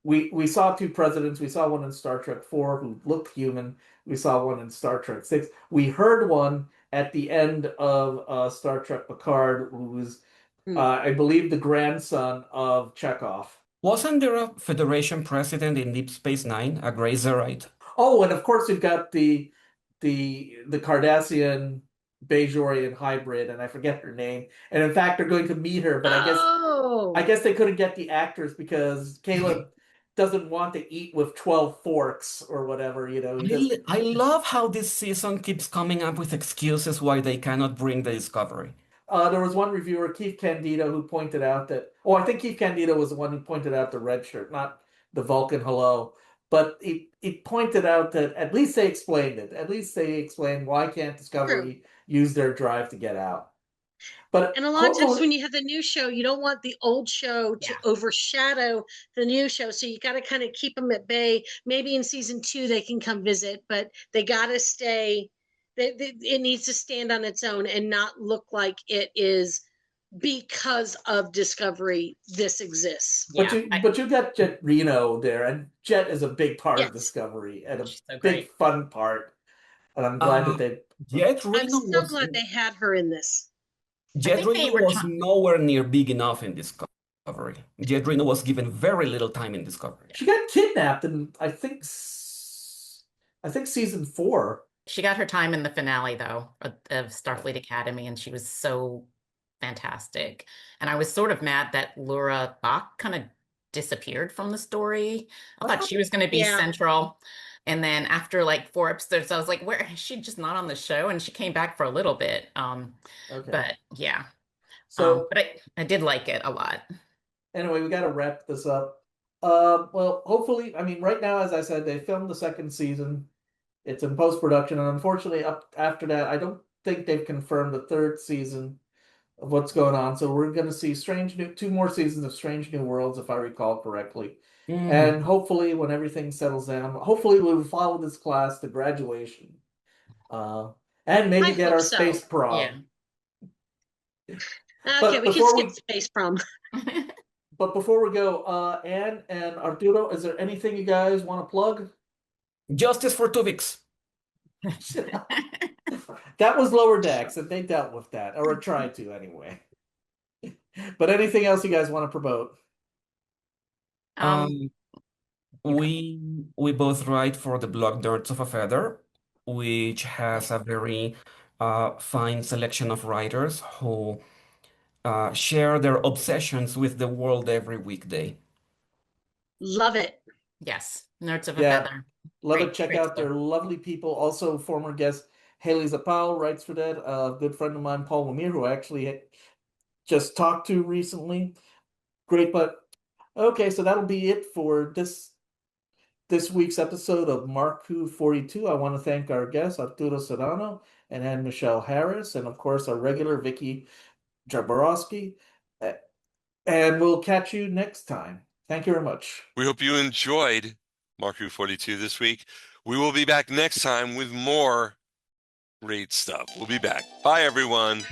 we saw two presidents. We saw one in Star Trek 4 who looked human. We saw one in Star Trek 6. We heard one at the end of Star Trek Picard who was, I believe, the grandson of Chekhov. Wasn't there a Federation president in Deep Space Nine, a Grazerite? Oh, and of course we've got the Cardassian Bajorian hybrid, and I forget her name. And in fact, they're going to meet her, but I guess they couldn't get the actors because Caleb doesn't want to eat with 12 forks or whatever, I love how this season keeps coming up with excuses why they cannot bring the Discovery. There was one reviewer, Keith Candido, who pointed out that... Oh, I think Keith Candido was the one who pointed out the red shirt, not the Vulcan hello. But he pointed out that at least they explained it. At least they explained why can't Discovery use their drive to get out. But and a lot of times when you have the new show, you don't want the old show to overshadow the new show. So you got to kind of keep them at bay. Maybe in season 2 they can come visit, but they got to stay... It needs to stand on its own and not look like it is because of Discovery this exists. But you got Jet Reno there, and Jet is a big part of Discovery and a big fun part. And I'm glad that they. I'm so glad they had her in this. Jet Reno was nowhere near big enough in Discovery. Jet Reno was given very little time in Discovery. She got kidnapped in I think season 4. She got her time in the finale, though, of Starfleet Academy, and she was so fantastic. And I was sort of mad that Laura Bach kind of disappeared from the story. I thought she was going to be central. And then after like 4 episodes, I was like, where is she just not on the show? And she came back for a little bit. But yeah. So but I did like it a lot. Anyway, we got to wrap this up. Well, hopefully, I mean, right now, as I said, they filmed the 2nd season. It's in post-production, and unfortunately, up after that, I don't think they've confirmed the 3rd season of what's going on. So we're going to see 2 more seasons of Strange New Worlds, if I recall correctly. And hopefully, when everything settles down, hopefully we'll follow this class to graduation, and maybe get our space prom. Okay, we can skip space from. But before we go, Anne and Arturo, is there anything you guys want to plug? Justice for Tuvix. That was Lower Decks, and they dealt with that, or tried to anyway. But anything else you guys want to promote? We both write for the blog Birds of a Feather, which has a very fine selection of writers who share their obsessions with the world every weekday. Love it. Yes, Nerds of a Yeah. Feather. Love Great, it. Check great out stuff. their lovely people. Also, former guest Haley Zapal writes for that. A good friend of mine, Paul Lemire, who I actually just talked to recently. Great, but okay, so that'll be it for this week's episode of Mark Who 42. I want to thank our guests, Arturo Serrano and Anne Michelle Harris, and of course our regular Vicky Jakubowski. And we'll catch you next time. Thank you very much. We hope you enjoyed Mark Who 42 this week. We will be back next time with more great stuff. We'll be back. Bye, everyone.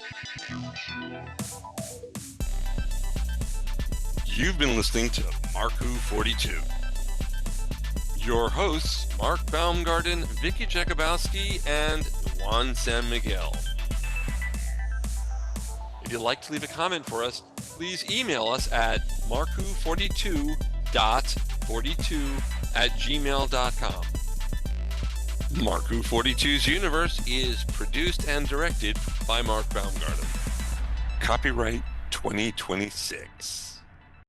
You've been listening to Mark Who 42. Your hosts, Mark Baumgarten, Vicky Jakubowski, and Juan Sanmiguel. If you'd like to leave a comment for us, please email us at markwho42.42@gmail.com. Mark Who 42's universe is produced and directed by Mark Baumgarten. Copyright 2026.